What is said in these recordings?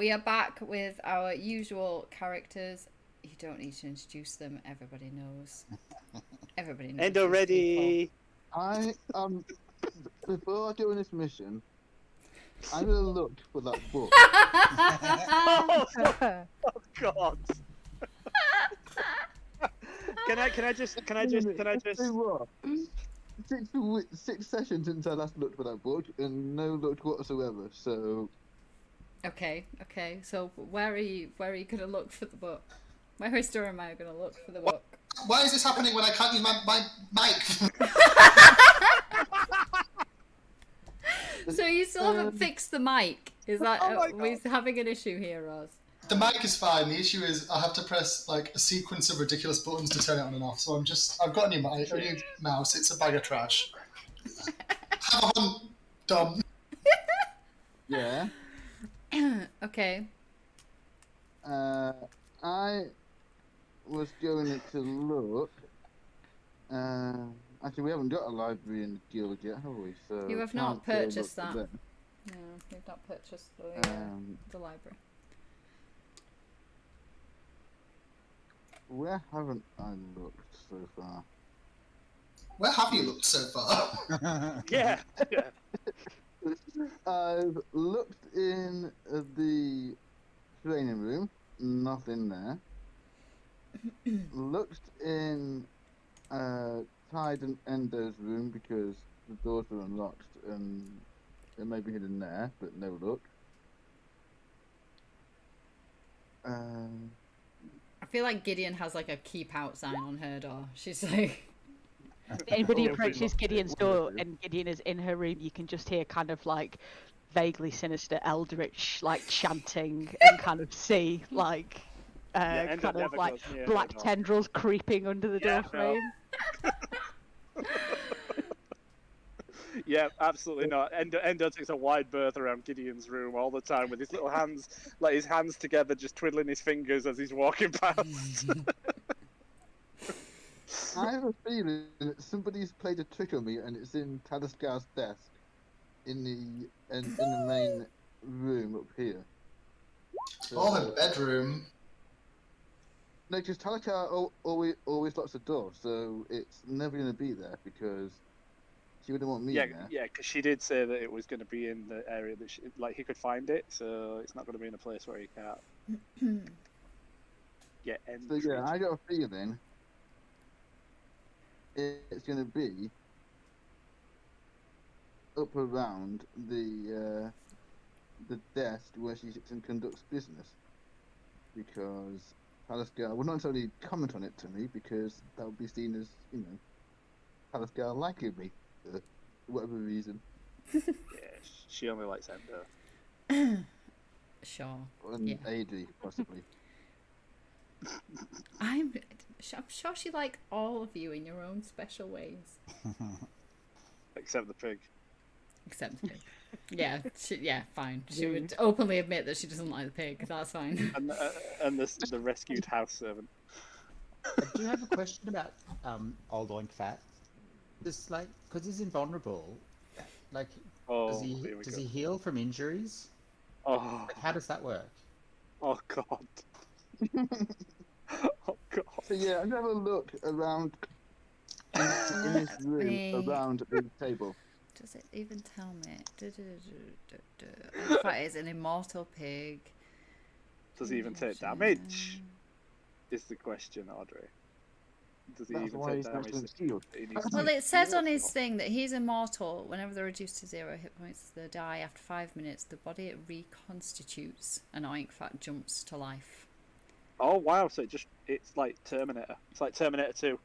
we are back with our usual characters. You don't need to introduce them. Everybody knows. Everybody knows. Endo ready. I before I go on this mission, I'm gonna look for that book. Oh God. Can I just? Say what? 6 sessions since I last looked for that book, and no luck whatsoever. So. Okay. So where are you gonna look for the book? Where is Jeremiah gonna look for the book? Why is this happening when I can't use my mic? So you still haven't fixed the mic? Is that we're having an issue here, Roz? The mic is fine. The issue is I have to press like a sequence of ridiculous buttons to turn it on and off. So I've got a new mic, a new mouse. It's a bag of trash. Have on, Dom. Yeah. Okay. I was going to look. Actually, we haven't got a library in the guild yet, have we? So You have not can't go purchased look that. for them. No, you've not purchased the library. Where haven't I looked so far? Where have you looked so far? Yeah. I've looked in the training room, nothing there. Looked in Tide and Endo's room because the doors were unlocked and they may be hidden there, but no luck. I feel like Gideon has like a keep out sign on her door. She's like. If anybody approaches Gideon's door and Gideon is in her room, you can just hear kind of like vaguely sinister eldritch like chanting and kind of see like kind of like black tendrils creeping under the door frame. Yeah, absolutely not. Endo takes a wide berth around Gideon's room all the time with his little hands, like his hands together, just twiddling his fingers as he's walking past. I have a feeling that somebody's played a trick on me, and it's in Taliscar's desk, in the main room up here. So, Oh, the bedroom. No, because Taliscar always locks the door, so it's never going to be there because she wouldn't want me in there. Yeah, because she did say that it was going to be in the area that he could find it, so it's not going to be in a place where he can't. So yeah, I got a feeling it's going to be up around the desk where she sits and conducts business, because Taliscar would not necessarily comment on it to me because that would be seen as, Taliscar liking me for whatever reason. Yeah, she only likes Endo. Sure. And yeah. AD, possibly. I'm sure she liked all of you in your own special ways. Except the pig. Except the pig. Yeah, fine. She would openly admit that she doesn't like the pig. That's fine. And the rescued house servant. I do have a question about old Oink Fat. Just like, because he's invulnerable, like, does he heal from injuries? Oh. Like, how does that work? Oh God. Oh God. So yeah, I never look around in this room around the table. Does it even tell me? That is an immortal pig. Does he even take damage? Is the question, Audrey. Does he even take damage? Well, it says on his thing that he's immortal. Whenever they're reduced to 0 hit points, they die after 5 minutes. The body reconstitutes, and Oink Fat jumps to life. Oh wow! So it's like Terminator. It's like Terminator 2.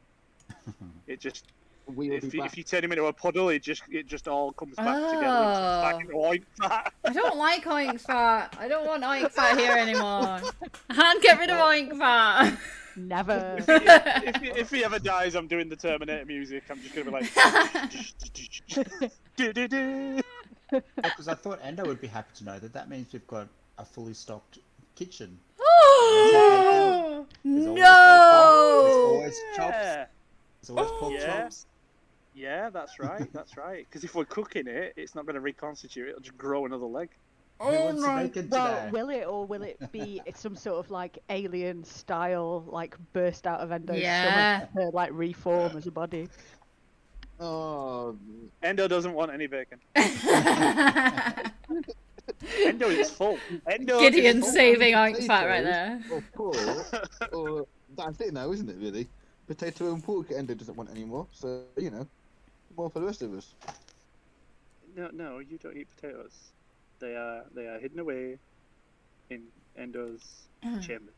It just if you turn him into a puddle, it just all comes back together. It's back into Oink Fat. I don't like Oink Fat. I don't want Oink Fat here anymore. I can't get rid of Oink Fat. Never. If he ever dies, I'm doing the Terminator music. I'm just gonna be like. Because I thought Endo would be happy to know that means we've got a fully stocked kitchen. Oh There's no! always chops. There's always pork chops. Yeah, that's right. Because if we're cooking it, it's not going to reconstitute. It'll just grow another leg. Who wants no. bacon Well, today? will it, or will it be some sort of like alien style, like burst out of Endo's Yeah. stomach to like reform as a body? Oh, Endo doesn't want any bacon. Endo is full. Endo Gideon is full. saving Oink Fat right there. or pork, or that's it now, isn't it? Really, potato and pork. Endo doesn't want anymore, so more for the rest of us. No, you don't eat potatoes. They are hidden away in Endo's chambers.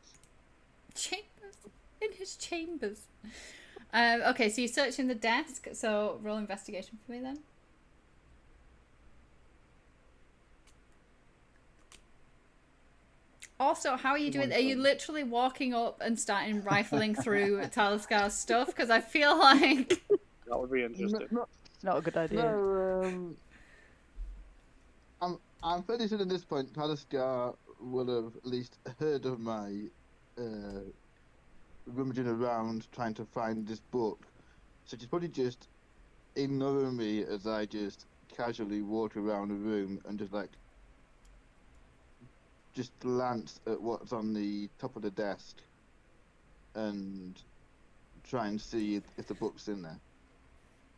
Chambers? In his chambers. Okay, so you're searching the desk, so roll investigation for me then. Also, how are you doing? Are you literally walking up and starting rifling through Taliscar's stuff? Because I feel like... That would be interesting. It's not a good idea. No, I'm fairly sure at this point Taliscar will have at least heard of my rummaging around trying to find this book. So she's probably just ignoring me as I just casually walk around the room and just glance at what's on the top of the desk and try and see if the book's in there.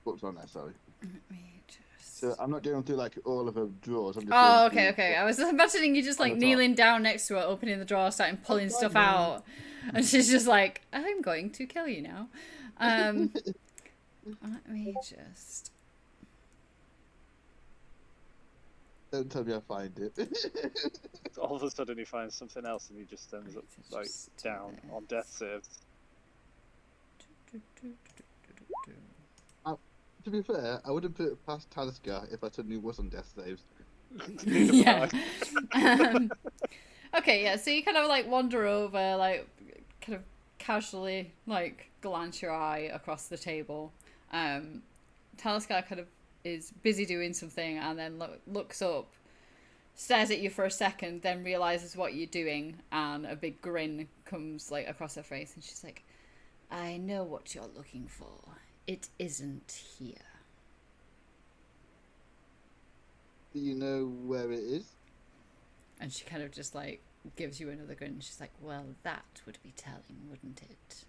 Book's on there, sorry. Let me just... So I'm not going through like all of her drawers. I'm just Oh, going okay. I was imagining you just like kneeling down next to her, opening the drawer, starting pulling stuff out, and she's just like, "I'm going to kill you now." Let me just. Don't tell me I find it. So all of a sudden he finds something else and he just ends up like down on death saves. To be fair, I wouldn't put it past Taliscar if I suddenly was on death saves. Yeah. Okay, yeah. So you kind of like wander over, like kind of casually like glance your eye across the table. Taliscar kind of is busy doing something and then looks up, stares at you for a second, then realizes what you're doing, and a big grin comes like across her face, and she's like, "I know what you're looking for. It isn't here." Do you know where it is? And she kind of just like gives you another grin. She's like, "Well, that would be telling, wouldn't it?"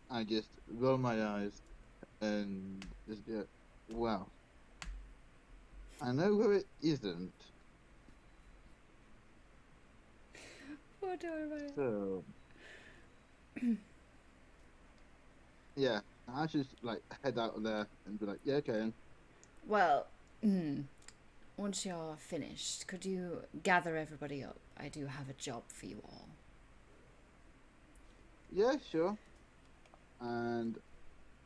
I just roll my eyes and just go, "Wow. I know where it isn't." Poor Dora. So, yeah, I should like head out of there and be like, "Yeah, okay." Well, once you're finished, could you gather everybody up? I do have a job for you all. Yeah, sure. And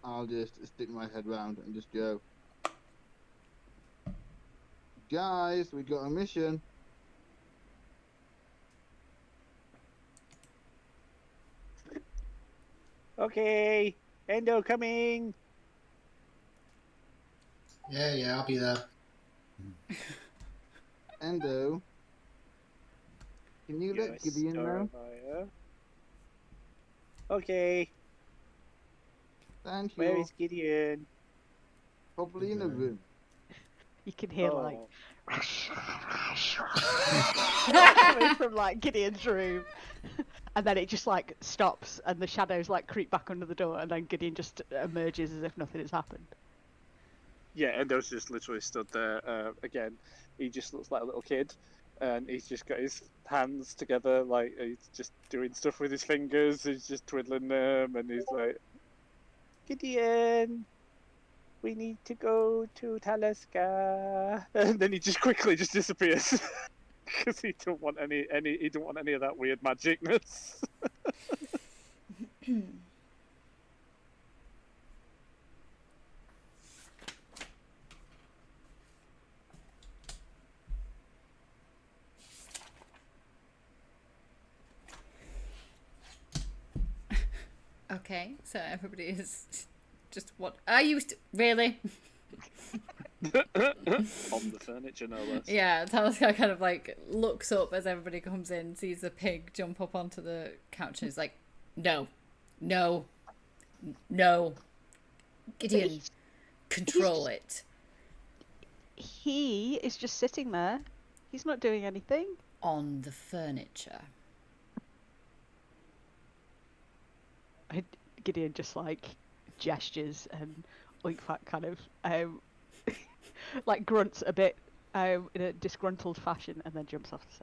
I'll just stick my head round and just go, "Guys, we got a mission." Okay, Endo coming. Yeah, I'll be there. Endo, can you let Gideon know? Okay. Thank you. Where is Gideon? Probably in a room. You can hear Oh. like coming from like Gideon's room, and then it just like stops, and the shadows like creep back under the door, and then Gideon just emerges as if nothing has happened. Yeah, Endo's just literally stood there. Again, he just looks like a little kid, and he's just got his hands together, like he's just doing stuff with his fingers. He's just twiddling them, and he's like, "Gideon, we need to go to Taliscar," and then he just quickly just disappears because he don't want any of that weird magicness. Okay, so everybody is just what are you really? On the furniture, no less. Yeah, Taliscar kind of like looks up as everybody comes in, sees the pig jump up onto the couch, and is like, "No, Gideon, control it." he is just sitting there. He's not doing anything. On the furniture. Gideon just like gestures, and Oinkfat kind of like grunts a bit in a disgruntled fashion, and then jumps off the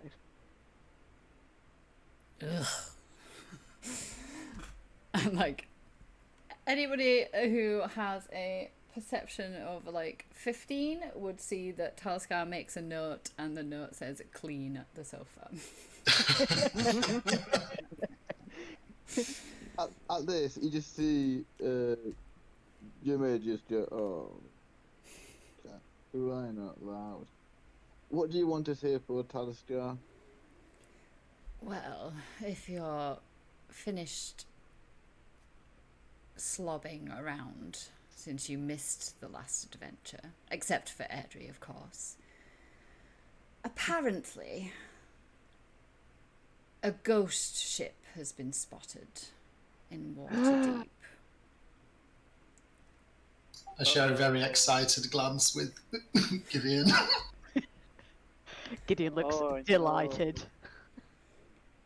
sofa. Ugh. And like anybody who has a perception over like 15 would see that Talskar makes a note, and the note says clean the sofa. At this, you just see Jimmy just go, oh, crying out loud. What do you want us here for, Talisker? Well, if you're finished slobbing around since you missed the last adventure, except for Airdrie, of course, apparently a ghost ship has been spotted in Waterdeep. I share a very excited glance with Gideon. Gideon looks Oh, delighted.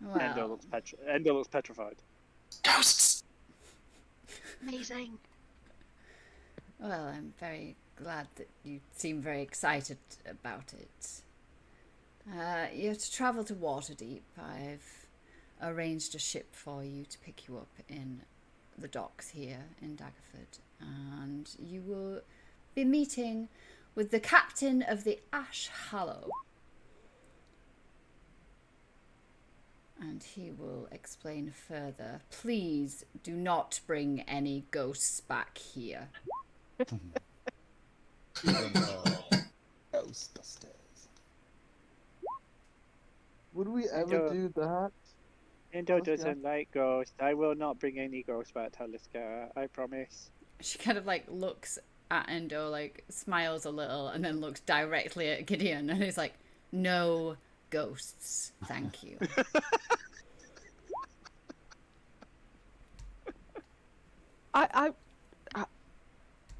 no. Endo looks petrified. Ghosts! Amazing. Well, I'm very glad that you seem very excited about it. You have to travel to Waterdeep. I've arranged a ship for you to pick you up in the docks here in Daggerford, and you will be meeting with the captain of the Ash Hallow, and he will explain further. Please do not bring any ghosts back here. Ghostbusters. Would we ever do that? Endo doesn't like ghosts. I will not bring any ghosts back to Talisker, I promise. She kind of like looks at Endo, like smiles a little, and then looks directly at Gideon, and he's like, no ghosts, thank you.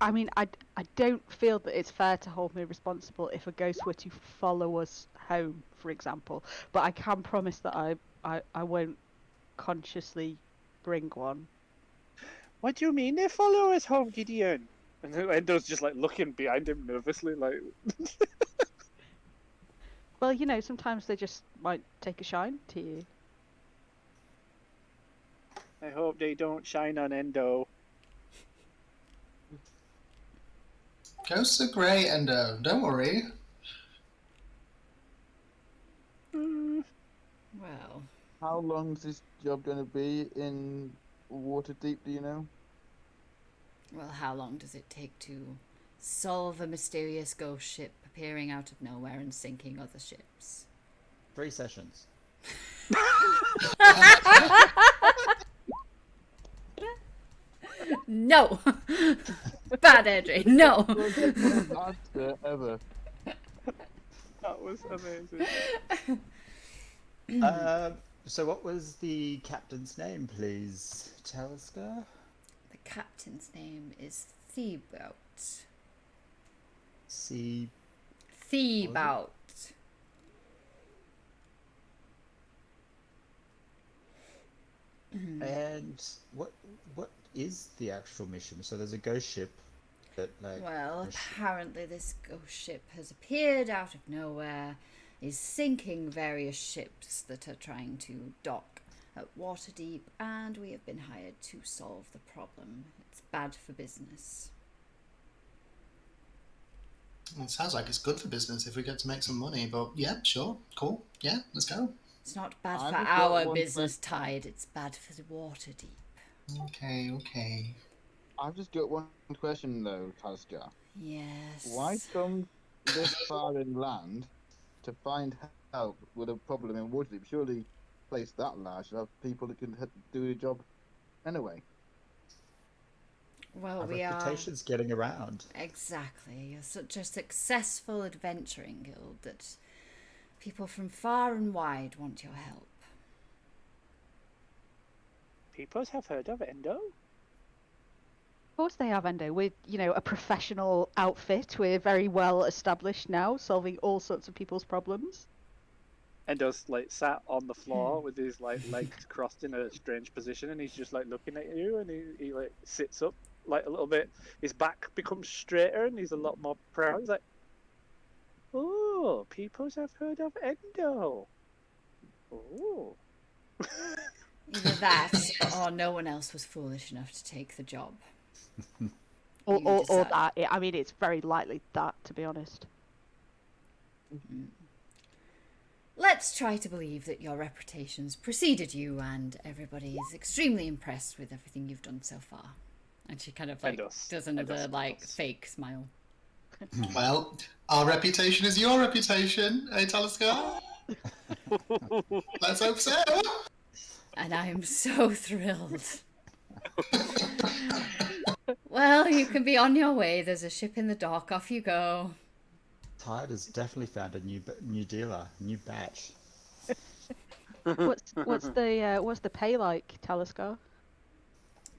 I mean, I don't feel that it's fair to hold me responsible if a ghost were to follow us home, for example. But I can promise that I won't consciously bring one. What do you mean they follow us home, Gideon? And Endo's just like looking behind him nervously, like. Well, you know, sometimes they just might take a shine to you. I hope they don't shine on Endo. Ghosts are great, Endo. Don't worry. Well, How long's this job going to be in Waterdeep, do you know? well, how long does it take to solve a mysterious ghost ship appearing out of nowhere and sinking other ships? 3 sessions. No! Bad Airdrie, no! Answer ever. That was amazing. So what was the captain's name, please? Talisker? The captain's name is Thebout. See. Thebout. And what is the actual mission? So there's a ghost ship that like. Well, apparently this ghost ship has appeared out of nowhere, is sinking various ships that are trying to dock at Waterdeep, and we have been hired to solve the problem. It's bad for business. It sounds like it's good for business if we get to make some money, but yeah, sure, cool, yeah, let's go. It's not bad I've for got our one business, Tide. It's bad for the Waterdeep. Okay. I've just got one question though, Talisker. Yes. Why come this far inland to find help with a problem in Waterdeep? Surely a place that large should have people that can do the job anyway. Well, Our we are... reputation's getting around. Exactly. You're such a successful adventuring guild that people from far and wide want your help. People have heard of Endo? course they have, Endo. We're, a professional outfit. We're very well established now, solving all sorts of people's problems. Endo's like sat on the floor with his like legs crossed in a strange position, and he's just like looking at you, and he like sits up like a little bit. His back becomes straighter, and he's a lot more proud. He's like, "Oh, peoples have heard of Endo. Oh." Either that, or no one else was foolish enough to take the job. Or that. I mean, it's very likely that, to be honest. Let's try to believe that your reputations preceded you, and everybody is extremely impressed with everything you've done so far. And she kind of like does another like fake smile. Well, our reputation is your reputation, eh, Talisker? Let's hope so. And I am so thrilled. Well, you can be on your way. There's a ship in the dock. Off you go. Tide has definitely found a new dealer, new batch. What's the pay like, Talisker?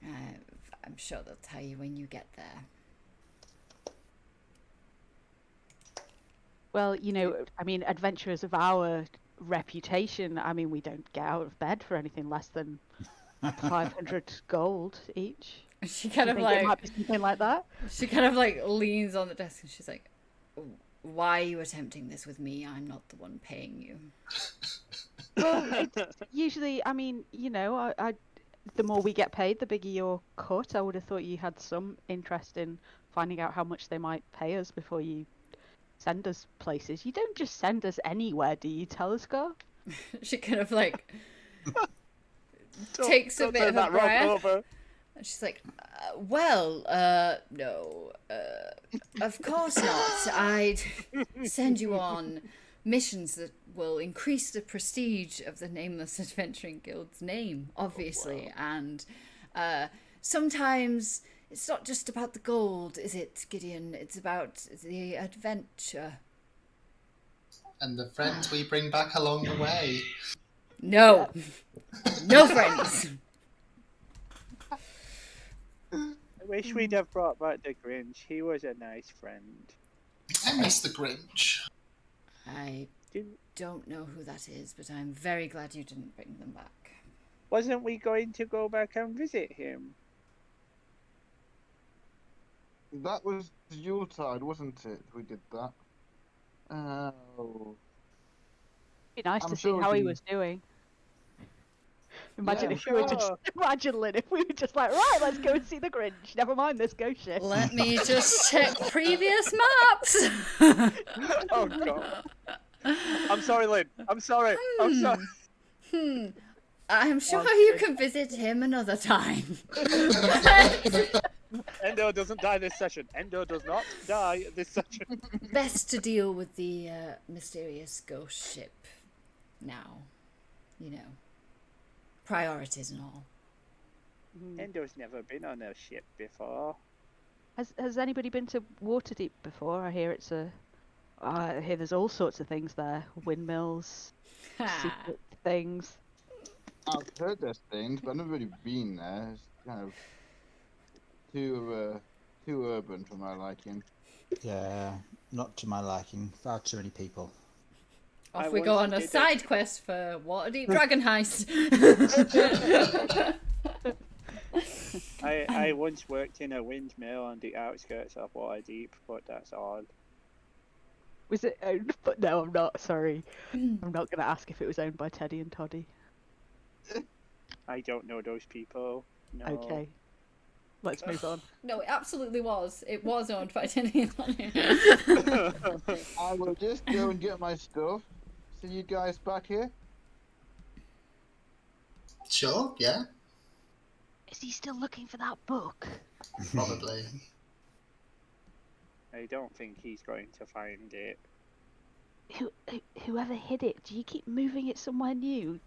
I'm sure they'll tell you when you get there. Well, I mean, adventurers of our reputation, I mean, we don't get out of bed for anything less than 500 gold each. She kind of it like might be something like that. She kind of like leans on the desk and she's like, "Why are you attempting this with me? I'm not the one paying you." Well, it's usually, I mean, I the more we get paid, the bigger your cut. I would have thought you had some interest in finding out how much they might pay us before you send us places. You don't just send us anywhere, do you, Talisker? She kind of like takes a bit of a breath. And she's like, no, of course not. I'd send you on missions that will increase the prestige of the Nameless Adventuring Guild's name, obviously. Oh, wow. And sometimes it's not just about the gold, is it, Gideon? It's about the adventure. And the friends we bring back along the way. No. No friends. I wish we'd have brought back the Grinch. He was a nice friend. I miss the Grinch. I don't know who that is, but I'm very glad you didn't bring them back. Wasn't we going to go back and visit him? That was Yuletide, wasn't it? We did that. Oh. It'd be nice to see how he was doing. Imagine if we were just if we were just like, right, let's go and see the Grinch. Never mind this ghost ship. Let me just check previous maps. Oh god. I'm sorry, Lynn. I'm sorry. I'm sorry. I'm sure you can visit him another time. Endo doesn't die this session. Endo does not die this session. Best to deal with the mysterious ghost ship now. Priorities and all. Endo's never been on a ship before. Has anybody been to Waterdeep before? I hear I hear there's all sorts of things there. Windmills, secret things. I've heard there's things, but I've never really been there. It's kind of too urban for my liking. Yeah, not to my liking. Far too many people. Off we go on a side quest for Waterdeep Dragon Heist. I once worked in a windmill on the outskirts of Waterdeep, but that's odd. Was it owned? But no, I'm not. Sorry, I'm not going to ask if it was owned by Teddy and Toddy. I don't know those people. No. Okay, let's move on. No, it absolutely was. It was owned by Teddy and Toddy. I will just go and get my stuff. See you guys back here? Sure, yeah. Is he still looking for that book? Probably. I don't think he's going to find it. Whoever hid it, do you keep moving it somewhere new?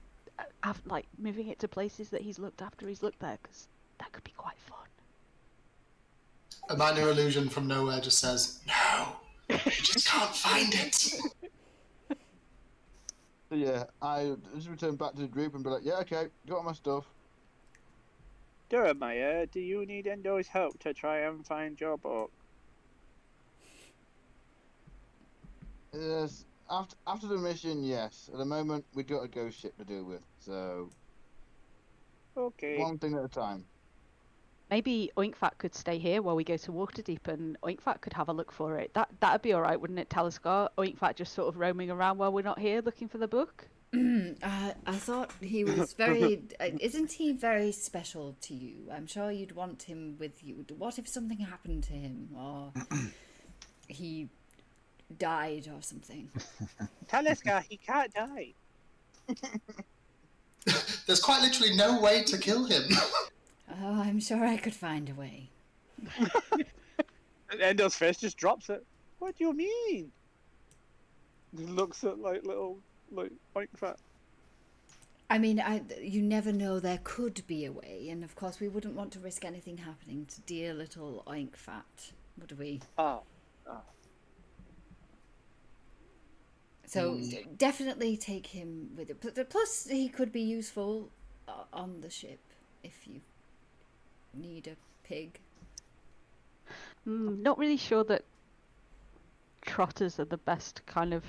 Like, moving it to places that he's looked after he's looked there? Because that could be quite fun. A minor illusion from nowhere just says, no, you just can't find it. So yeah, I just return back to the group and be like, yeah, okay, got my stuff. Jeremiah, do you need Endo's help to try and find your book? Yes, after the mission, yes. At the moment, we got a ghost ship to deal with, so Okay. one thing at a time. Maybe Oinkfat could stay here while we go to Waterdeep, and Oinkfat could have a look for it. That'd be all right, wouldn't it, Talisker? Oinkfat just sort of roaming around while we're not here looking for the book. I thought he was very. Isn't he very special to you? I'm sure you'd want him with you. What if something happened to him, or he died or something? Talisker, he can't die. There's quite literally no way to kill him. Oh, I'm sure I could find a way. And Endo's face just drops it. What do you mean? He looks at little Oinkfat. I mean, you never know. There could be a way, and of course, we wouldn't want to risk anything happening to dear little Oinkfat, would we? Oh. So definitely take him with it. Plus, he could be useful on the ship if you need a pig. Not really sure that trotters are the best kind of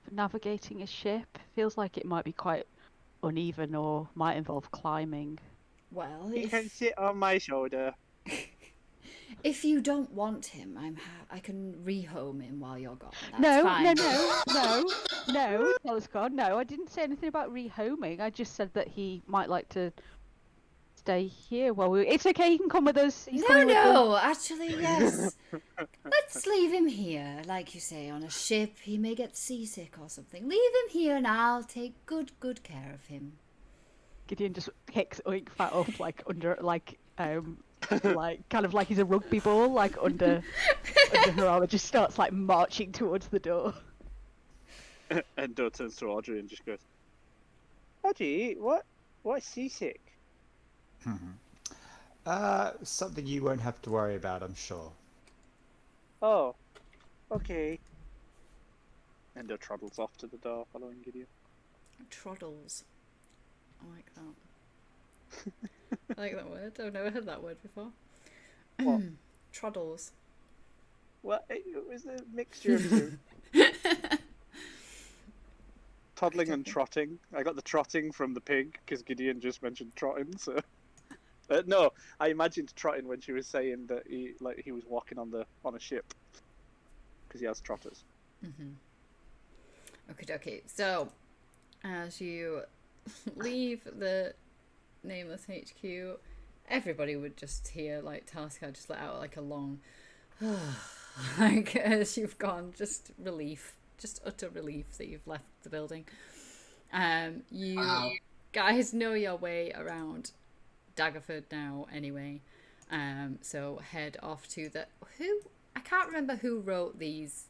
for navigating a ship. Feels like it might be quite uneven or might involve climbing. Well, He can sit on my shoulder. if you don't want him, I can rehome him while you're gone. That's No, fine. no, Talisker, no. I didn't say anything about rehoming. I just said that he might like to stay here while we. It's okay. He can come with us. He's coming with us. No, actually, yes. Let's leave him here, like you say, on a ship. He may get seasick or something. Leave him here, and I'll take good care of him. Gideon just picks Oinkfat up like under like kind of like he's a rugby ball like under her arm and just starts like marching towards the door. Endo turns to Audrey and just goes, Audrey, what's seasick? Something you won't have to worry about, I'm sure. Oh, okay. Endo troddles off to the door, following Gideon. Troddles. I like that. I like that word. I've never heard that word before. What? Troddles. Well, it was a mixture of two. Toddling and trotting. I got the trotting from the pig because Gideon just mentioned trotting. So, no, I imagined trotting when she was saying that he was walking on a ship because he has trotters. Okay. So, as you leave the Nameless HQ, everybody would just hear like Talisker just let out like a long like as you've gone, just relief, just utter relief that you've left the building. You guys know your way around Daggerford now anyway, so head off to I can't remember who wrote these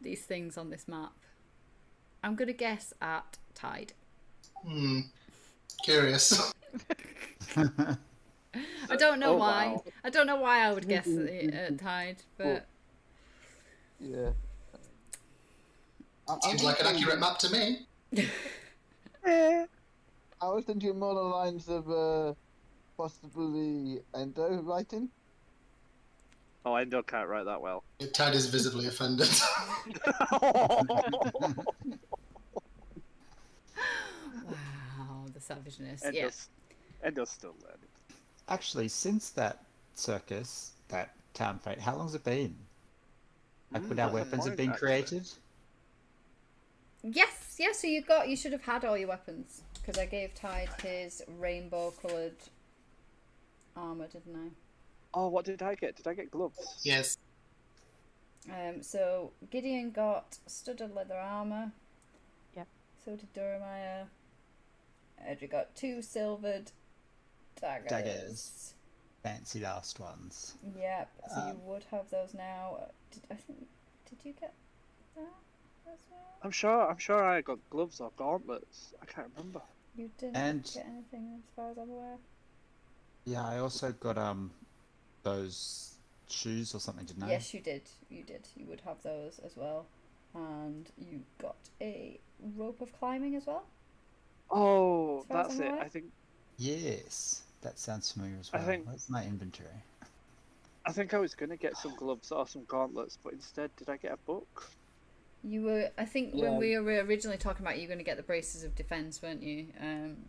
these things on this map. I'm gonna guess at Tide. Curious. I don't know why. Wow. I don't know why I would guess at Tide, but Yeah. Seems like an accurate map to me. I was thinking more along the lines of possibly Endo writing. Oh, Endo can't write that well. Tad is visibly offended. wow, the savageness. Endo's still learning. Actually, since that circus, that town fete, how long's it been? Like when our weapons have been created? Yes. So you should have had all your weapons because I gave Tide his rainbow-coloured armor, didn't I? Oh, what did I get? Did I get gloves? Yes. So Gideon got studded leather armor. Yep. So did Jeremiah. Edric got 2 silvered daggers. Fancy last ones. Yep. So you would have those now. Did you get that as well? I'm sure I got gloves or gauntlets. I can't remember. You didn't get anything as far as I'm aware. Yeah, I also got those shoes or something, didn't I? Yes, you did. You would have those as well. And you got a rope of climbing as well. Oh, As far as that's I'm it. aware. I think Yes, that sounds familiar as well. Where's my inventory? I think I was going to get some gloves or some gauntlets, but instead, did I get a book? You were, I think, when we were originally talking about you were going to get the braces of defense, weren't you?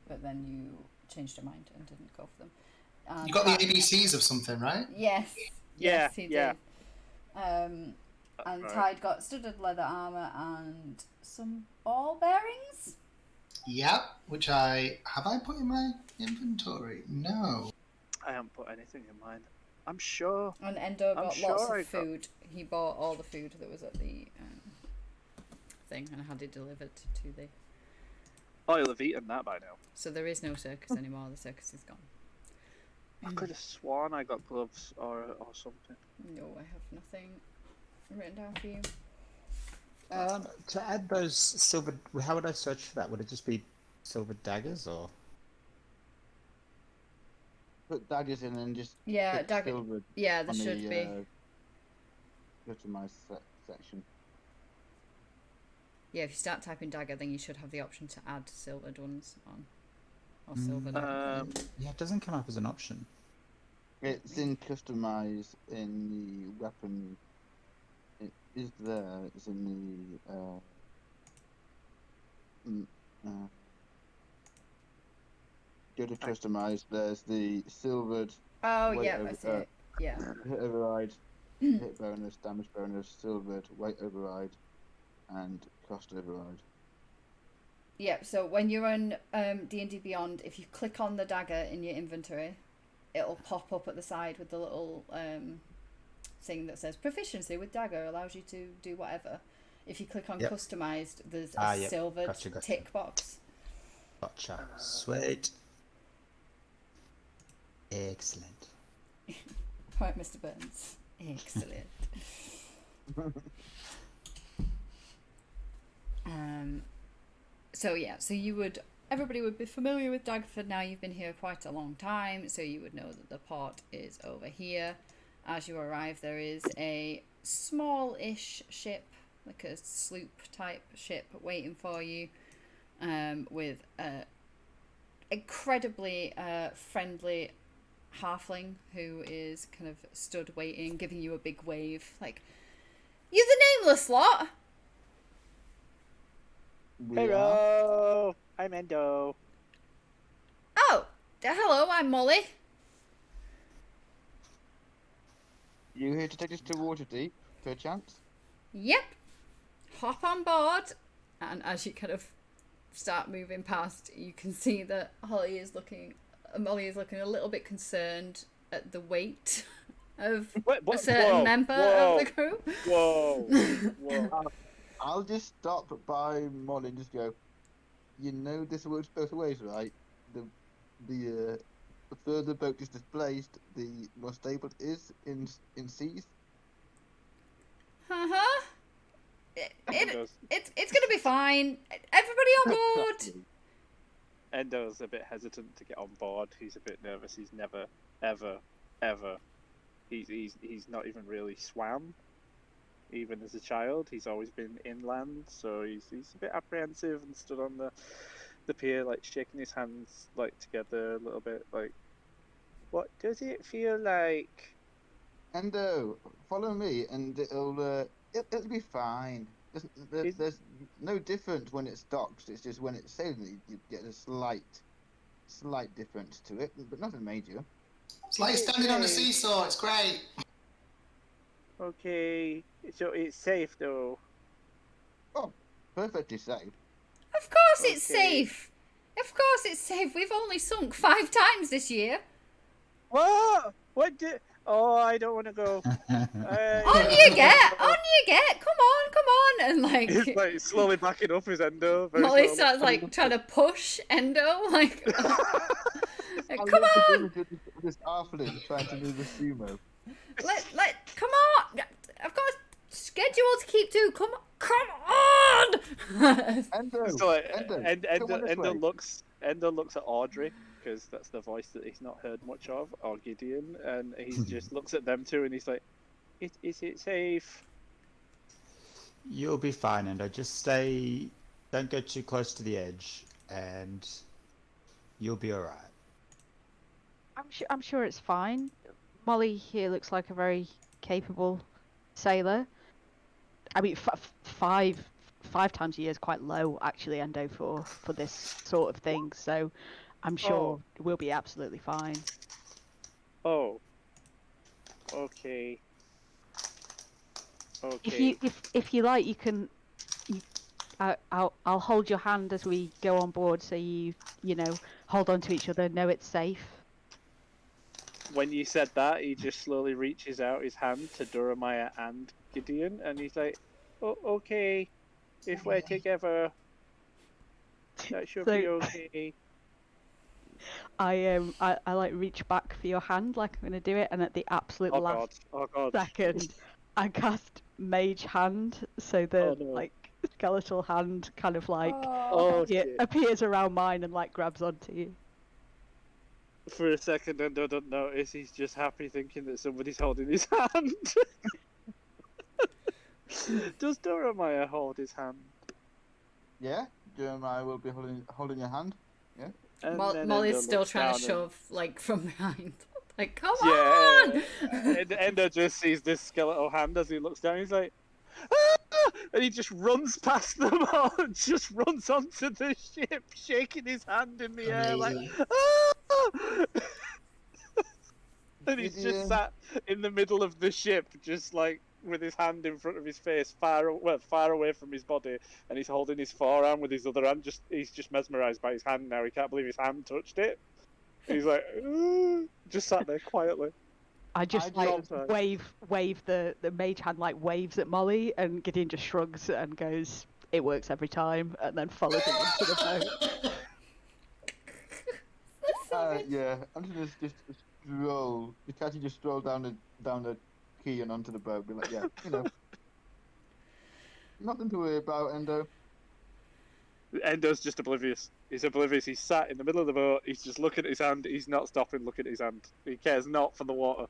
But then you changed your mind and didn't go for them. You got the ABCs of something, right? Yes. Yeah, yes, he did. And right. Tide got studded leather armor and some ball bearings. Yep. Which I put in my inventory? No. I haven't put anything in mine. I'm sure. And Endo got lots of food. He bought all the food that was at the thing and had it delivered to the. Oh, you'll have eaten that by now. So there is no circus anymore. The circus is gone. I could have sworn I got gloves or something. No, I have nothing written down for you. To add those silver, how would I search for that? Would it just be silver daggers or? Put daggers in and just dagger. silver. Yeah, there should be. Go to my section. Yeah, if you start typing dagger, then you should have the option to add silvered ones on. Or silver dagger. Yeah, it doesn't come up as an option. It's in customize in the weapon. It is there. It's in the. Go to customize. There's the silvered. Oh yeah, I see it. Yeah. Hit override, hit bonus, damage bonus, silvered, weight override, and cost override. Yeah. So when you're on D&D Beyond, if you click on the dagger in your inventory, it'll pop up at the side with the little thing that says proficiency with dagger allows you to do whatever. If you click on customized, there's a silvered tick box. Gotcha. Sweet. Excellent. Right, Mr. Burns. Excellent. So everybody would be familiar with Daggerford now. You've been here quite a long time, so you would know that the port is over here. As you arrive, there is a small-ish ship, like a sloop type ship, waiting for you, with a incredibly friendly halfling who is kind of stood waiting, giving you a big wave, like, "You the Nameless lot?" Hello, I'm Endo. Oh, hello, I'm Molly. You here to take us to Waterdeep, perchance? Yep. Hop on board. And as you kind of start moving past, you can see that Molly is looking a little bit concerned at the weight of a certain member of the group. Whoa. I'll just stop by Molly and just go, you know this works both ways, right? The further the boat is displaced, the more stable it is in seas. Uh-huh. It's gonna be fine. Everybody on board. Endo's a bit hesitant to get on board. He's a bit nervous. He's never, ever, he's not even really swam. Even as a child, he's always been inland, so he's a bit apprehensive and stood on the pier, like shaking his hands like together a little bit, like, what does it feel like? Endo, follow me, and it'll be fine. There's no difference when it's docked. It's just when it's sailing, you get a slight difference to it, but nothing major. It's like standing on a seesaw. It's great. Okay, so it's safe though. Oh, perfectly safe. Of course it's safe. Of course it's safe. We've only sunk 5 times this year. What? What did? Oh, I don't want to go. On you get! Come on! And like, he's like slowly backing up his Endo. Molly starts like trying to push Endo, like, come on! This halfling trying to move a sumo. Come on! I've got a schedule to keep to. Come on! Endo, So like, Endo, Endo looks at Audrey, because that's the voice that he's not heard much of, or Gideon, and he just looks at them two and he's like, is it safe? You'll be fine, Endo. Just don't go too close to the edge, and you'll be alright. I'm sure it's fine. Molly here looks like a very capable sailor. I mean, five times a year is quite low, actually, Endo, for this sort of thing. So, I'm sure we'll be absolutely fine. Oh. Okay. Okay. If you like, you can. I'll hold your hand as we go on board, so you know hold on to each other, know it's safe. When you said that, he just slowly reaches out his hand to Duramaya and Gideon, and he's like, "Oh, okay, if we're together, that should be okay." I like reach back for your hand, like I'm gonna do it, and at the absolute last second, I cast Mage Hand, so the like skeletal hand kind of like appears around mine and like grabs onto you. For a second, Endo doesn't notice. He's just happy thinking that somebody's holding his hand. Does Duramaya hold his hand? Yeah, Jeremiah will be holding your hand. Yeah. Molly's still trying to shove like from behind. Like, come on! Endo just sees this skeletal hand as he looks down. He's like, ah! And he just runs past them all, and just runs onto the ship, shaking his hand in the air like, ah! And he's just sat in the middle of the ship, just like with his hand in front of his face, far away from his body, and he's holding his forearm with his other hand. He's just mesmerised by his hand now. He can't believe his hand touched it. He's like, just sat there quietly. I just wave the mage hand, like waves at Molly, and Gideon just shrugs and goes, "It works every time," and then follows him onto the boat. Yeah, I'm just stroll. You can't just stroll down the quay and onto the boat. Be like, yeah, nothing to worry about, Endo. Endo's just oblivious. He's oblivious. He's sat in the middle of the boat. He's just looking at his hand. He's not stopping looking at his hand. He cares not for the water.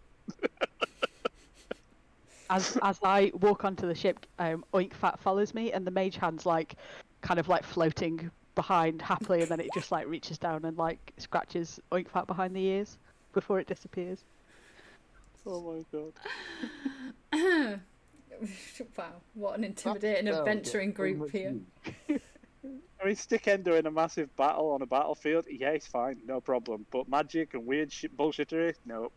As I walk onto the ship, Oink Fat follows me, and the mage hand's like, kind of like floating behind happily, and then it just like reaches down and like scratches Oink Fat behind the ears before it disappears. Oh my god! Wow, what an intimidating adventuring group here. I mean, stick Endo in a massive battle on a battlefield, yeah, it's fine, no problem. But magic and weird bullshittery, no.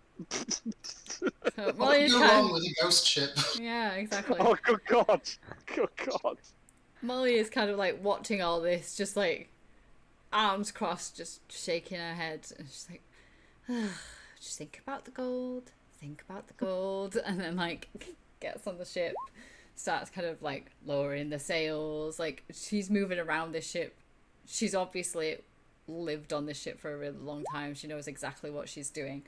Molly's go wrong with a ghost ship? Yeah, exactly. Oh, good God. Good God. Molly is kind of like watching all this, just like arms crossed, just shaking her head. And she's like, just think about the gold, and then like gets on the ship, starts kind of like lowering the sails. Like, she's moving around this ship. She's obviously lived on this ship for a really long time. She knows exactly what she's doing.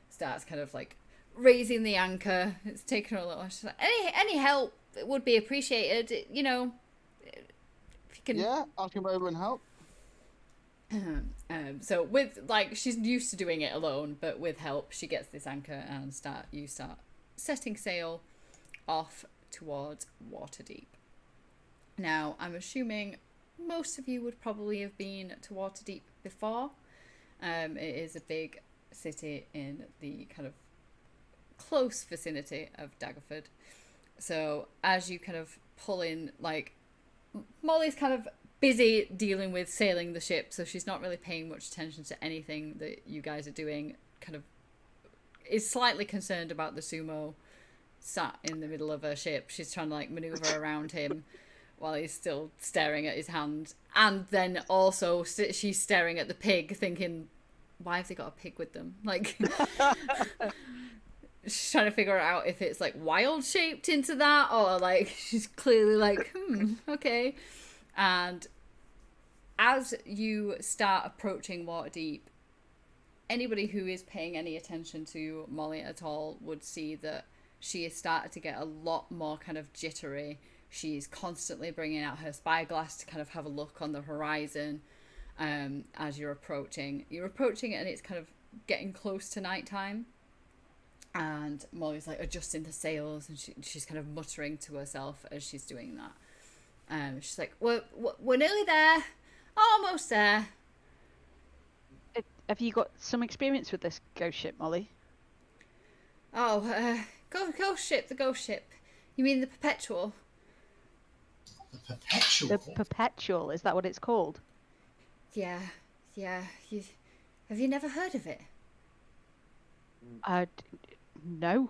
Starts kind of like raising the anchor. It's taken her a little. She's like, any help would be appreciated. If you can. Yeah, I'll come over and help. So with like, she's used to doing it alone, but with help, she gets this anchor and start setting sail off towards Waterdeep. Now, I'm assuming most of you would probably have been to Waterdeep before. It is a big city in the kind of close vicinity of Daggerford. So as you kind of pull in, like, Molly's kind of busy dealing with sailing the ship, so she's not really paying much attention to anything that you guys are doing. Kind of is slightly concerned about the sumo sat in the middle of her ship. She's trying to like maneuver around him while he's still staring at his hand, and then also she's staring at the pig, thinking, why have they got a pig with them? Like, she's trying to figure out if it's like wild shaped into that, or like she's clearly like, okay. And as you start approaching Waterdeep, anybody who is paying any attention to Molly at all would see that she has started to get a lot more kind of jittery. She's constantly bringing out her spyglass to kind of have a look on the horizon as you're approaching. You're approaching it and it's kind of getting close to nighttime. And Molly's like adjusting the sails, and she's kind of muttering to herself as she's doing that. She's like, we're nearly there. Almost there. have you got some experience with this ghost ship, Molly? Oh, ghost ship, the ghost ship. You mean the Perpetual? The Perpetual. The Perpetual, is that what it's called? Yeah. Have you never heard of it? No.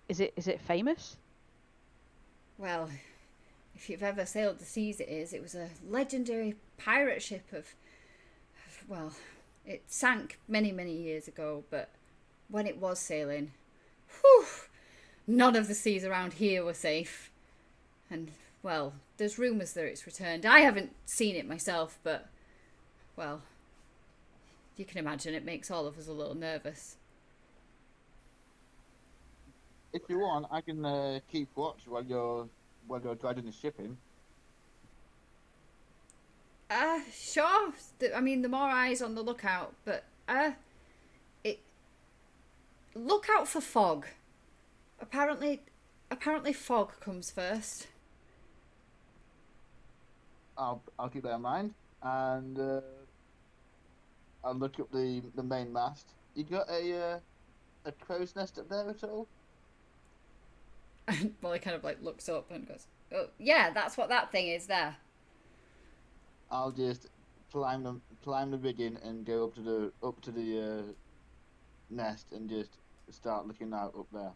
Is it famous? Well, if you've ever sailed the seas, it was a legendary pirate ship well, it sank many, many years ago, but when it was sailing, whew, none of the seas around here were safe. And, well, there's rumours that it's returned. I haven't seen it myself, but, well, you can imagine it makes all of us a little nervous. If you want, I can keep watch while you're dragging the ship in. Sure. I mean, the more eyes on the lookout, but look out for fog. Apparently, fog comes first. I'll keep that in mind, and I'll look up the main mast. You got a crow's nest up there at all? And Molly kind of like looks up and goes, "Oh, yeah, that's what that thing is there." I'll just climb the rigging and go up to the nest and just start looking out up there.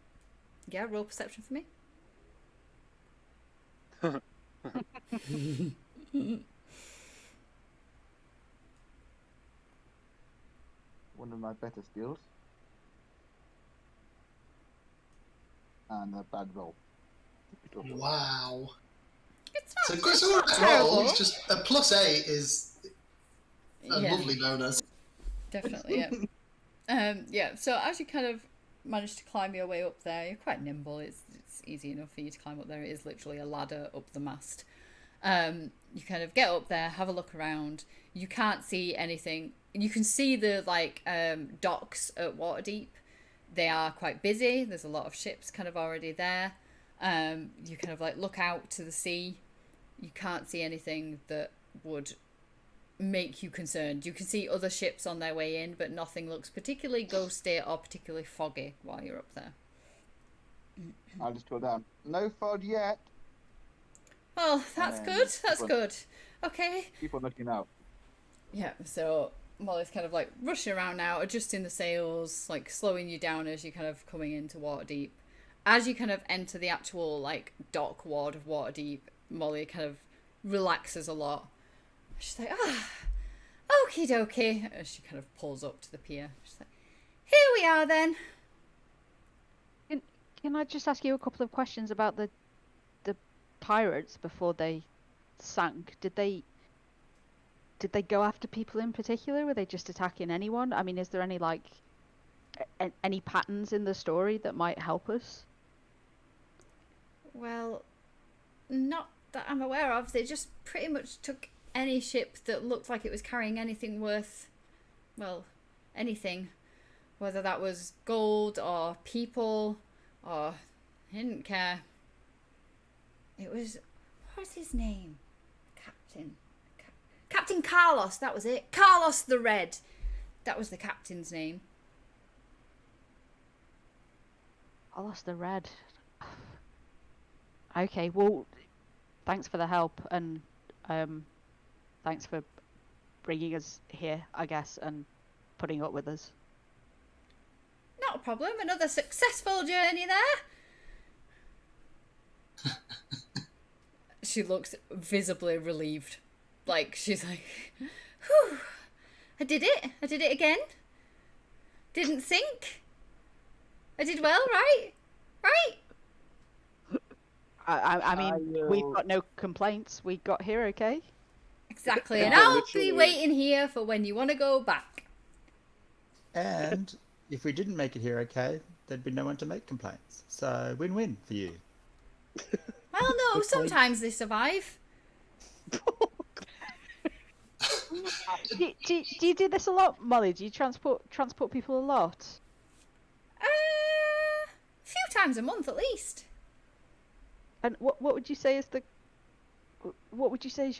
Yeah, roll perception for me. One of my better skills. And a bad roll. Wow. It's So not, it's all right terrible. roll. It's just a +8 is a Yeah. lovely bonus. Definitely, yeah. Yeah, so as you kind of manage to climb your way up there, you're quite nimble. It's easy enough for you to climb up there. It is literally a ladder up the mast. You kind of get up there, have a look around. You can't see anything. You can see the docks at Waterdeep. They are quite busy. There's a lot of ships kind of already there. You kind of like look out to the sea. You can't see anything that would make you concerned. You can see other ships on their way in, but nothing looks particularly ghosty or particularly foggy while you're up there. I'll just go down. No fog yet. Well, that's good. That's good. Okay. Keep on looking out. Yeah, so Molly's kind of like rushing around now, adjusting the sails, like slowing you down as you're kind of coming into Waterdeep. As you kind of enter the actual like dock ward of Waterdeep, Molly kind of relaxes a lot. She's like, okie dokie, as she kind of pulls up to the pier. She's like, here we are then. Can I just ask you a couple of questions about the pirates before they sank? Did they go after people in particular? Were they just attacking anyone? I mean, is there any like any patterns in the story that might help us? Well, not that I'm aware of. They just pretty much took any ship that looked like it was carrying anything worth, well, anything. Whether that was gold or people or... I didn't care. It was... What was his name? Captain Carlos, that was it. Carlos the Red. That was the captain's name. Carlos the Red. Okay, well, thanks for the help, and thanks for bringing us here, I guess, and putting up with us. Not a problem. Another successful journey there. She looks visibly relieved. Like, she's like, whew, I did it. I did it again. Didn't sink. I did well, right? Right? I mean, we've got no complaints. We got here okay. Exactly. And I'll be waiting here for when you want to go back. And if we didn't make it here okay, there'd be no one to make complaints. So win-win for you. Well, no, sometimes they survive. Do you do this a lot, Molly? Do you transport people a lot? A few times a month at least. And what would you say is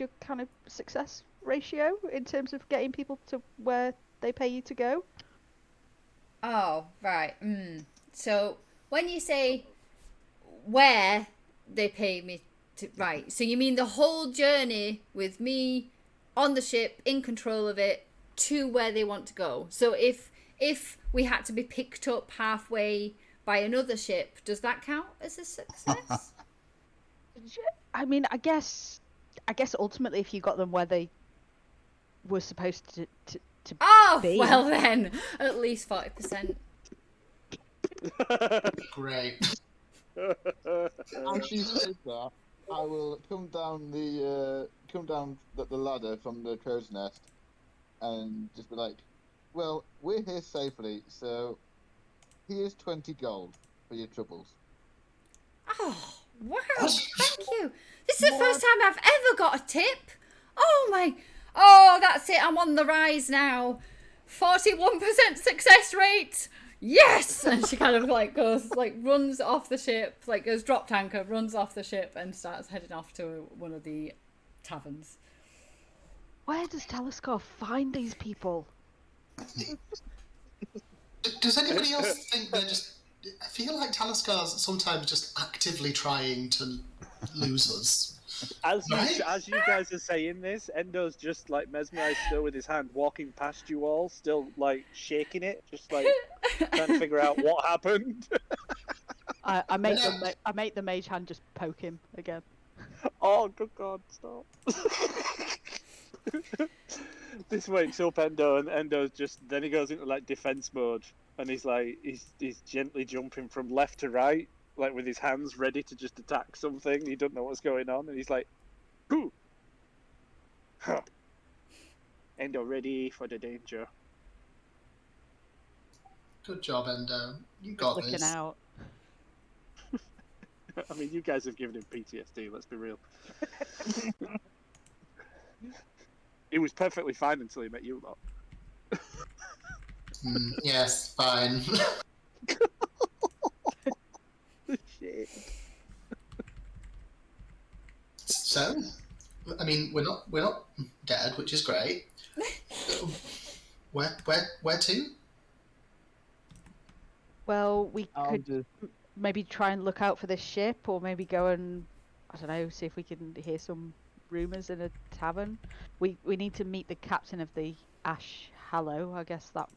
your kind of success ratio in terms of getting people to where they pay you to go. Oh, right. So when you say where they pay me to, right, so you mean the whole journey with me on the ship, in control of it, to where they want to go. So if we had to be picked up halfway by another ship, does that count as a success? I mean, I guess ultimately, if you got them where they were supposed to Oh, be. well then, at least 40%. Great. As she said that, I will come down the ladder from the crow's nest, and just be like, "Well, we're here safely, so here's 20 gold for your troubles." Oh, wow, thank you. This is the first time I've ever got a tip. Oh, that's it, I'm on the rise now. 41% success rate. Yes! And she kind of like goes, like runs off the ship, like goes dropped anchor, runs off the ship and starts heading off to one of the taverns. Where does Talisker find these people? Does anybody else think they're just... I feel like Taliscar's sometimes just actively trying to lose us. As you guys are saying this, Endo's just like mesmerized still with his hand, walking past you all, still like shaking it, just like trying to figure out what happened. I make the mage hand just poke him again. Oh, good God, stop. This wakes up Endo, and Endo's then he goes into like defense mode, and he's like, he's gently jumping from left to right, like with his hands ready to just attack something. He doesn't know what's going on, and he's like, "Ooh, huh. Endo ready for the danger." Good job, Endo. You got Looking this. out. I mean, you guys have given him PTSD. Let's be real. He was perfectly fine until he met you lot. Yes, fine. Shit. So, I mean, we're not dead, which is great. Where to? Well, we I'll could just maybe try and look out for this ship, or maybe go and, I don't know, see if we can hear some rumours in a tavern. We need to meet the captain of the Ash Hallow. I guess that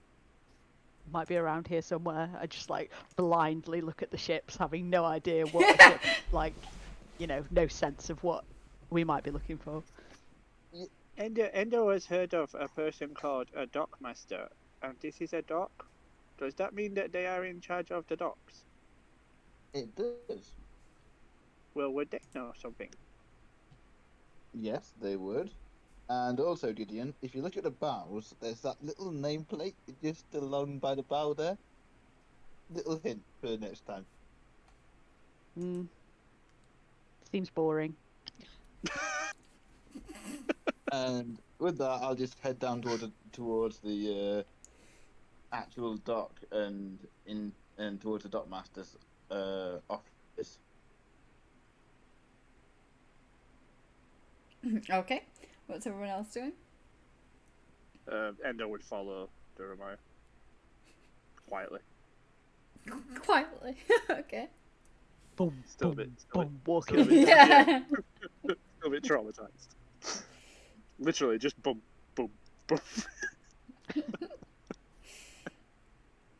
might be around here somewhere. I just like blindly look at the ships, having no idea what a ship, like, you know, no sense of what we might be looking for. Endo has heard of a person called a dockmaster, and this is a dock. Does that mean that they are in charge of the docks? it does. Well, would they know something? Yes, they would. And also, Gideon, if you look at the bows, there's that little nameplate just along by the bow there. Little hint for next time. Seems boring. And with that, I'll just head down towards the actual dock and towards the dockmaster's office. Okay. What's everyone else doing? Endo would follow Durhamire. Quietly. Quietly. Okay. Boom, Still boom, a bit. boom, walking. Still a bit, Yeah. still a bit traumatized. Literally, just boom, boom,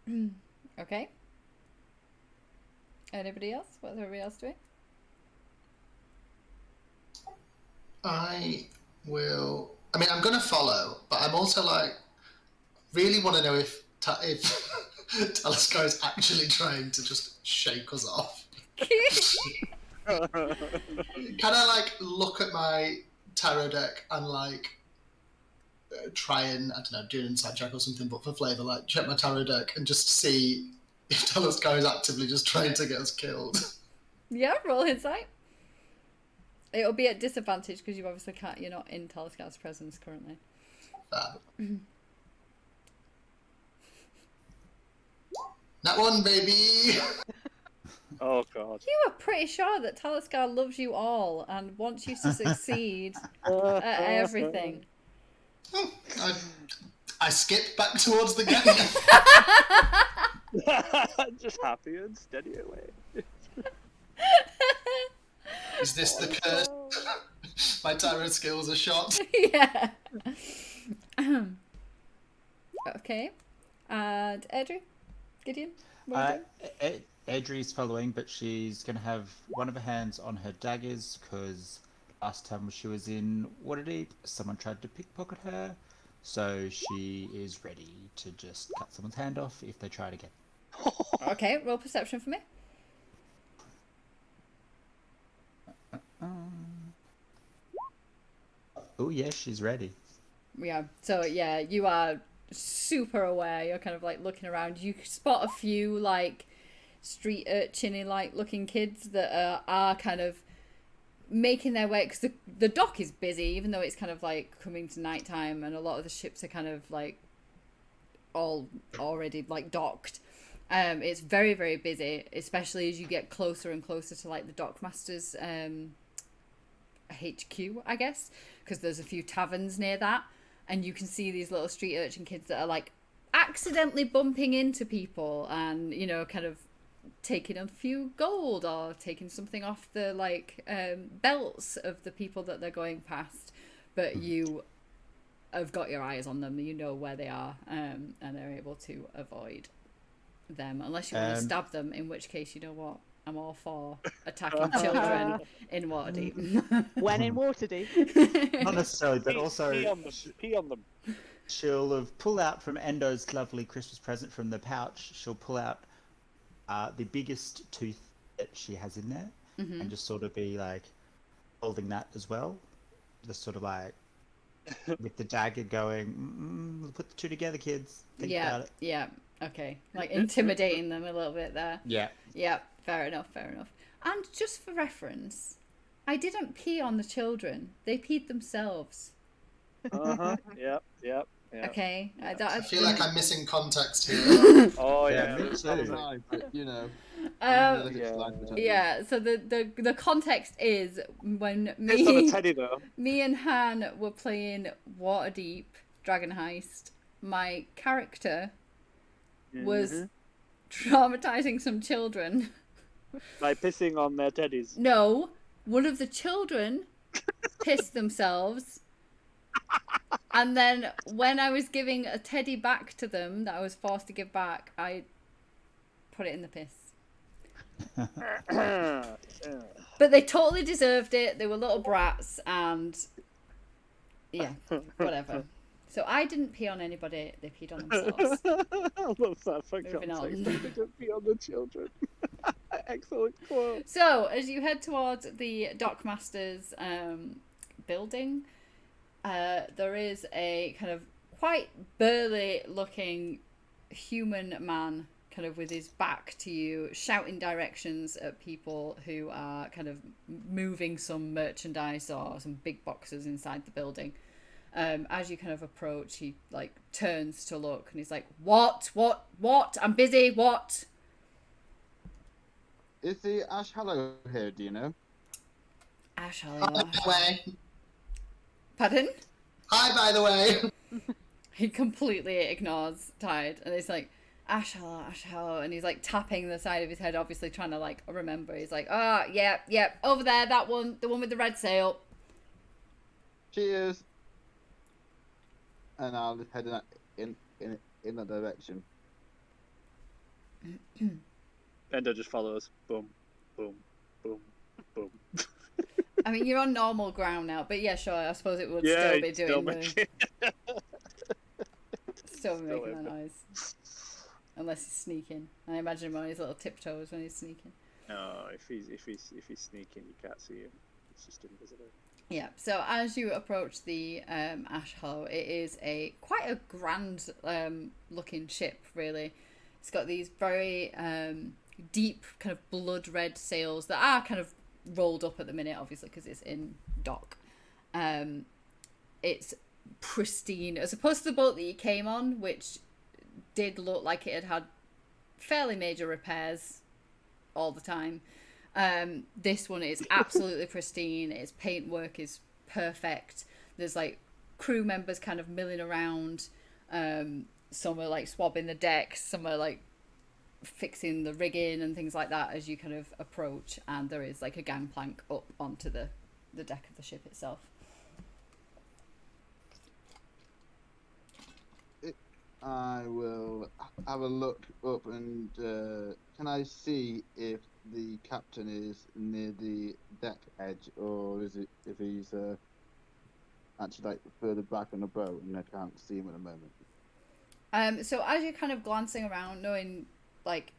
boom. Okay. Anybody else? What's everybody else doing? I will. I mean, I'm gonna follow, but I'm also like really want to know if Talisker is actually trying to just shake us off. Can I like look at my tarot deck and like try and, I don't know, do an insight check or something, but for flavour, like check my tarot deck and just see if Talisker is actively just trying to get us killed. Yeah, roll insight. It'll be at disadvantage because you obviously can't. You're not in Taliscar's presence currently. That one, baby. Oh God. You are pretty sure that Talisker loves you all and wants you to succeed at everything. I I skip back towards the gang. Just happy and steady away. Is this the curse? My tyrant skills are shot. Yeah. Okay. And Edry? Gideon? Adri's following, but she's going to have one of her hands on her daggers because last time she was in Waterdeep, someone tried to pickpocket her. So she is ready to just cut someone's hand off if they try to get. Okay, roll perception for me. Oh, yes, she's ready. Yeah, so yeah, you are super aware. You're kind of like looking around. You spot a few like street urchin-y like looking kids that are kind of making their way, because the dock is busy, even though it's kind of like coming to nighttime, and a lot of the ships are kind of like all already like docked. It's very, very busy, especially as you get closer and closer to like the dockmasters HQ, I guess, because there's a few taverns near that, and you can see these little street urchin kids that are like accidentally bumping into people and, you know, kind of taking a few gold or taking something off the like belts of the people that they're going past, but you have got your eyes on them, you know where they are, and they're able to avoid them unless you want to stab them, in which case, you know what, I'm all for attacking children in Waterdeep. When in Waterdeep. Not necessarily, but also Pee on them. she'll have pull out from Endo's lovely Christmas present from the pouch. She'll pull out the biggest tooth that she has in there, and just sort of be like holding that as well, just sort of like with the dagger going, put the two together, kids. Think about it. Yeah, okay. Like intimidating them a little bit there. Yeah. Yeah, fair enough. And just for reference, I didn't pee on the children. They peed themselves. Yep. Okay. I feel like I'm missing context here. Oh Yeah, yeah. me too. Right, but, you know. Yeah, so the context is when It's on a teddy though. me and Han were playing Waterdeep Dragon Heist, my character was traumatizing some children. By pissing on their teddies. No, one of the children pissed themselves. And then when I was giving a teddy back to them that I was forced to give back, I put it in the piss. But they totally deserved it. They were little brats, and yeah, whatever. So I didn't pee on anybody. They peed on themselves. I love that for Moving context. on. They didn't pee on the children. Excellent quote. So as you head towards the Dockmasters building, there is a kind of quite burly looking human man kind of with his back to you, shouting directions at people who are kind of moving some merchandise or some big boxes inside the building. As you kind of approach, he like turns to look and he's like, what? I'm busy, what? Is the Ash Hallow here, do you know? Ash Hi, Hollow. by the way. Pardon? Hi, by the way. He completely ignores Tide and he's like, Ash Hollow, and he's like tapping the side of his head, obviously trying to like remember. He's like, yeah, over there, that one, the one with the red sail. Cheers. And I'll head in that direction. Endo just follows. Boom, boom, boom, boom. I mean, you're on normal ground now, but yeah, sure, I suppose it would still be doing still making that noise. Unless he's sneaking. I imagine him on his little tiptoes when he's sneaking. No, if he's sneaking, you can't see him. It's just invisible. Yeah. So as you approach the Ash Hollow, it is quite a grand looking ship. Really, it's got these very deep kind of blood red sails that are kind of rolled up at the minute, obviously because it's in dock. It's pristine as opposed to the boat that you came on, which did look like it had fairly major repairs all the time. This one is absolutely pristine. Its paintwork is perfect. There's like crew members kind of milling around. Some are like swabbing the decks, some are like fixing the rigging and things like that as you kind of approach, and there is like a gangplank up onto the deck of the ship itself. I will have a look up and can I see if the captain is near the deck edge, or is it if he's actually like further back on the boat and I can't see him at the moment? So as you're kind of glancing around, knowing like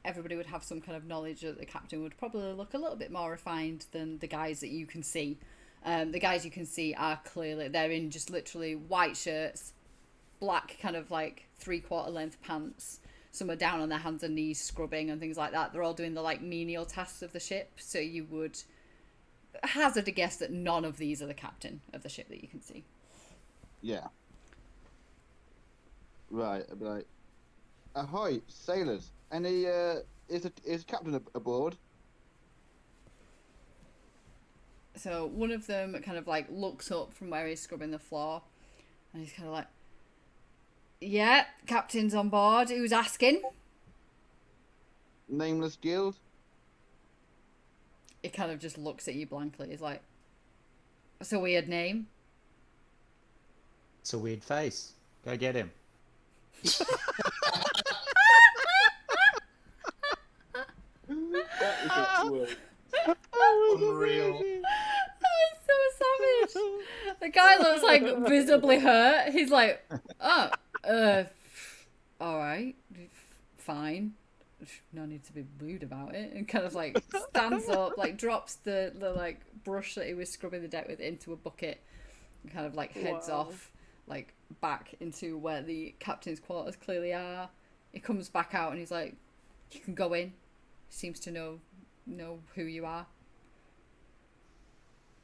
everybody would have some kind of knowledge that the captain would probably look a little bit more refined than the guys that you can see. The guys you can see are clearly, they're in just literally white shirts, black kind of like 3/4 length pants. Some are down on their hands and knees scrubbing and things like that. They're all doing the like menial tasks of the ship, so you would hazard a guess that none of these are the captain of the ship that you can see. Yeah. Right, I'd be like, ahoy, sailors! Any is captain aboard? So one of them kind of like looks up from where he's scrubbing the floor, and he's kind of like, yeah, captain's on board. Who's asking? Nameless guild? He kind of just looks at you blankly. He's like, that's a weird name. It's a weird face. Go get him. Unreal. That's so savage. The guy looks like visibly hurt. He's like, oh, all right, fine. No need to be rude about it. And kind of like stands up, like drops the like brush that he was scrubbing the deck with into a bucket, and kind of like heads off, like back into where the captain's quarters clearly are. He comes back out and he's like, you can go in. Seems to know who you are.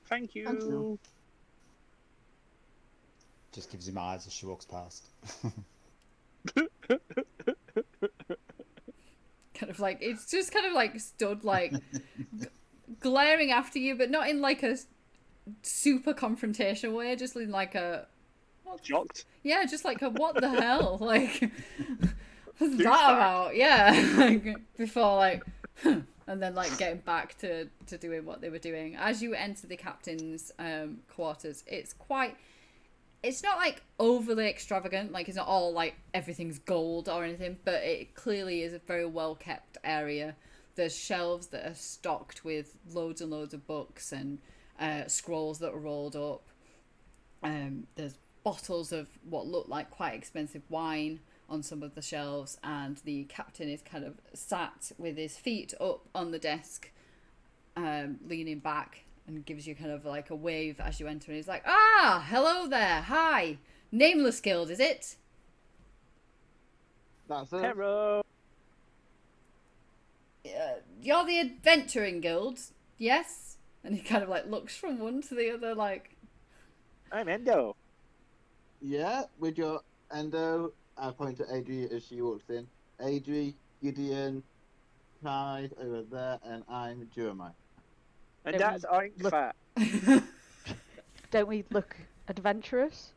Thank you. Thank you. Just gives him eyes as she walks past. Kind of like, it's just kind of like stood like glaring after you, but not in like a super confrontational way, just in like a Shocked. yeah, just like a what the hell, like what's that about? Yeah, like, before like and then like getting back to doing what they were doing. As you enter the captain's quarters, it's not like overly extravagant, like it's not all like everything's gold or anything, but it clearly is a very well kept area. There's shelves that are stocked with loads and loads of books and scrolls that are rolled up. There's bottles of what look like quite expensive wine on some of the shelves, and the captain is kind of sat with his feet up on the desk, leaning back, and gives you kind of like a wave as you enter, and he's like, ah, hello there, hi, Nameless Guild, is it? That's it. Hello. You're the Adventuring Guild, yes? And he kind of like looks from one to the other like, I'm Endo. Yeah, with your Endo. I point to Adri as she walks in. Adri, Gideon, Kai over there, and I'm Jeremiah. And that's Oink look- Fat. Don't we look adventurous?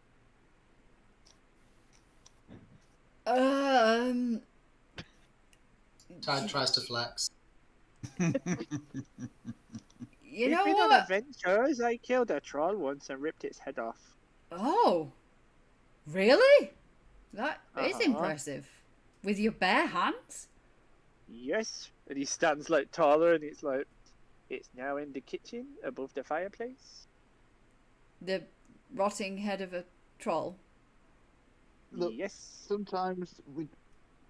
Tide tries to flex. you We've know been on what? adventures. I killed a troll once and ripped its head off. Oh, really? That is Uh-huh. impressive. With your bare hands? Yes. And he stands like taller, and it's like, it's now in the kitchen above the fireplace. The rotting head of a troll? Look, Yes. sometimes we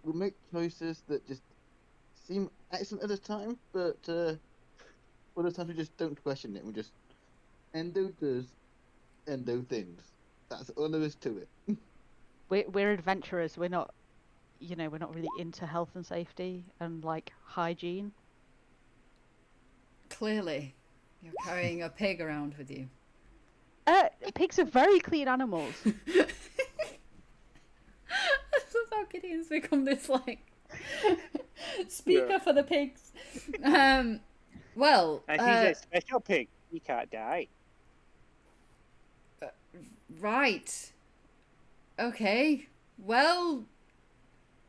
make choices that just seem excellent at the time, but other times we just don't question it. We just Endo does Endo things. That's all there is to it. We're adventurers. We're not, we're not really into health and safety and like hygiene. Clearly. You're carrying a pig around with you. Pigs are very clean animals. I love how Gideon's become this like speaker for the pigs. Well, And he's a special pig. He can't die. right. Okay, well,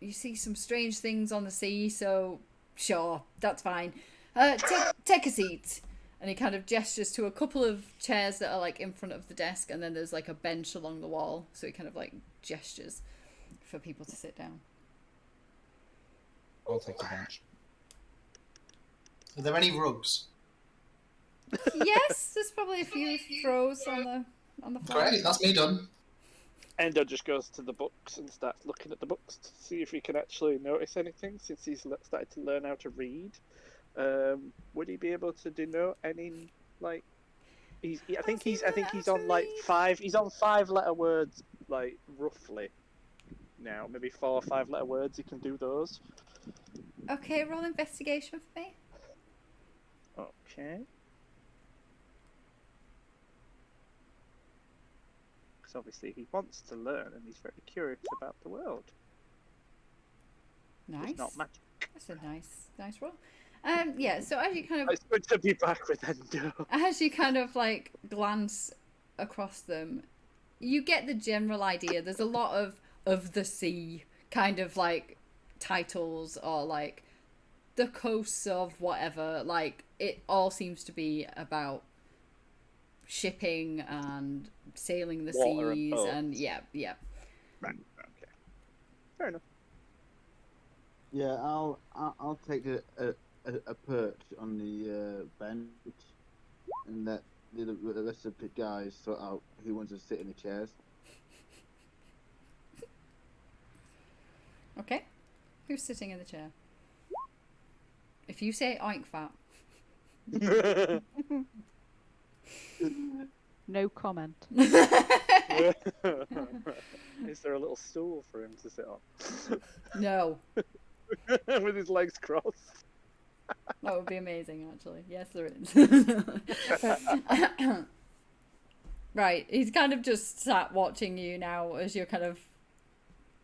you see some strange things on the sea, so sure, that's fine. Take a seat. And he kind of gestures to a couple of chairs that are like in front of the desk, and then there's like a bench along the wall, so he kind of like gestures for people to sit down. I'll take the bench. Are there any rugs? Yes, there's probably a few throws on the floor. Great, that's me done. Endo just goes to the books and starts looking at the books to see if he can actually notice anything, since he's started to learn how to read. Would he be able to denote any, like, I think he's on like five. He's on 5-letter words, like, roughly. Now, maybe 4 or 5-letter words. He can do those. Okay, roll investigation for me. Okay. Because obviously he wants to learn and he's very curious about the world. Nice. It's not magic. That's a nice roll. Yeah, so as you kind of It's good to be back with Endo. as you kind of like glance across them, you get the general idea. There's a lot of the sea kind of like titles, or like the coasts of whatever. Like, it all seems to be about shipping and sailing the Water and seas, boats. and yeah. Right. Okay. Fair enough. Yeah, I'll take a perch on the bench and let the rest of the guys sort out who wants to sit in the chairs. Okay, who's sitting in the chair? If you say oink fat. No comment. Is there a little stool for him to sit on? No. With his legs crossed. That would be amazing, actually. Yes, there is. Right, he's kind of just sat watching you now as you're kind of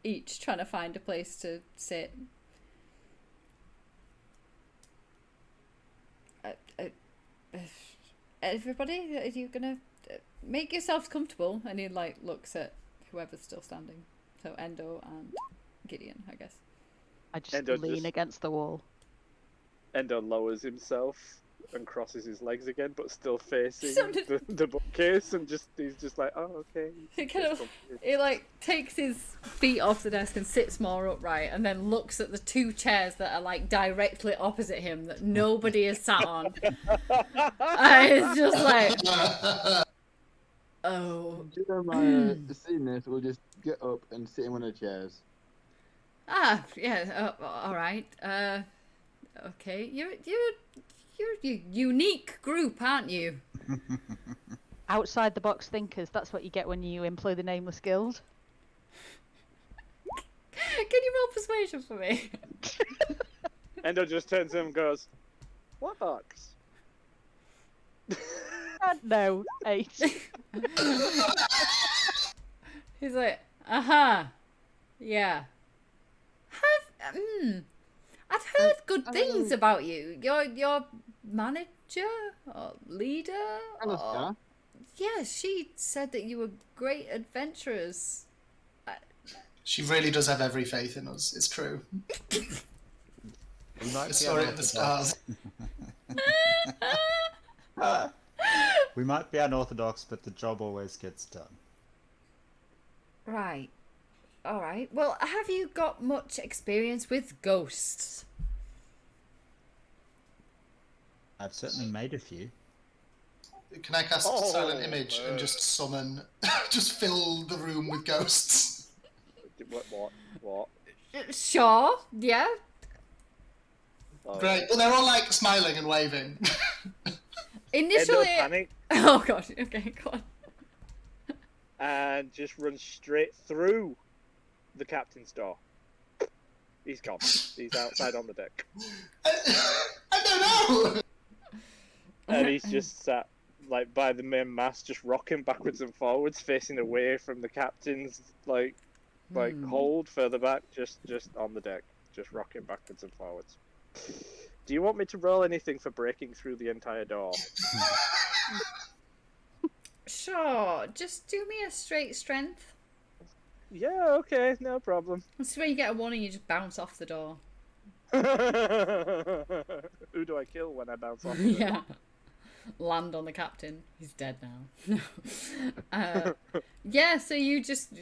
each trying to find a place to sit. Everybody, are you gonna make yourselves comfortable? And he like looks at whoever's still standing. So Endo and Gideon, I guess. I just Endo lean just- against the wall. Endo lowers himself and crosses his legs again, but still facing So did- the bookcase, and he's just like, oh, okay. He kind of he like takes his feet off the desk and sits more upright, and then looks at the 2 chairs that are like directly opposite him that nobody has sat on. And it's just like, oh, Jeremiah, seeing this, we'll just get up and sit in one of the chairs. yeah, all right. Okay, you're a unique group, aren't you? Outside the box thinkers, that's what you get when you employ the Nameless Guild. Can you roll persuasion for me? Endo just turns to him and goes, what box? No, 8. He's like, yeah. I've heard good things about you. Your manager or leader. Alistair? Yeah, she said that you were great adventurers. She really does have every faith in us. It's true. We might I be saw it in the unorthodox. stars. We might be unorthodox, but the job always gets done. Right. All right. Well, have you got much experience with ghosts? I've certainly made a few. Can I cast Oh, Silent Image and just summon, just fill the room with ghosts? What? Sure. Yeah. Oh, Great. Well, they're all like smiling and waving. Initially. Endo panic Oh gosh. Okay. Go on. and just runs straight through the captain's door. He's gone. He's outside on the deck. I don't know. And he's just sat like by the main mast, just rocking backwards and forwards, facing away from the captain's like hold further back, just on the deck, just rocking backwards and forwards. Do you want me to roll anything for breaking through the entire door? Sure. Just do me a straight strength. Yeah, okay, no problem. This is where you get a warning, you just bounce off the door. Who do I kill when I bounce off? Yeah. Land on the captain. He's dead now. Yeah, so you just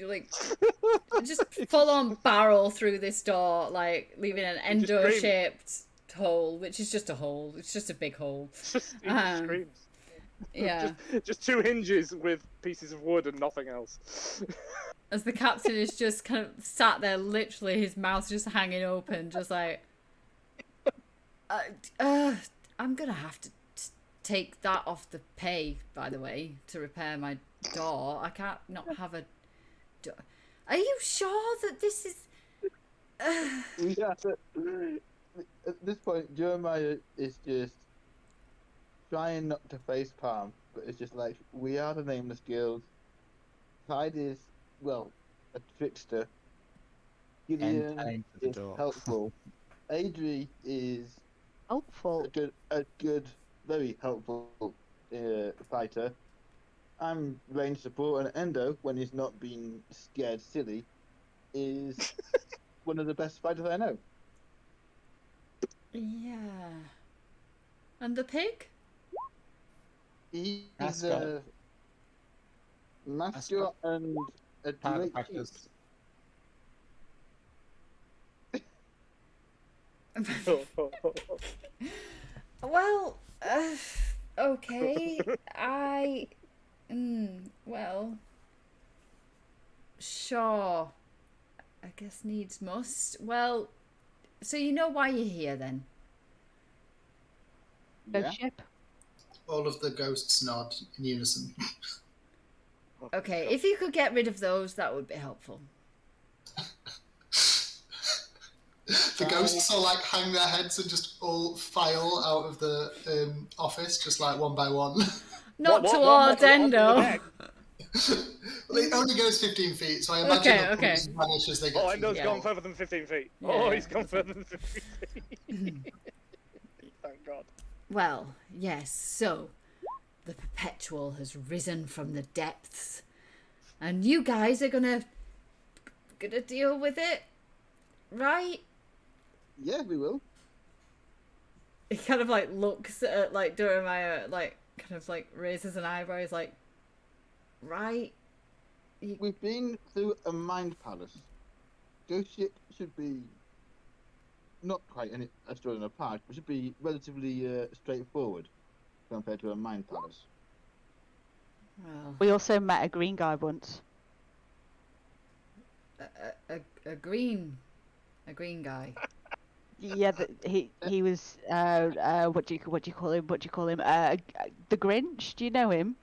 just full on barrel through this door, like leaving an endo-shaped hole, which is just a hole. It's just a big hole. He just screams. Yeah. Just two hinges with pieces of wood and nothing else. As the captain is just kind of sat there, literally his mouth just hanging open, just like, I'm gonna have to take that off the pay, by the way, to repair my door. I can't not have a door. Are you sure that this is... Yeah, at this point, Jeremiah is just trying not to face palm, but it's just like, we are the Nameless Guild. Hyde is, well, a trickster. Gideon paying for the is door. helpful. Adri is Helpful. a good, very helpful fighter. I'm range support, and Endo, when he's not being scared silly, is one of the best fighters I know. Yeah. And the pig? He's Mascot. a mascot and a Target great chief. practice. Well, okay. Well, sure. I guess needs must. Well, so you know why you're here then? No Yeah. ship. All of the ghosts nod in unison. Okay, if you could get rid of those, that would be helpful. The ghosts all like hang their heads and just all file out of the office, just like one by one. Not What- towards what- Endo. Well, it only goes 15 feet, so I imagine Okay, they'll okay. just vanish as they get. Oh, to Endo's the gone wall. further than 15 feet. Yeah. Oh, he's gone further than 15 feet. Thank God. Well, yes, so the Perpetual has risen from the depths. And you guys are gonna deal with it, right? Yeah, we will. He kind of like looks at like Jeremiah, like kind of like raises an eyebrow. He's like, right? We've been through a mind palace. Ghost ship should be not quite a stroll in a park, but should be relatively straightforward compared to a mind palace. Well, We also met a green guy once. a green guy. Yeah, he was what do you call him? What do you call him? The Grinch. Do you know him?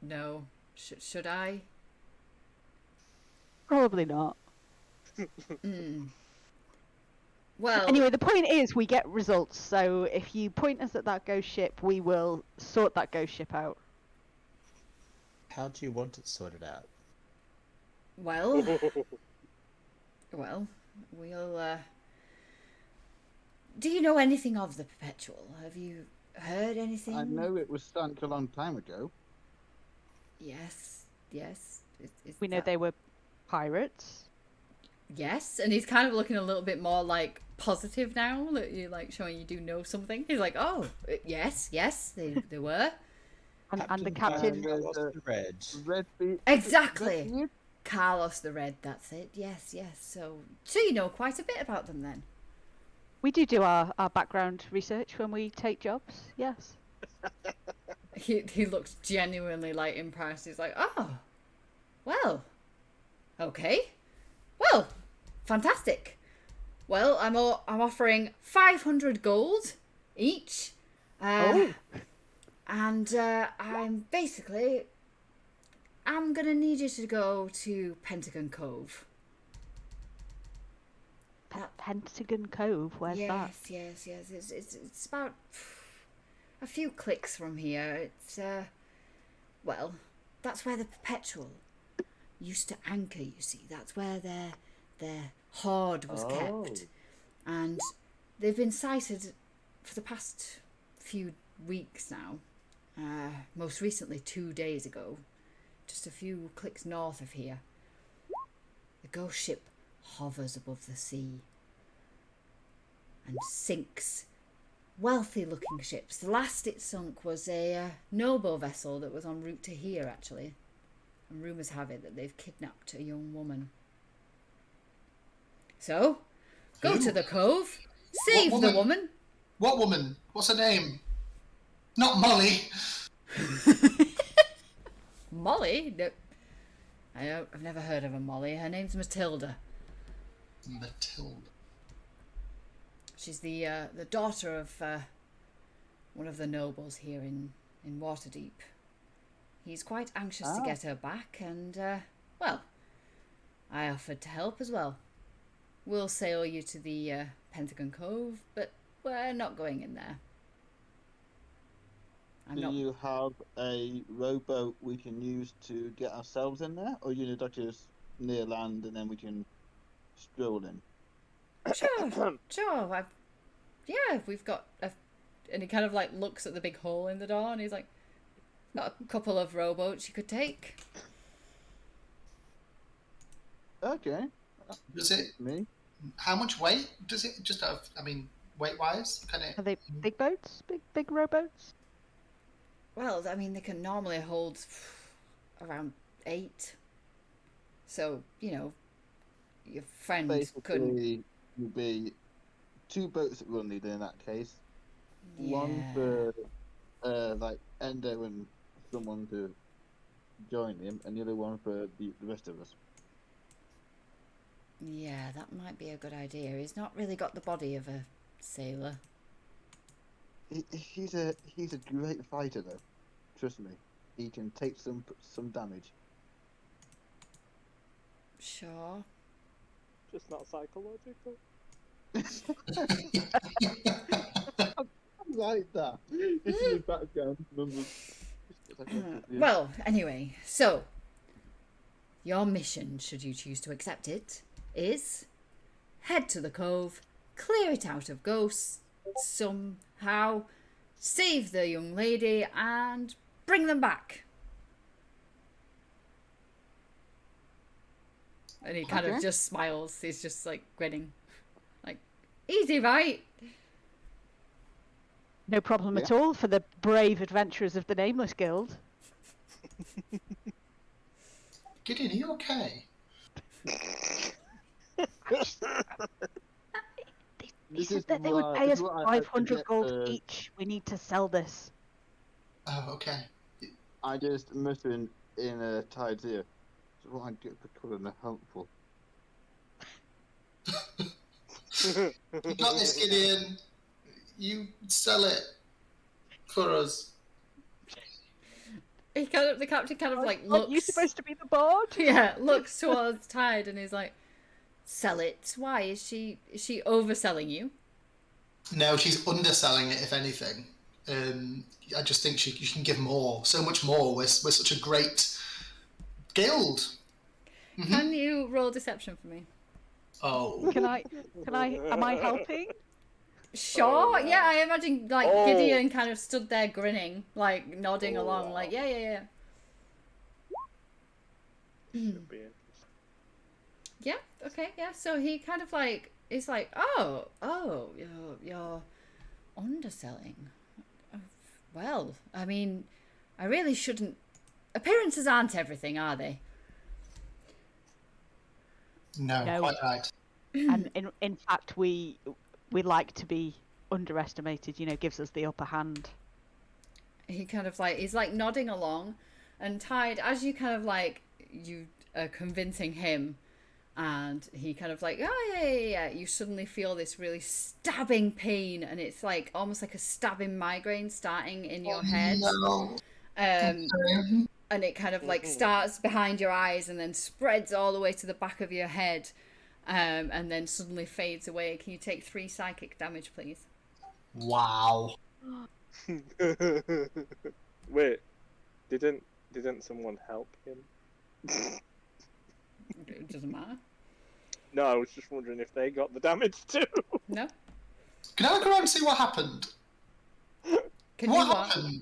No, should I? Probably not. Well, Anyway, the point is we get results. So if you point us at that ghost ship, we will sort that ghost ship out. How do you want it sorted out? well, we'll. Do you know anything of the Perpetual? Have you heard anything? I know it was sunk a long time ago. Yes. Is We know that- they were pirates. Yes, and he's kind of looking a little bit more like positive now that you're like showing you do know something. He's like, oh, yes, they were. And the captain. Carlos the Red. Red Beat. Exactly. Red Beat? Carlos the Red, that's it. Yes. So you know quite a bit about them then. We do our background research when we take jobs. Yes. He looks genuinely like impressed. He's like, oh, well, okay, well, fantastic. Well, I'm offering 500 gold each. And I'm gonna need you to go to Pentagon Cove. Pentagon Cove. Where's that? Yes. It's about a few clicks from here. It's well, that's where the Perpetual used to anchor. You see, that's where their hoard was kept, and they've been sighted for the past few weeks now. Most recently, 2 days ago, just a few clicks north of here. The ghost ship hovers above the sea and sinks wealthy-looking ships. The last it sunk was a noble vessel that was en route to here, actually. And rumours have it that they've kidnapped a young woman. So, go to the cove, save the woman. What woman? What's her name? Not Molly. Molly? No, I've never heard of a Molly. Her name's Matilda. Matilda. She's the daughter of one of the nobles here in Waterdeep. He's quite anxious to get her back, and well, I offered to help as well. We'll sail you to the Pentagon Cove, but we're not going in there. Do you have a rowboat we can use to get ourselves in there, or you need to just near land and then we can stroll in? Sure. Yeah, we've got and he kind of like looks at the big hole in the door, and he's like, got a couple of rowboats you could take. Okay. Does it? Me? How much weight does it just have? I mean, weight-wise, kind of. Are they big boats? Big rowboats? Well, I mean, they can normally hold around 8. So, you know, your friend couldn't... Basically, would be 2 boats that we'll need in that case. Yeah. One for, like, Endo and someone to join him, and the other one for the rest of us. Yeah, that might be a good idea. He's not really got the body of a sailor. He's a great fighter, though. Trust me, he can take some damage. Sure. Just not psychological. I like that. This is the background numbers. Well, anyway, so your mission, should you choose to accept it, is head to the cove, clear it out of ghosts somehow, save the young lady, and bring them back. And he kind of just smiles. He's just like grinning. Like, easy, right? No problem at all for the brave adventurers of the Nameless Guild. Gideon, are you okay? They said that they would pay us 500 gold each. We need to sell this. Oh, okay. I just muttering in a Tide's ear. So what I get for calling her helpful. You got this, Gideon. You sell it for us. The captain kind of like Aren't looks. you supposed to be the board? Yeah, looks towards Tide and he's like, "Sell it? Why is she overselling you?" No, she's underselling it. If anything, I just think she can give more, so much more. We're such a great guild. Mm-hmm. Can you roll deception for me? Oh. Can I? Am I helping? Sure. Yeah, I imagine like Gideon kind of stood there grinning, like nodding along, like yeah. Should be interesting. Yeah. Okay. Yeah. So he kind of like is like, oh, you're underselling. Well, I mean, I really shouldn't. Appearances aren't everything, are they? No, quite right. And in fact, we like to be underestimated. You know, gives us the upper hand. He kind of like he's like nodding along, and Tide, as you kind of like you are convincing him, and he kind of like, oh yeah. You suddenly feel this really stabbing pain, and it's like almost like a stabbing migraine starting in your head. No. And it kind of like starts behind your eyes and then spreads all the way to the back of your head, and then suddenly fades away. Can you take 3 psychic damage, please? Wow. Wait, didn't someone help him? It doesn't matter. No, I was just wondering if they got the damage too. No. Can I look around and see what happened? Can What you happened?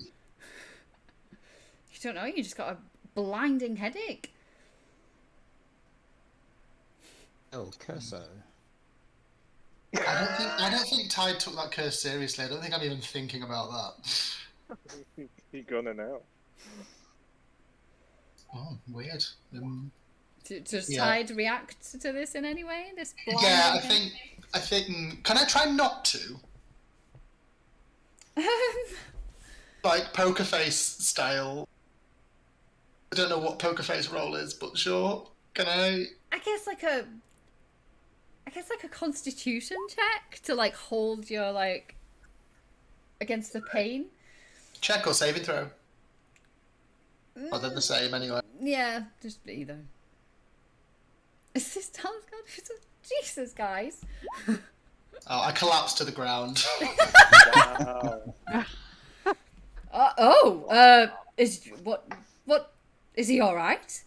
You don't know. You just got a blinding headache. Oh, Curso. I don't think Tide took that curse seriously. I don't think I'm even thinking about that. You're gonna know. Oh, weird. Does Yeah. Tide react to this in any way? This blinding Yeah, headache? I think. Can I try not to? Like poker face style. I don't know what poker face roll is, but sure. Can I? I guess like a constitution check to like hold your like against the pain. Check or saving throw? Or they're the same anyway. Yeah, just either. Is this Talisman? Jesus, guys. Oh, I collapsed to the ground. Wow. Is what is he all right?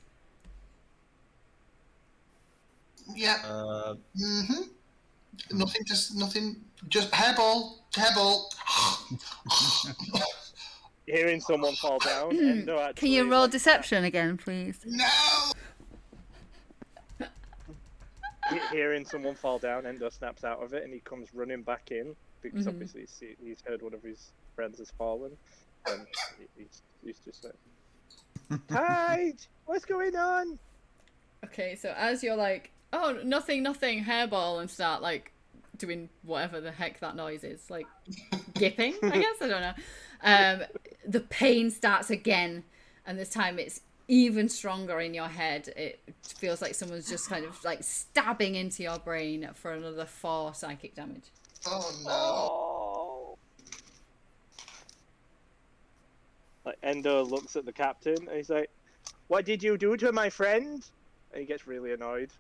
Yeah. Mm-hmm. Nothing. Just hairball. Hearing someone fall down. Endo Can actually, you roll like, deception again, please? No. Hearing someone fall down, Endo snaps out of it and he comes running back in because Mhm. obviously he's heard one of his friends has fallen, and he's just like, Tide, what's going on? Okay, so as you're like, oh, nothing, hairball, and start like doing whatever the heck that noise is, like gipping, I guess, I don't know. The pain starts again, and this time it's even stronger in your head. It feels like someone's just kind of like stabbing into your brain for another 4 psychic damage. Oh no. Oh. Like Endo looks at the captain and he's like, "What did you do to my friend?" And he gets really annoyed.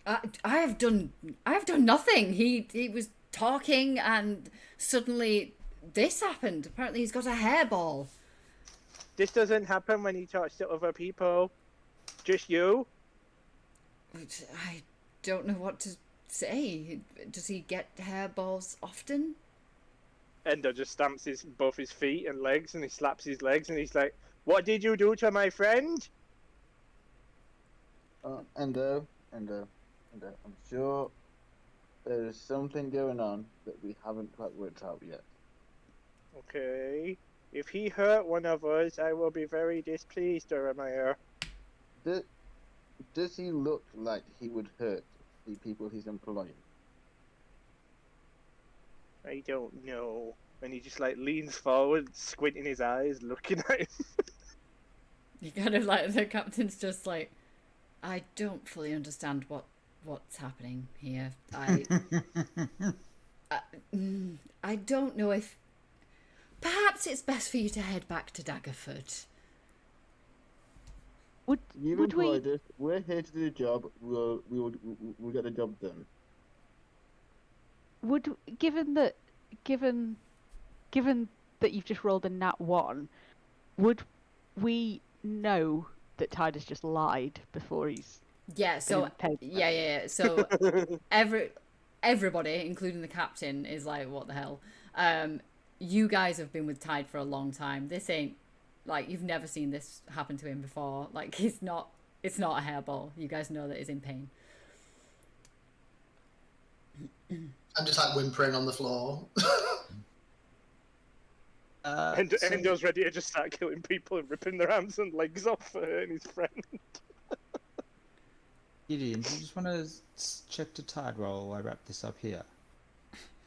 I have done nothing. He was talking and suddenly this happened. Apparently he's got a hairball. This doesn't happen when you talk to other people. Just you. I don't know what to say. Does he get hairballs often? Endo just stamps both his feet and legs and he slaps his legs and he's like, "What did you do to my friend?" Endo, I'm sure there is something going on that we haven't quite worked out yet. Okay. If he hurt one of us, I will be very displeased, Duramayer. Does he look like he would hurt the people he's employing? I don't know. And he just like leans forward, squinting his eyes, looking at him. You kind of like the captain's just like, I don't fully understand what's happening here. I don't know if perhaps it's best for you to head back to Daggerford. You've Would we? employed us. We're here to do the job. We'll get the job done. Would given that you've just rolled a nat 1, would we know that Tide has just lied before he's Yeah, so paid? yeah. So everybody, including the captain, is like, what the hell? You guys have been with Tide for a long time. This ain't like you've never seen this happen to him before. Like it's not a hairball. You guys know that he's in pain. I'm just like whimpering on the floor. Endo's ready to just start killing people and ripping their arms and legs off for hurting his friend. Gideon, do you just want to check the tide roll while I wrap this up here?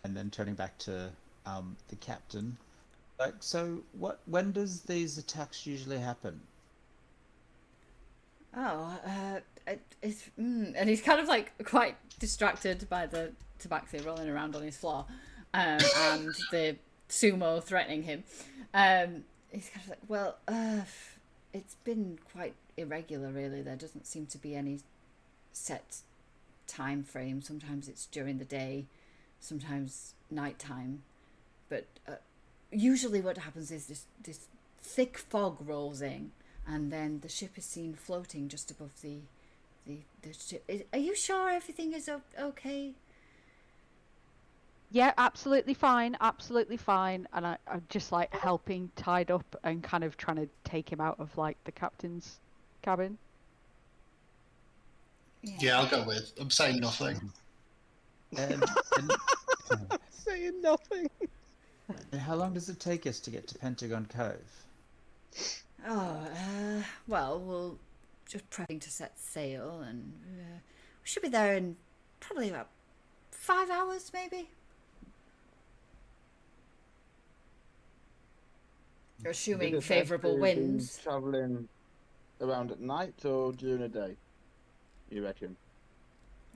And then turning back to the captain. Like, so when does these attacks usually happen? And he's kind of like quite distracted by the tabaxi rolling around on his floor, and the sumo threatening him. He's kind of like, well, it's been quite irregular, really. There doesn't seem to be any set time frame. Sometimes it's during the day, sometimes nighttime, but usually what happens is this thick fog rolls in, and then the ship is seen floating just above the ship. Are you sure everything is okay? Yeah, absolutely fine. And I'm just like helping Tide up and kind of trying to take him out of like the captain's cabin? Yeah, I'll go with. I'm saying nothing. And Saying nothing. and how long does it take us to get to Pentagon Cove? Oh, well, we'll just prepping to set sail, and we should be there in probably about 5 hours, maybe. Assuming favourable winds. Traveling around at night or during the day, you reckon?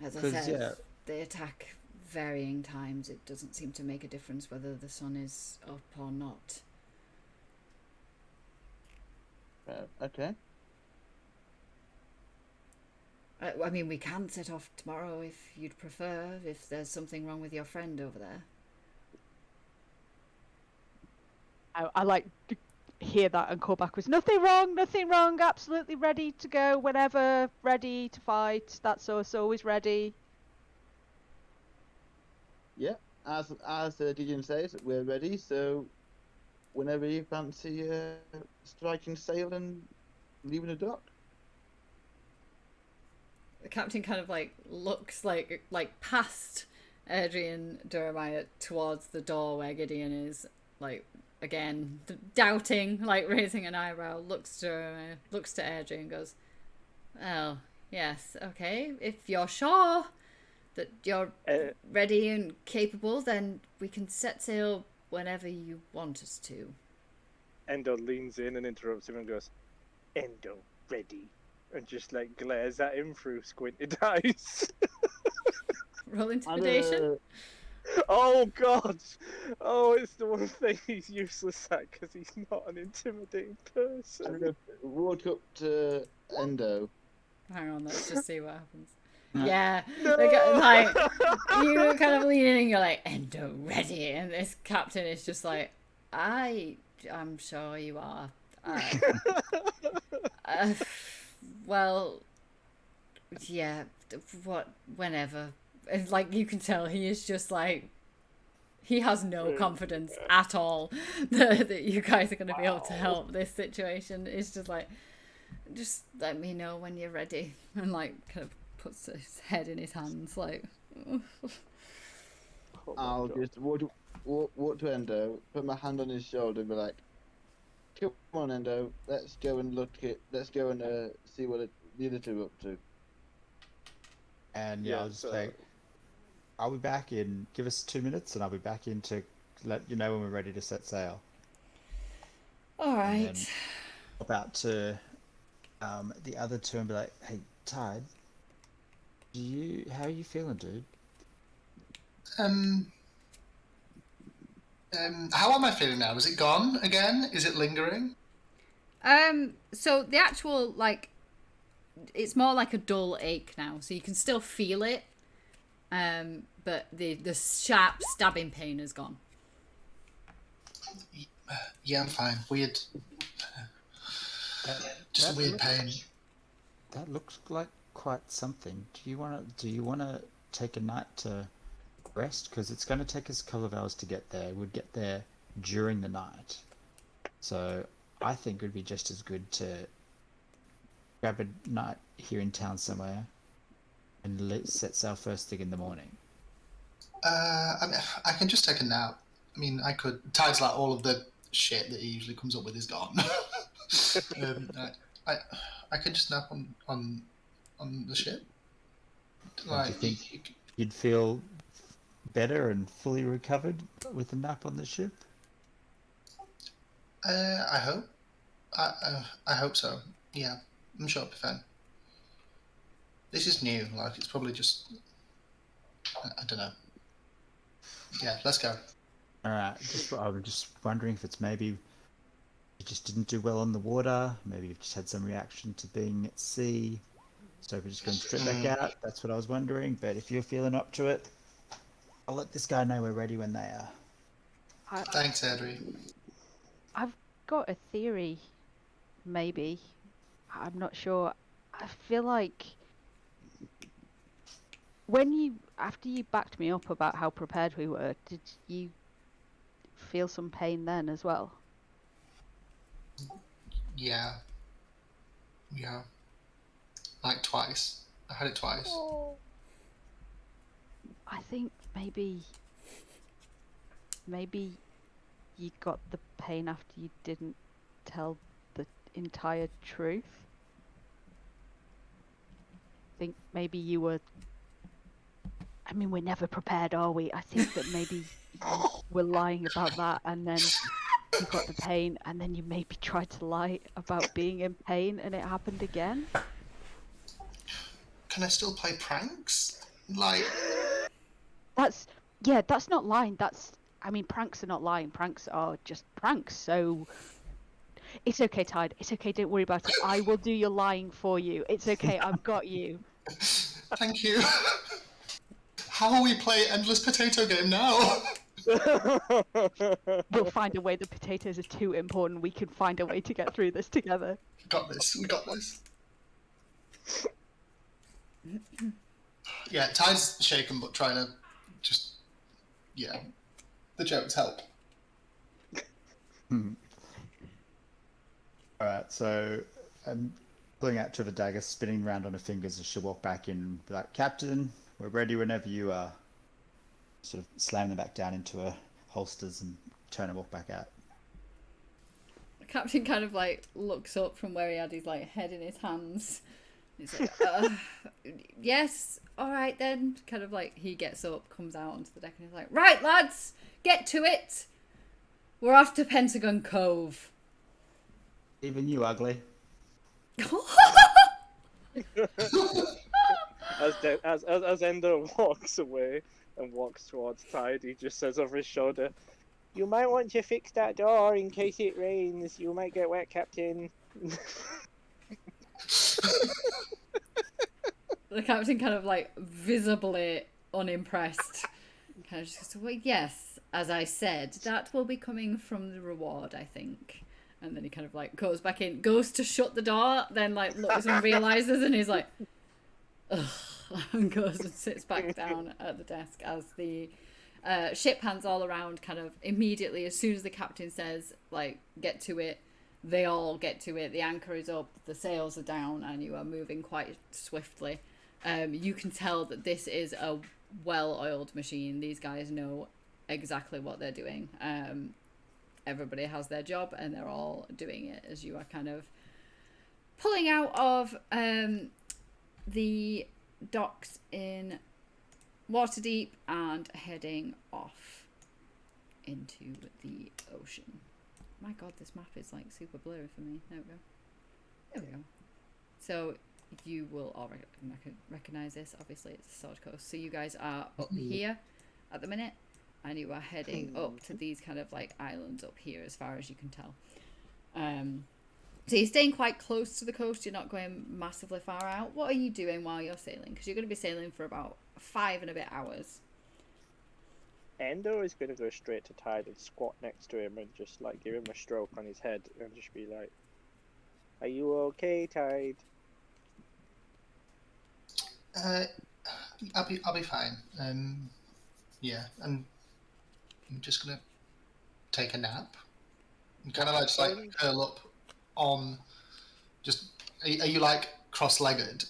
As I 'Cause, said, yeah. they attack varying times. It doesn't seem to make a difference whether the sun is up or not. Okay. I mean, we can set off tomorrow if you'd prefer, if there's something wrong with your friend over there. I like to hear that and call back with nothing wrong, absolutely ready to go whenever, ready to fight. That's us, always ready. Yeah. As Gideon says, we're ready. So, whenever you fancy striking sail and leaving the dock. The captain kind of like looks like past Adrian Jeremiah towards the door where Gideon is, like again doubting, like raising an eyebrow. Looks to Adrian, goes, "Well, yes, okay. If you're sure that you're ready and capable, then we can set sail whenever you want us to." Endo leans in and interrupts him and goes, "Endo, ready," and just like glares at him through squinted eyes. Roll intimidation. Oh God! Oh, it's the one thing he's useless at because he's not an intimidating I'm person. gonna walk up to Endo. Hang on, let's just see what happens. No. Yeah, No! like you kind of lean in and you're like, "Endo, ready," and this captain is just like, I'm sure you are. Well, yeah, whenever. It's like you can tell he is just like, he has no confidence at all that you guys are going to be able to help this situation. It's just like, just let me know when you're ready, and like kind of puts his head in his hands, like. I'll just walk to Endo, put my hand on his shoulder, and be like, "Come on, Endo, let's go and see what the other two are up to." And Yeah, I'll just so- say, I'll be back in. Give us 2 minutes, and I'll be back in to let you know when we're ready to set sail. All right. And then about to the other two and be like, "Hey, Tide, how are you feeling, dude?" How am I feeling now? Is it gone again? Is it lingering? So the actual, like, it's more like a dull ache now, so you can still feel it, but the sharp stabbing pain is gone. Yeah, I'm fine. Weird. Just a weird pain. That looks like quite something. Do you wanna take a night to rest? Because it's going to take us a couple of hours to get there. We'd get there during the night, so I think it would be just as good to grab a night here in town somewhere and let's set sail first thing in the morning. I mean, I can just take a nap. I mean, I could. Tide's like all of the shit that he usually comes up with is gone. I could just nap on the ship. Don't you think you'd feel better and fully recovered with a nap on the ship? I hope. I hope so. Yeah, I'm sure it'll be fine. This is new. Like, it's probably just. I don't know. Yeah, let's go. All right. I was just wondering if it's maybe you just didn't do well on the water. Maybe you've just had some reaction to being at sea. So we're just going straight back out. That's what I was wondering. But if you're feeling up to it, I'll let this guy know we're ready when they are. Thanks, Adri. I've got a theory, maybe. I'm not sure. I feel like after you backed me up about how prepared we were, did you feel some pain then as well? Yeah. Yeah. like twice. I had it twice. I think maybe you got the pain after you didn't tell the entire truth. I think maybe you were. I mean, we're never prepared, are we? I think that maybe you were lying about that, and then you got the pain, and then you maybe tried to lie about being in pain, and it happened again. Can I still play pranks? Like, That's not lying. I mean, pranks are not lying. Pranks are just pranks. So it's okay, Tide. It's okay. Don't worry about it. I will do your lying for you. It's okay. I've got you. thank you. How will we play Endless Potato Game now? We'll find a way. The potatoes are too important. We can find a way to get through this together. We got this. We got this. Yeah, Ty's shaken, but trying to just, yeah, the jokes help. Alright, so I'm pulling out Trevor Dagger, spinning around on her fingers as she'll walk back in and be like, Captain, we're ready whenever you are. Sort of slam them back down into her holsters and turn and walk back out. The captain kind of like looks up from where he had his like head in his hands. He's like, yes, all right then. Kind of like he gets up, comes out onto the deck, and he's like, right lads, get to it. We're off to Pentagon Cove. Even you, ugly. As Endo walks away and walks towards Tide, he just says over his shoulder, "You might want to fix that door in case it rains. You might get wet, Captain." The captain kind of like visibly unimpressed. Kind of just goes, well, yes, as I said, that will be coming from the reward, I think. And then he kind of like goes back in, goes to shut the door, then like looks and realizes, and he's like, ugh, and goes and sits back down at the desk as the ship hands all around. Kind of immediately, as soon as the captain says like get to it, they all get to it. The anchor is up, the sails are down, and you are moving quite swiftly. You can tell that this is a well-oiled machine. These guys know exactly what they're doing. Everybody has their job and they're all doing it as you are kind of pulling out of the docks in Waterdeep and heading off into the ocean. My god, this map is like super blurry for me. There we go. There we go. So you will all recognize this. Obviously it's Sword Coast. So you guys are up here at the minute, and you are heading up to these kind of like islands up here as far as you can tell. So you're staying quite close to the coast. You're not going massively far out. What are you doing while you're sailing? Because you're going to be sailing for about 5 and a bit hours. Endo is going to go straight to Tide and squat next to him and just like give him a stroke on his head and just be like, "Are you okay, Tide?" I'll be fine. Yeah, I'm just gonna take a nap. And kind of like just like curl up on. Just are you like cross-legged?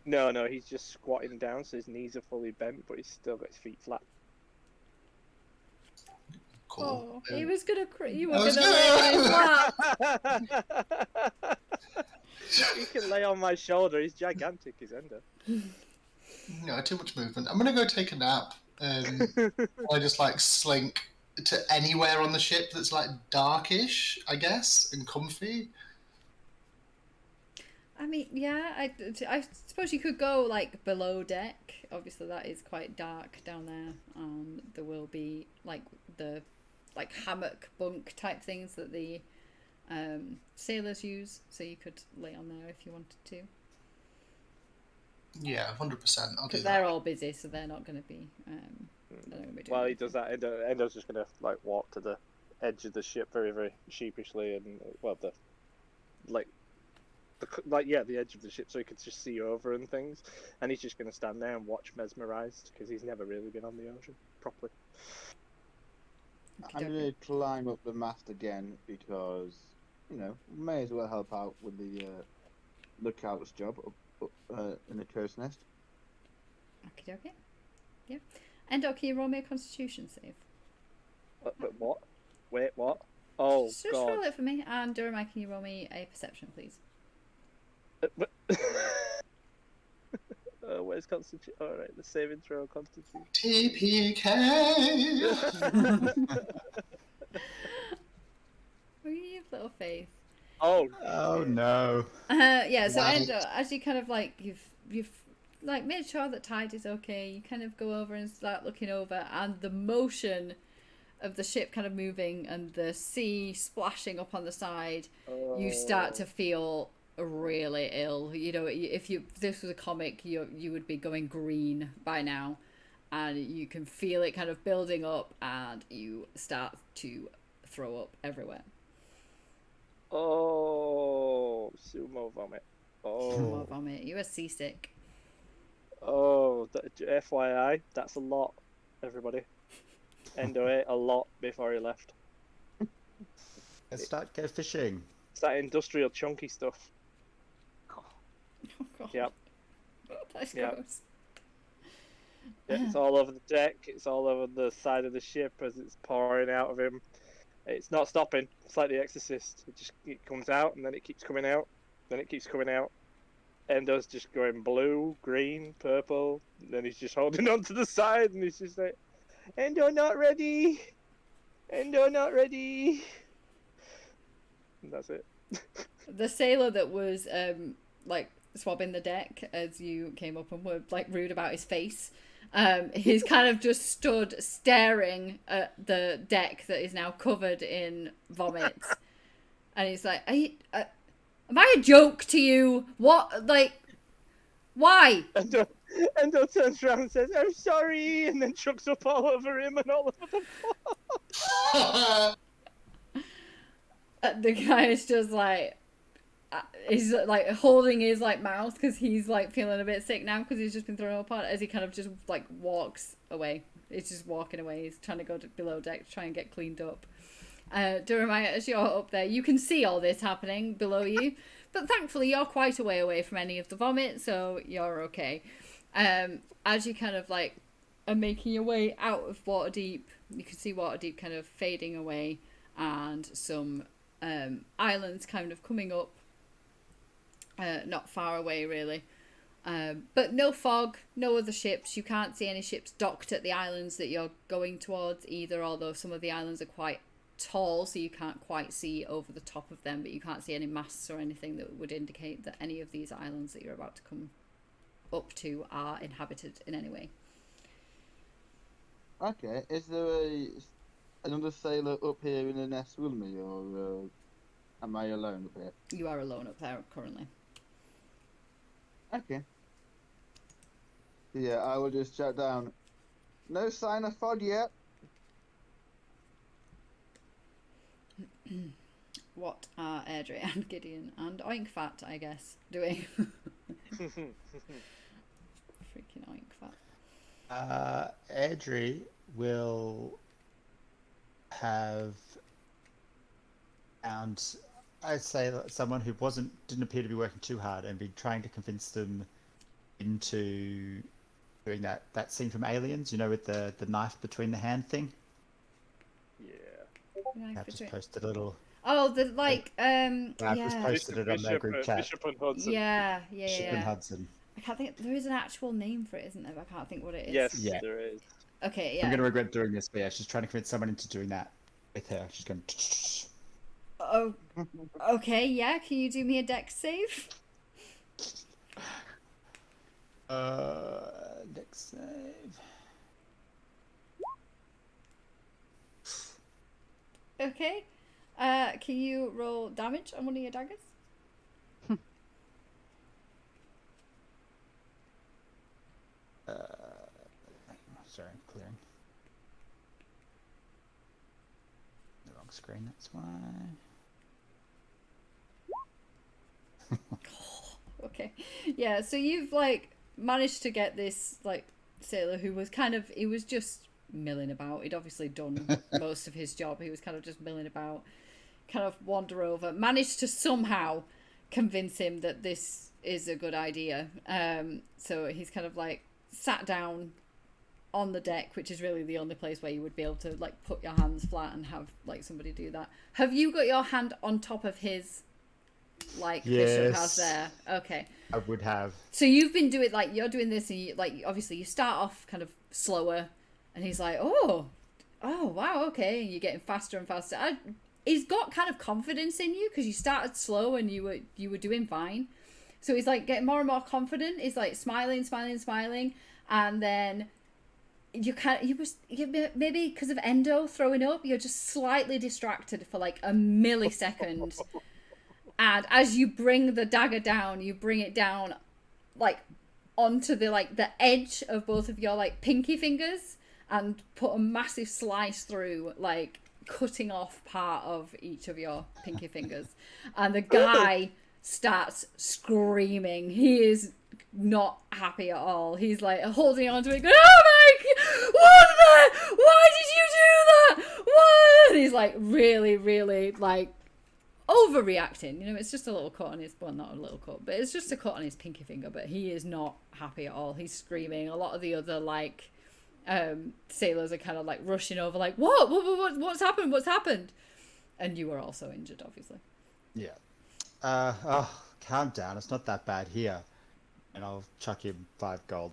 No, he's just squatting down, so his knees are fully bent, but he's still got his feet flat. Cool. Oh, he was gonna. You were gonna lay on his lap. He can lay on my shoulder. He's gigantic, is Ender. No, too much movement. I'm gonna go take a nap. I just like slink to anywhere on the ship that's like darkish, I guess, and comfy. I mean, yeah, I suppose you could go like below deck. Obviously, that is quite dark down there. There will be like the hammock bunk type things that the sailors use, so you could lay on there if you wanted to. Yeah, 100%. I'll do that. Because they're all busy, so they're not going to be. While he does that, Endo's just gonna like walk to the edge of the ship very, very sheepishly, and the edge of the ship, so he could just see over and things. And he's just gonna stand there and watch, mesmerized, because he's never really been on the ocean properly. I'm going to climb up the mast again because, may as well help out with the Lookout's job in the crow's nest. Okay. Yeah. Endo, can you roll me a Constitution save? But what? Wait, what? Oh, Just God. roll it for me. And Durham, can you roll me a Perception, please? Where's Constitution? Alright, the saving throw Constitution. TPK. Oh, you have little faith. Oh no. Yeah, so Right. Endo, as you kind of like, you've like made sure that Tide is okay, you kind of go over and start looking over, and the motion of the ship kind of moving and the sea splashing up on the side, you start to feel really ill. You know, if this was a comic, you would be going green by now, and you can feel it kind of building up, and you start to throw up everywhere. Oh, sumo vomit. More Oh, vomit. You are seasick. FYI, that's a lot, everybody. Endo ate a lot before he left. Let's go fishing. It's that industrial chunky stuff. Oh god. Yep. That's Yep. gross. Yeah, it's all over the deck. It's all over the side of the ship as it's pouring out of him. It's not stopping. It's like The Exorcist. It comes out and then it keeps coming out. Then it keeps coming out. Endo's just going blue, green, purple. And then he's just holding on to the side and he's just like, Endo not ready. Endo not ready. And that's it. The sailor that was like swabbing the deck as you came up and were like rude about his face, he's kind of just stood staring at the deck that is now covered in vomit, and he's like, am I a joke to you? What, like, why? Endo turns around and says, I'm sorry, and then chucks up all over him and all over the floor. The guy is just like, he's like holding his like mouth because he's like feeling a bit sick now because he's just been thrown apart, as he kind of just like walks away. He's just walking away. He's trying to go below deck to try and get cleaned up. Durhamaya, as you're up there, you can see all this happening below you, but thankfully you're quite a way away from any of the vomit, so you're okay. As you kind of like are making your way out of Waterdeep, you can see Waterdeep kind of fading away, and some islands kind of coming up, not far away really, but no fog, no other ships. You can't see any ships docked at the islands that you're going towards either, although some of the islands are quite tall, so you can't quite see over the top of them, but you can't see any masts or anything that would indicate that any of these islands that you're about to come up to are inhabited in any way. Okay, is there another sailor up here in the nest with me, or am I alone up here? You are alone up there currently. Okay. Yeah, I will just shout down, no sign of fog yet. What are Airdrie and Gideon and Oinkfat, I guess, doing? Freaking Oinkfat. Airdrie will have found, I'd say, someone who didn't appear to be working too hard, and be trying to convince them into doing that scene from Aliens, you know, with the knife between the hand thing. Yeah. I've just posted a little. Oh, the like, I've just yeah. posted it on their group chat. Bishop and Hudson. Yeah. Bishop and Hudson. I can't think. There is an actual name for it, isn't there? But I can't think what it is. Yes, Yeah. there is. Okay. I'm Yeah. gonna regret doing this, but yeah, she's trying to convince someone into doing that with her. She's going. Oh. Okay. Yeah. Can you do me a dex save? Dex save. Okay. Can you roll damage on one of your daggers? Sorry, I'm clearing. The wrong screen, that's why. Okay. Yeah, so you've like managed to get this like sailor who was he was just milling about. He'd obviously done most of his job. He was kind of just milling about, kind of wander over, managed to somehow convince him that this is a good idea. So he's kind of like sat down on the deck, which is really the only place where you would be able to like put your hands flat and have like somebody do that. Have you got your hand on top of his, like Bishop has there? Okay. I would have. So you've been doing, like, you're doing this, and you, like, obviously you start off kind of slower, and he's like, oh wow, okay, and you're getting faster and faster. He's got kind of confidence in you because you started slow and you were doing fine. So he's like getting more and more confident. He's like smiling, and then maybe because of Endo throwing up, you're just slightly distracted for like a millisecond. And as you bring the dagger down, you bring it down like onto the edge of both of your like pinky fingers and put a massive slice through, like cutting off part of each of your pinky fingers. And the guy starts screaming. He is not happy at all. He's like holding on to it, going, oh my, why did you do that? What? And he's like really like overreacting. You know, it's just a little cut on his, well, not a little cut, but it's just a cut on his pinky finger, but he is not happy at all. He's screaming. A lot of the other like sailors are kind of like rushing over, like, what's happened? And you were also injured, obviously. Yeah. Calm down, it's not that bad here. And I'll chuck him 5 gold.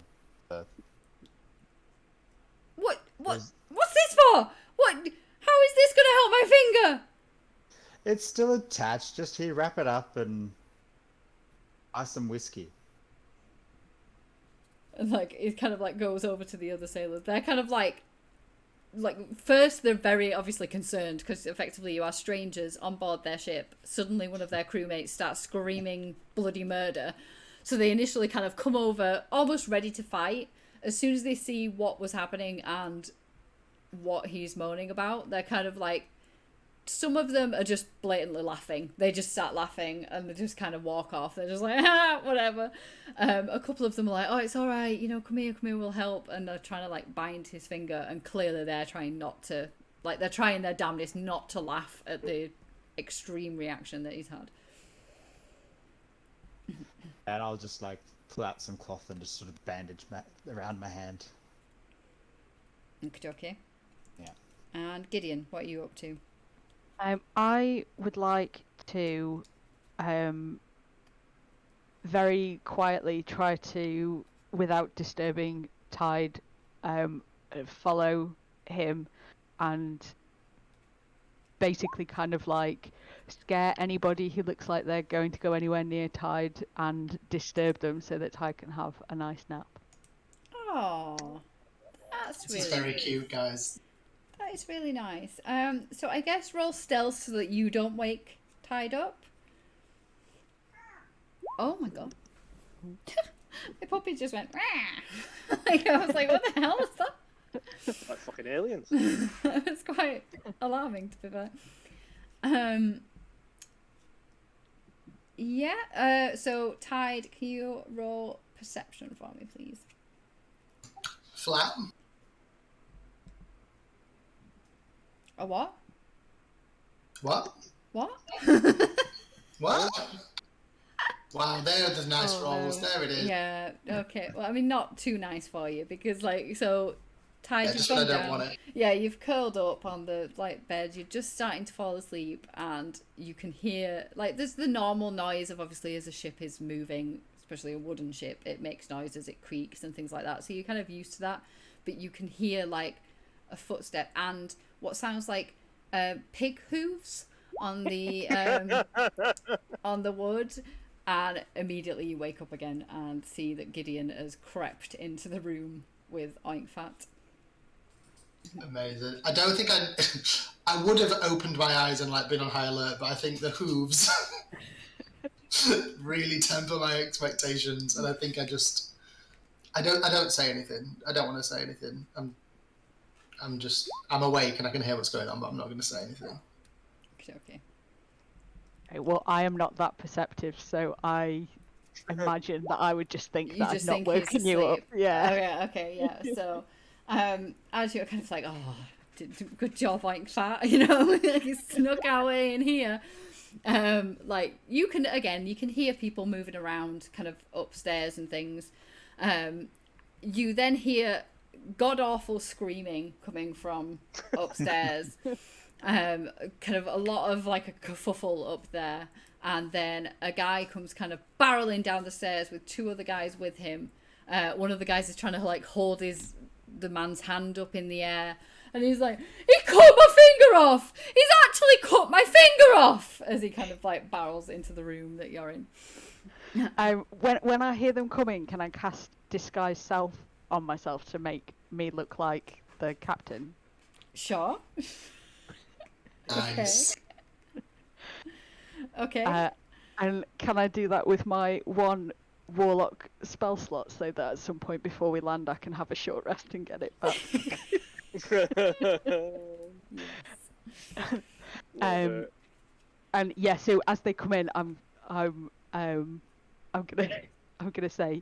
What's this for? How is this gonna help my finger? It's still attached, just here, wrap it up and buy some whiskey. And like it kind of like goes over to the other sailors. They're kind of like first they're very obviously concerned because effectively you are strangers on board their ship. Suddenly one of their crewmates starts screaming bloody murder. So they initially kind of come over almost ready to fight. As soon as they see what was happening and what he's moaning about, they're kind of like, some of them are just blatantly laughing. They just start laughing and they just kind of walk off. They're just like, whatever. A couple of them are like, oh, it's all right, you know, come here, we'll help. And they're trying to like bind his finger, and clearly they're trying not to, like, they're trying their damnedest not to laugh at the extreme reaction that he's had. And I'll just like pull out some cloth and just sort of bandage around my hand. Okay. Yeah. And Gideon, what are you up to? I would like to very quietly try to, without disturbing Tide, follow him and basically kind of like scare anybody who looks like they're going to go anywhere near Tide and disturb them so that Tide can have a nice nap. Oh, that's This is very cute, guys. That is really nice. So I guess roll stealth so that you don't wake Tide up. Oh my god. My puppy just went, rah! Like, I was like, what the hell is that? Like fucking aliens. It's quite alarming, to be fair. Yeah, so Tide, can you roll perception for me, please? Flat. A what? What? What? What? Wow, there are the nice rolls. No. There it is. Yeah, okay. Well, I mean, not too nice for you, because, like, so, Tide, Yeah, you've just gone when I don't down. want it. Yeah, you've curled up on the, like, bed, you're just starting to fall asleep, and you can hear, like, there's the normal noise of, obviously, as a ship is moving, especially a wooden ship, it makes noises, it creaks and things like that, so you're kind of used to that, but you can hear, like, a footstep, and what sounds like pig hooves on the on the wood, and immediately you wake up again and see that Gideon has crept into the room with Oink Fat. Amazing. I don't think I would have opened my eyes and like been on high alert, but I think the hooves really temper my expectations, and I think I don't say anything. I don't want to say anything. I'm awake and I can hear what's going on, but I'm not going to say anything. Okay. Okay, well, I am not that perceptive, so I imagine that I would just think that I've not woken you up. Yeah. Okay, yeah. So, as you're kind of like, oh, good job, Oink Fat, you know, you snuck our way in here. Like you can hear people moving around kind of upstairs and things. You then hear god awful screaming coming from upstairs. Kind of a lot of like a kerfuffle up there, and then a guy comes kind of barreling down the stairs with two other guys with him. One of the guys is trying to like hold the man's hand up in the air, and he's like, he cut my finger off! He's actually cut my finger off! As he kind of like barrels into the room that you're in. When I hear them coming, can I cast disguise self on myself to make me look like the captain? Sure. Nice. Okay. And can I do that with my one warlock spell slot so that at some point before we land I can have a short rest and get it back? And yeah, so as they come in, I'm gonna say,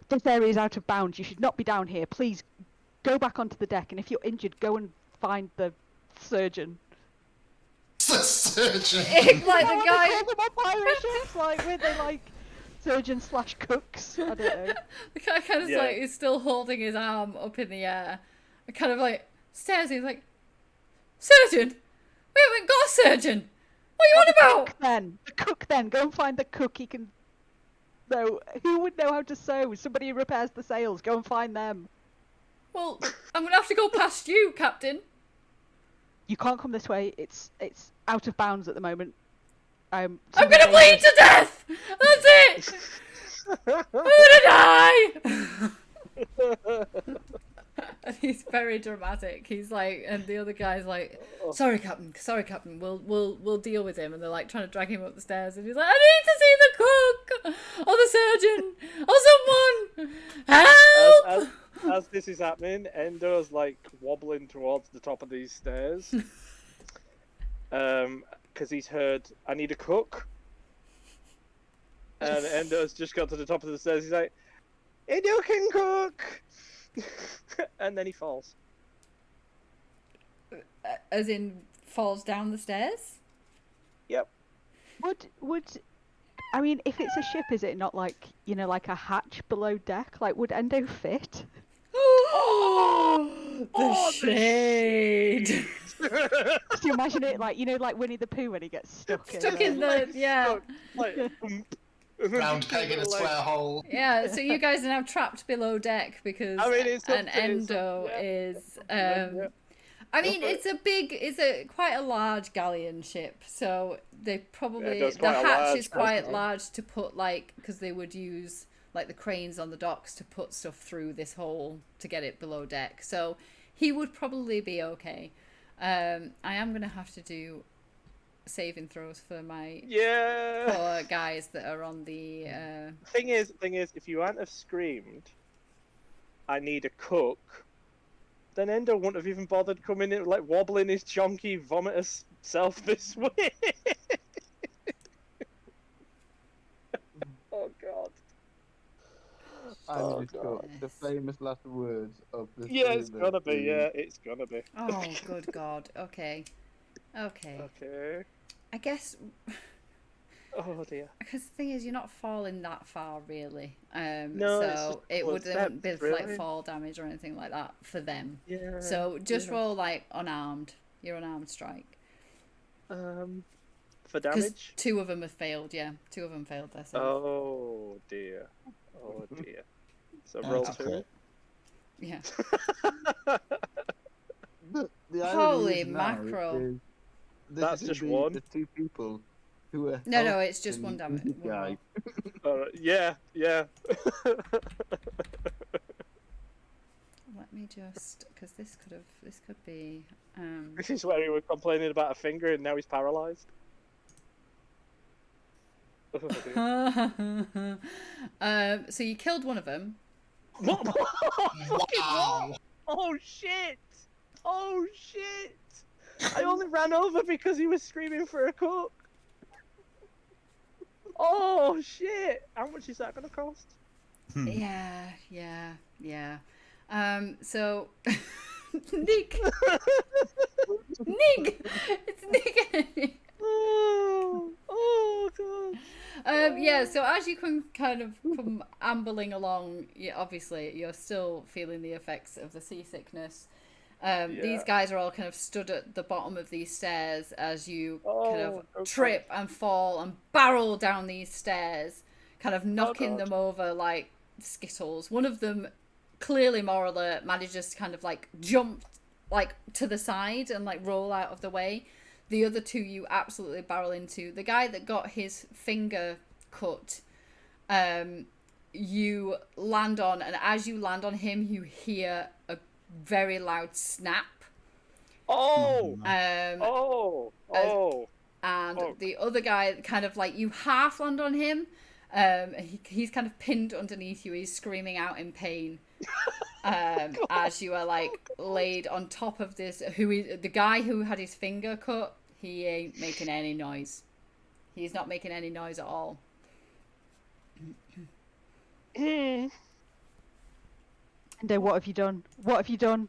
this area is out of bounds. You should not be down here. Please go back onto the deck, and if you're injured, go and find the surgeon. The surgeon. Like the guy. They call them on pirate ships, like were they like surgeon / cooks? I don't know. The guy kind of like is still holding his arm up in the air, and kind of like stares. He's like, surgeon. We haven't got a surgeon. What are you on about? The cook then. Go and find the cook. He can. No, who would know how to sew? Somebody who repairs the sails. Go and find them. Well, I'm gonna have to go past you, Captain. You can't come this way. It's out of bounds at the moment. I'm gonna bleed to death. That's it. I'm gonna die. And he's very dramatic. He's like, and the other guy's like, sorry, Captain. We'll deal with him. And they're like trying to drag him up the stairs. And he's like, I need to see the cook or the surgeon or someone. Help! As this is happening, Endo's like wobbling towards the top of these stairs. Because he's heard, I need a cook. And Endo's just got to the top of the stairs. He's like, Endo can cook! And then he falls. As in, falls down the stairs? Yep. Would I mean, if it's a ship, is it not like, you know, like a hatch below deck? Like, would Endo fit? The shade. Just imagine it like, you know, like Winnie the Pooh when he gets stuck in the yeah. Like, Round peg in a square hole. Yeah, so you guys are now trapped below deck because Endo is. I mean, it's quite a large galleon ship, so they probably the hatch is quite large to put because they would use like the cranes on the docks to put stuff through this hole to get it below deck. So he would probably be okay. I am gonna have to do saving throws for my poor guys that are on the. Thing is, if you hadn't have screamed, I need a cook. Then Endo wouldn't have even bothered coming in, like wobbling his chonky vomitous self this way. Oh god. I'm just got the famous last words of the. Yeah, it's gonna be. Yeah, it's gonna be. Oh, good god. Okay. I guess. Oh dear. Because the thing is, you're not falling that far, really. No, so it wouldn't be really. like fall damage or anything like that for them. Yeah. So just roll like unarmed. Your unarmed strike. For damage. Two of them have failed. Yeah, 2 of them failed their save. Oh dear. So roll 2. Yeah. The Holy mackerel! That's just one. The 2 people who are. No, it's just one damage. Guy. Yeah. Let me just, because this could be. This is where he was complaining about a finger, and now he's paralysed. So you killed one of them. What? Wow. Oh shit! I only ran over because he was screaming for a cook. Oh shit! How much is that gonna cost? Yeah. So Nick, it's Nick. Yeah, so as you can kind of come ambling along, obviously you're still feeling the effects of the seasickness. These guys are all kind of stood at the bottom of these stairs as you kind of trip and fall and barrel down these stairs, kind of knocking them over like skittles. One of them, clearly more alert, manages to kind of like jump like to the side and like roll out of the way. The other two you absolutely barrel into. The guy that got his finger cut, you land on, and as you land on him, you hear a very loud snap. And the other guy kind of like, you half land on him. He's kind of pinned underneath you. He's screaming out in pain. As you are like laid on top of this. The guy who had his finger cut? He ain't making any noise. He's not making any noise at all. Endo, what have you done? What have you done?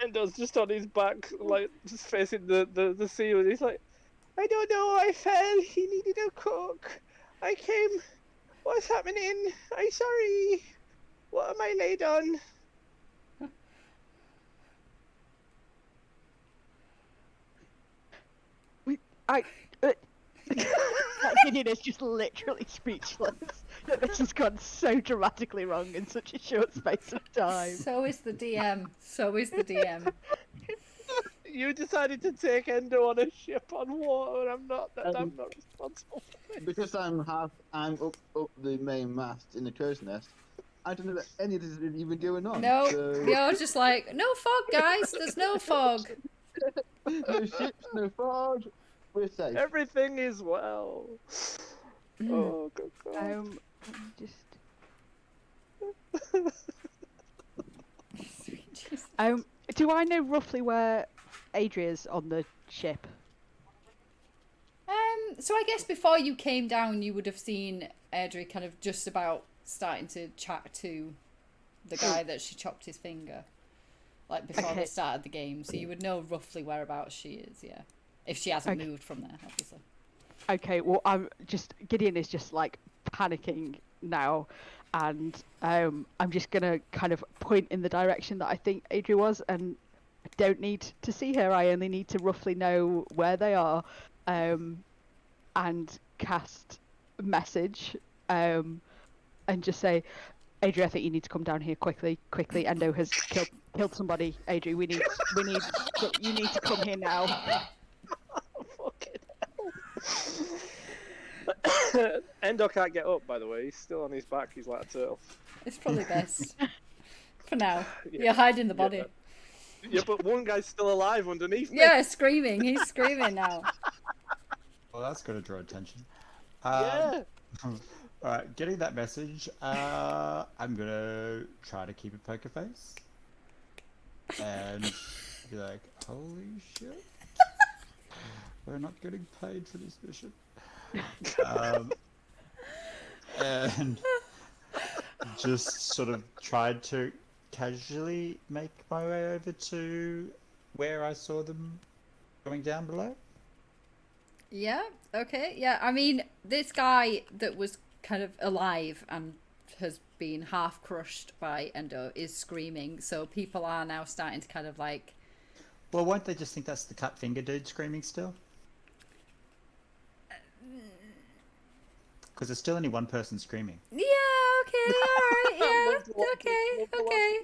Endo's just on his back, like, just facing the sea, and he's like, I don't know, I fell, he needed a cook. I came, what's happening? I'm sorry. What am I laid on? Gideon is just literally speechless. This has gone so dramatically wrong in such a short space of time. So is the DM. So is the DM. You decided to take Endo on a ship on water. I'm not responsible for it. Because I'm up the main mast in the crow's nest. I don't know that any of this is even going on. No, so... you're just like, no fog, guys. There's no fog. No ships, no fog. We're safe. Everything is well. Oh, good God. Do I know roughly where Adria's on the ship? So I guess before you came down, you would have seen Adria kind of just about starting to chat to the guy that she chopped his finger, like before they started the game. So you would know roughly whereabouts she is, yeah, if she hasn't moved from there, obviously. Okay, well, Gideon is just like panicking now, and I'm just gonna kind of point in the direction that I think Adria was, and I don't need to see her. I only need to roughly know where they are, and cast message, and just say, Adria, I think you need to come down here quickly. Endo has killed somebody. Adria, you need to come here now. Endo can't get up, by the way. He's still on his back. He's like a turtle. It's probably best for now. Yeah. You're hiding the body. Yeah, but one guy's still alive underneath me. Yeah, screaming. He's screaming now. Well, that's going to draw attention. Yeah. Alright, getting that message, I'm going to try to keep a poker face. And be like, holy shit. We're not getting paid for this mission. And just sort of tried to casually make my way over to where I saw them going down below. Yeah, okay, yeah. I mean, this guy that was kind of alive and has been half crushed by Endo is screaming, so people are now starting to kind of like... Well, won't they just think that's the cut finger dude screaming still? Because there's still only one person screaming. Yeah, okay, alright, yeah, okay.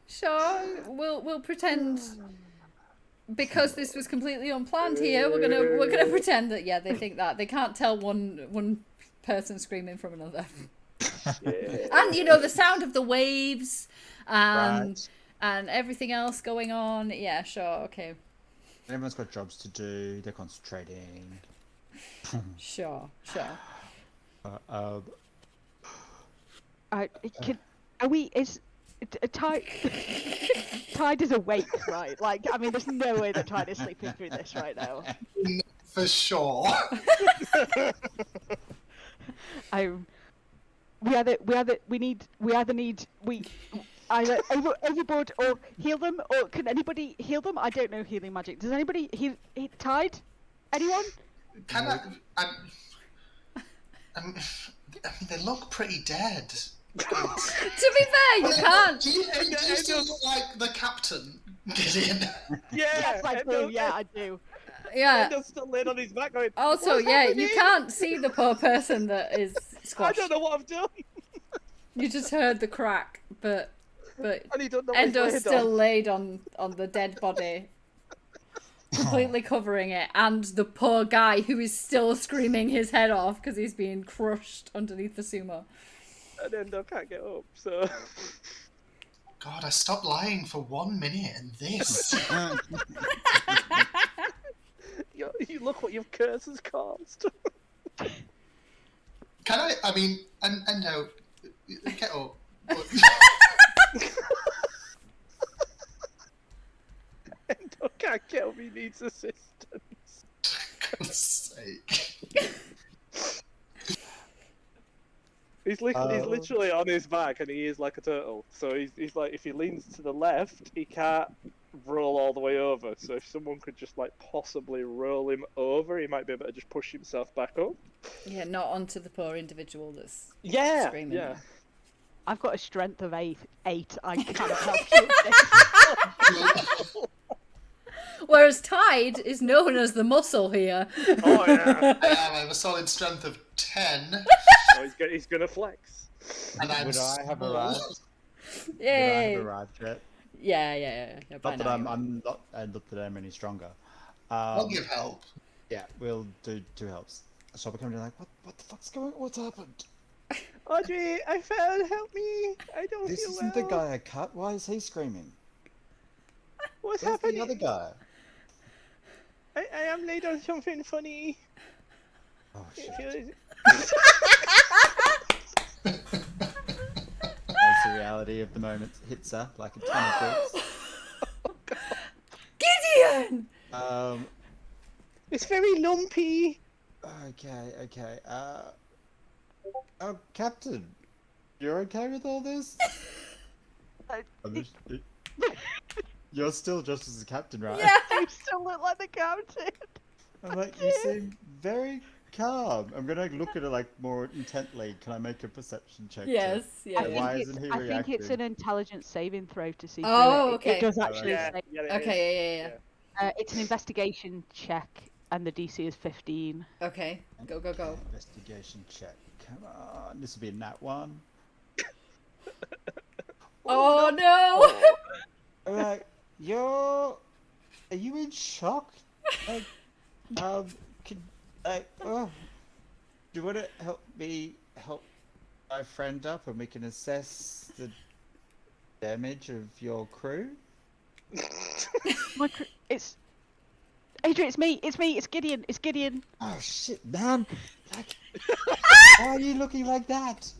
Sure, we'll pretend... Because this was completely unplanned here, we're gonna pretend that they think that. They can't tell one person screaming from another. And the sound of the waves and everything else going on. Yeah, sure, okay. Everyone's got jobs to do, they're concentrating. Sure. Tide is awake, right? Like, I mean, there's no way that Tide is sleeping through this right now. For sure. We either need overboard or heal them, or can anybody heal them? I don't know healing magic. Does anybody heal Tide? Anyone? Can I mean, they look pretty dead. To be fair, you can't. Do you still look like the captain, Gideon? Yes, I do. Yeah, I do. Yeah. Endo's still laid on his back going, Also, "What's yeah, happening?" you can't see the poor person that is I squashed. don't know what I'm doing. You just heard the crack, but And he don't know what he's Endo's laid still on. laid on the dead body, completely covering it, and the poor guy who is still screaming his head off because he's being crushed underneath the sumo. And Endo can't get up, so... God, I stopped lying for 1 minute and this. You look what your curse has caused. Can I mean, Endo, get up. Endo can't get up, he needs assistance. For God's sake. He's literally on his back, and he is like a turtle. So he's like, if he leans to the left, he can't roll all the way over. So if someone could just like possibly roll him over, he might be able to just push himself back up. Yeah, not onto the poor individual that's Yeah, screaming. yeah. I've got a strength of 8. I cannot help you with this. Whereas Tide is known as the muscle here. Oh yeah. I have a solid strength of 10, Oh, he's gonna flex. and I'm Would I have small. arrived? Would I Yay! have arrived yet? Yeah. By Not that now I'm, you I'm not. Not that I'm any stronger. I'll give help. Yeah, we'll do 2 helps. So we're coming like, what the fuck's going? What's happened? Audrey, I fell. Help me. I don't This feel isn't well. the guy I cut. Why is he screaming? What's Where's happening? the other guy? I am laid on something funny. Oh It shit! feels- As the reality of the moment hits her like a ton of bricks. Gideon! It's very lumpy. Okay. Oh, Captain, you're okay with all this? You're still just as a captain, right? Yeah. You still look like the captain. I'm like, you seem very calm. I'm gonna look at it like more intently. Can I make a perception check? Yes. Yeah. Why isn't he I think it's reacting? an intelligence saving throw to see. Oh, through it. okay. It does actually Yeah, say. yeah, it is. Okay. Yeah. It's an investigation check, and the DC is 15. Okay. Go. Investigation check. Come on. This will be a nat 1. Oh no! Alright, are you in shock? Like, do you want to help me help my friend up and we can assess the damage of your crew? It's Adrian. It's Gideon. It's Gideon. Oh shit, man! Like, why are you looking like that?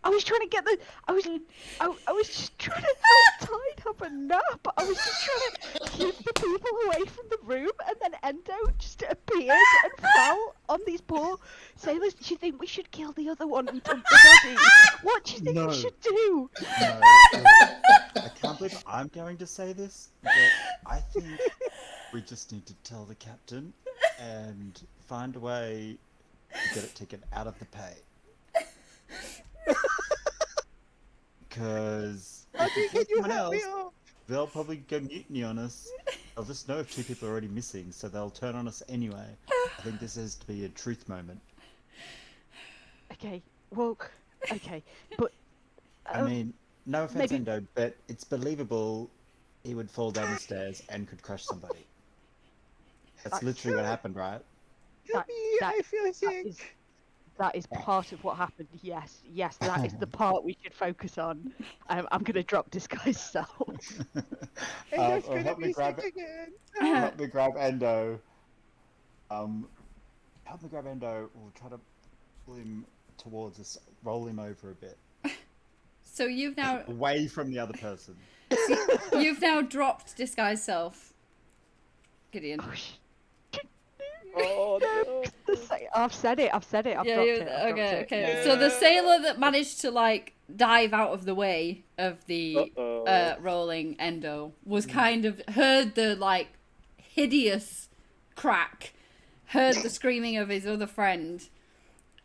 I was trying to get the. I was just trying to help Tide have a nap. I was just trying to keep the people away from the room, and then Endo just appeared and fell on these poor sailors. Do you think we should kill the other one and dump the body? What do you think No. we should do? No, I can't believe I'm going to say this, but I think we just need to tell the captain and find a way to get it taken out of the pay. Because if it's someone else, they'll probably go mutiny on us. They'll just know if 2 people are already missing, so they'll turn on us anyway. I think this has to be a truth moment. Okay. Well. Okay. But. I mean, no offense, maybe- Endo, but it's believable he would fall down the stairs and could crush somebody. That's literally what happened, right? That- that- I feel sick. That is part of what happened. Yes, that is the part we should focus on. I'm gonna drop disguise self. Endo's or gonna help me be grab sick again. help me grab Endo. Help me grab Endo. We'll try to pull him towards us, roll him over a bit, So you've now away from the other person. dropped disguise self, Gideon. Oh no. I've said it. I've dropped it. Okay. Yeah. So the sailor that managed to like dive out of the way of the rolling Endo was kind of heard the like hideous crack, heard the screaming of his other friend,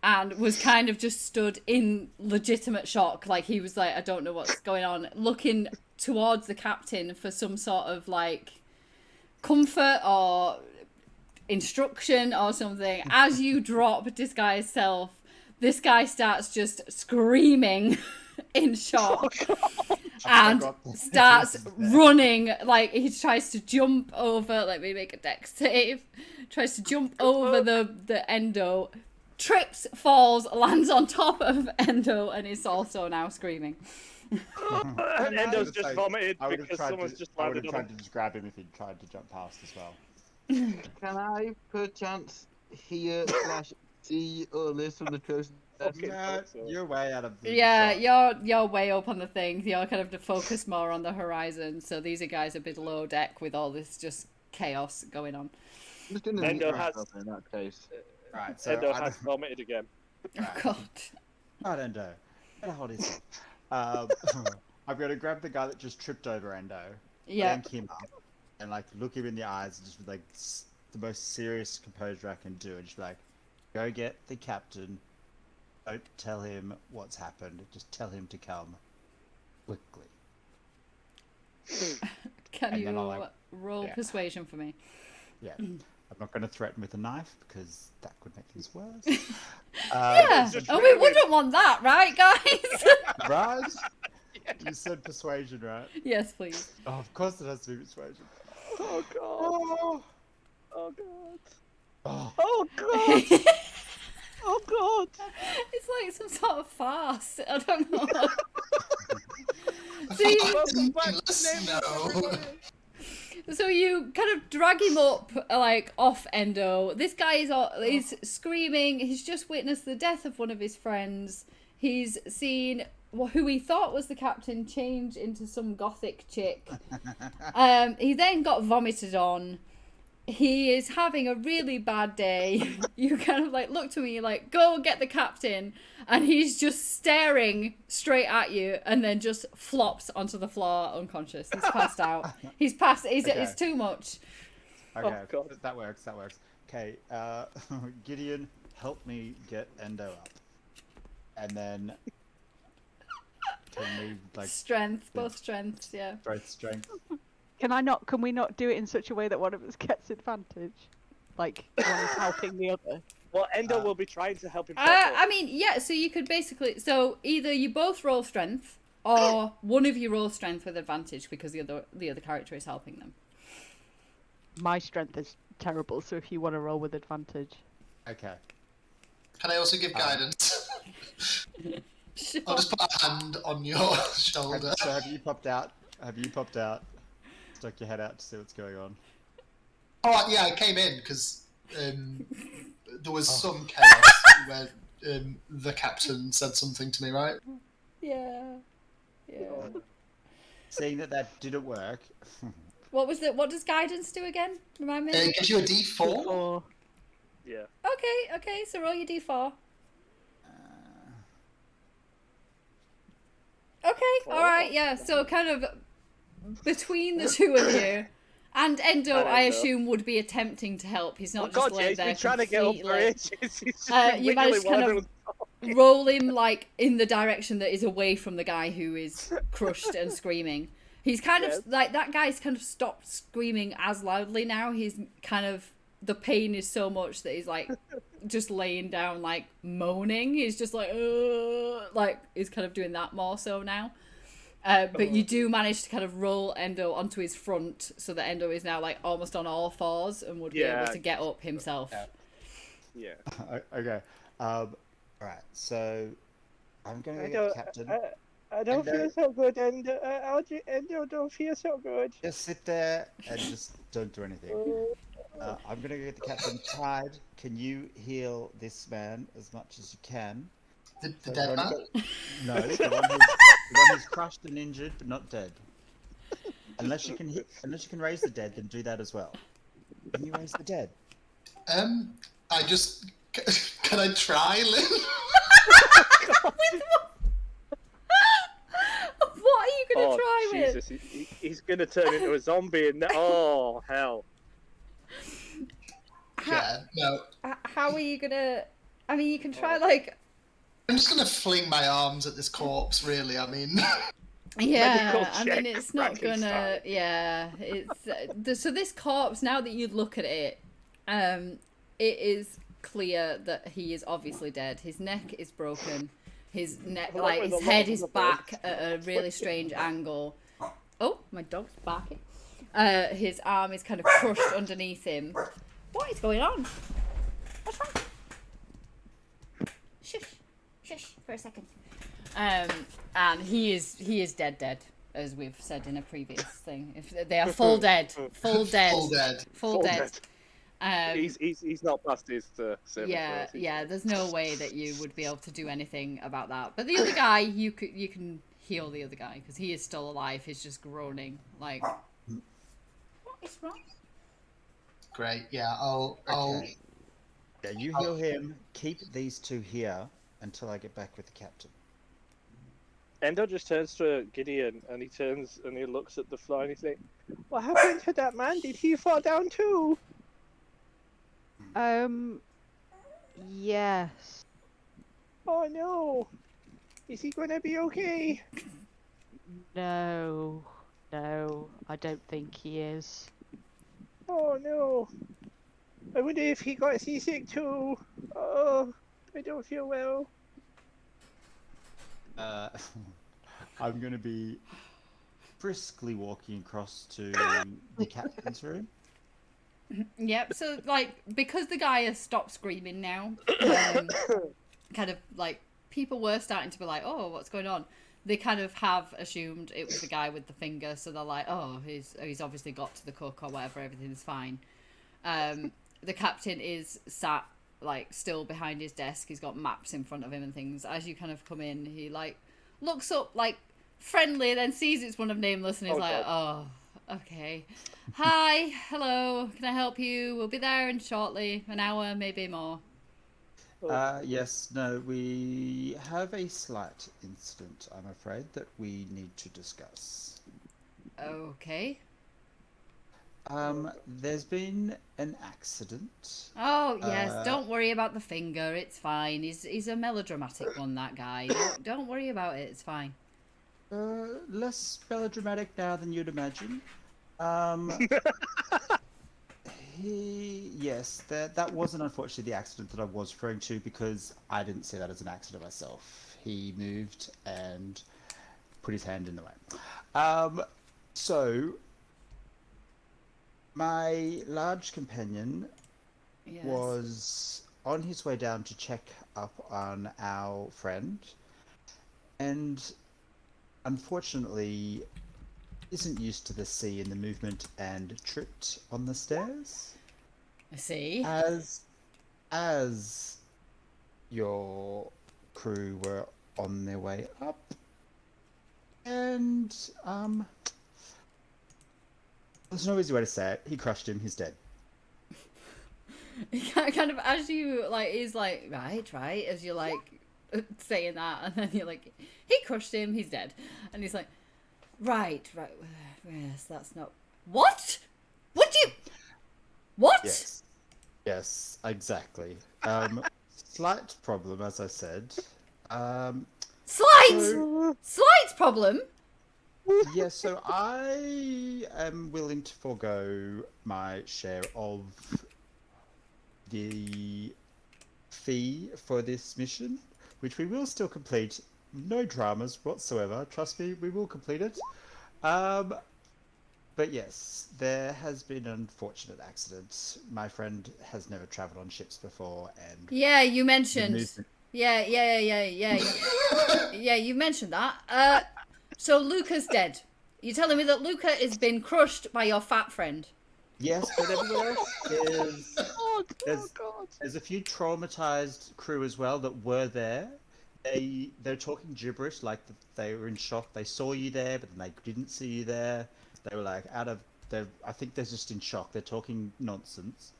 and was kind of just stood in legitimate shock. Like, he was like, I don't know what's going on, looking towards the captain for some sort of like comfort or instruction or something. As you drop Disguise Self, this guy starts just screaming in shock and starts running. Like, he tries to jump over, let me make a dex save, tries to jump over the Endo, trips, falls, lands on top of Endo, and is also now screaming. And Endo's just vomited because someone's just I would landed have on tried him. to just grab him if he'd tried to jump past as well. Can I, perchance, hear / see or listen from the closest desk? No, you're way out of the Yeah, shot. you're way up on the thing. You're kind of to focus more on the horizon. So these are guys a bit low deck with all this just chaos going on. I'm just gonna Endo mute has- myself in that case. Right, so Endo I has vomited again. Oh god. Right, Endo. Better hold his I'm going to grab the guy that just tripped over Endo, Yeah. yank him up, and like look him in the eyes, and just with like the most serious composure I can do, and just be like, go get the captain. Don't tell him what's happened. Just tell him to come quickly. Can And then you I'll, like, roll yeah. persuasion for me? Yeah. I'm not going to threaten with a knife because that could make things worse. Yeah. just And we really- wouldn't want that, right, guys? Right? You said persuasion, right? Yes, please. Oh, of course it has to be persuasion. Oh god. Oh, Oh god. oh. Oh god. Oh god. It's like some sort of farce. I don't know. So you kind of drag him up, like, off Endo. This guy is screaming. He's just witnessed the death of one of his friends. He's seen who he thought was the captain change into some gothic chick. He then got vomited on. He is having a really bad day. You kind of like look to me like, go get the captain, and he's just staring straight at you and then just flops onto the floor unconscious. He's passed out. He's passed. It's too much. Okay, God. that works. Okay, Gideon, help me get Endo up, and then can we like Strength, both strengths, yeah. both strength? Can we not do it in such a way that one of us gets advantage? Like, one is helping the other. Well, Endo will be trying to help him. I mean, yeah, so you could basically, so either you both roll strength, or one of you rolls strength with advantage because the other character is helping them. My strength is terrible, so if you want to roll with advantage. Okay. Can I also give guidance? Sure. I'll just put a hand on your shoulder. So have you popped out? Stuck your head out to see what's going on. Oh yeah, I came in because there was some chaos where the captain said something to me, right? Yeah. Seeing that didn't work. What was it? What does guidance do again? Remind me. It gives you a D4. Or Yeah. Okay, so roll your d4. Okay, alright, yeah, so kind of between the two of you, and Endo, I assume, would be attempting to help. He's not Oh just god, yeah, laying he's there been trying to get up for completely- ages. He's just been you managed to wiggling while kind of everyone's talking. roll him like in the direction that is away from the guy who is crushed and screaming. He's kind Yes. of like, that guy's kind of stopped screaming as loudly now. He's kind of, the pain is so much that he's like just laying down, like moaning. He's just like he's kind of doing that more so now. But you do manage to kind of roll Endo onto his front so that Endo is now like almost on all fours and would be able to get up himself. Yeah. Okay. Alright, so I'm gonna I get don't, the captain. I don't Endo. feel so good, Endo. Endo don't feel so good. Just sit there and just don't do anything. I'm gonna get the captain tied. Can you heal this man as much as you can? The So dead we've man? only got- No, the one who's crushed and injured but not dead. Unless you can raise the dead, then do that as well. Can you raise the dead? I just can I try, Lynn? What are you gonna Oh, try with? Jesus, he's gonna turn into a zombie and oh hell. Yeah, no. How are you gonna I mean, you can try like. I'm just gonna fling my arms at this corpse. Really, I mean. Yeah, Medical I mean, check, it's not Rocky gonna. style. Yeah, it's so this corpse. Now that you look at it, it is clear that he is obviously dead. His neck is broken. His neck, like his head, is back at a really strange angle. Oh, my dog's barking. His arm is kind of crushed underneath him. What is going on? What's wrong? Shush, shush, for a second. And he is dead, as we've said in a previous thing. If they are full dead. Full dead. Full dead. He's not past his service. Yeah, yeah. There's no way that you would be able to do anything about that. But the other guy, you can heal the other guy because he is still alive. He's just groaning like. What is wrong? Great. Yeah, I'll. Yeah, you heal him. Keep these two here until I get back with the captain. Endo just turns to Gideon and he turns and he looks at the floor and he's like, "What happened to that man? Did he fall down too?" Yes. Oh no! Is he gonna be okay? No, I don't think he is. Oh no! I wonder if he got seasick too. Oh, I don't feel well. I'm going to be briskly walking across to the captain's room. Yep. So like, because the guy has stopped screaming now, kind of like people were starting to be like, "Oh, what's going on?" They kind of have assumed it was the guy with the finger, so they're like, "Oh, he's obviously got to the cook or whatever. Everything's fine." The captain is sat like still behind his desk. He's got maps in front of him and things. As you kind of come in, he like looks up like friendly, then sees it's one of Nameless, and he's God. "Oh, okay. Hi, hello. Can I help you? We'll be there in shortly, an hour, maybe more." Yes, no, we have a slight incident, I'm afraid, that we need to discuss. Okay. There's been an accident. Oh yes, don't worry about the finger. It's fine. He's a melodramatic one. That guy. Don't worry about it. It's fine. Less melodramatic now than you'd imagine. Yes, that wasn't unfortunately the accident that I was referring to because I didn't see that as an accident myself. He moved and put his hand in the way. So my large companion Yes. was on his way down to check up on our friend, and unfortunately isn't used to the sea and the movement and tripped on the stairs. I see. As your crew were on their way up, and there's no easy way to say it. He crushed him. He's dead. Kind of as you like, he's like right as you're like saying that, and then you're like, he crushed him. He's dead, and he's like, right. Yes, that's not what. What? Yes, exactly. Slight problem, as I said. Slight problem. Yeah, so I am willing to forego my share of the fee for this mission, which we will still complete. No dramas whatsoever. Trust me, we will complete it. But yes, there has been an unfortunate accident. My friend has never travelled on ships before, and Yeah, you mentioned. Yeah. Yeah, you mentioned that. So Luca's dead. You're telling me that Luca has been crushed by your fat friend? Yes, but everyone else there's a few traumatized crew as well that were there. They're talking gibberish, like they were in shock. They saw you there, but then they didn't see you there. They were like I think they're just in shock. They're talking nonsense.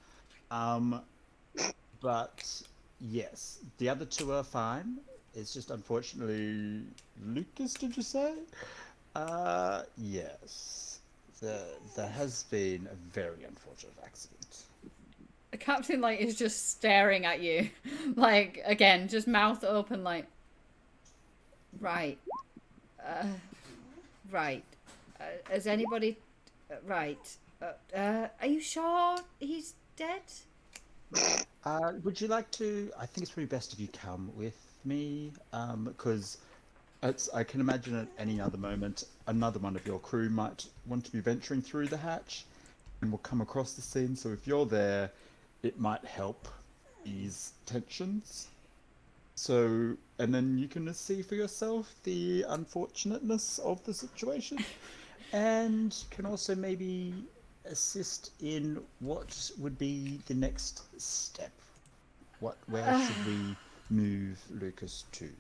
But yes, the other two are fine. It's just unfortunately Lucas, did you say? Yes. There has been a very unfortunate accident. the captain like is just staring at you, like again, just mouth open, like, right, right. Has anybody, right? Are you sure he's dead? Would you like to? I think it's probably best if you come with me, because I can imagine at any other moment another one of your crew might want to be venturing through the hatch, and will come across the scene. So if you're there, it might help ease tensions. So, and then you can see for yourself the unfortunateness of the situation, and can also maybe assist in what would be the next step. Where should we move Lucas to?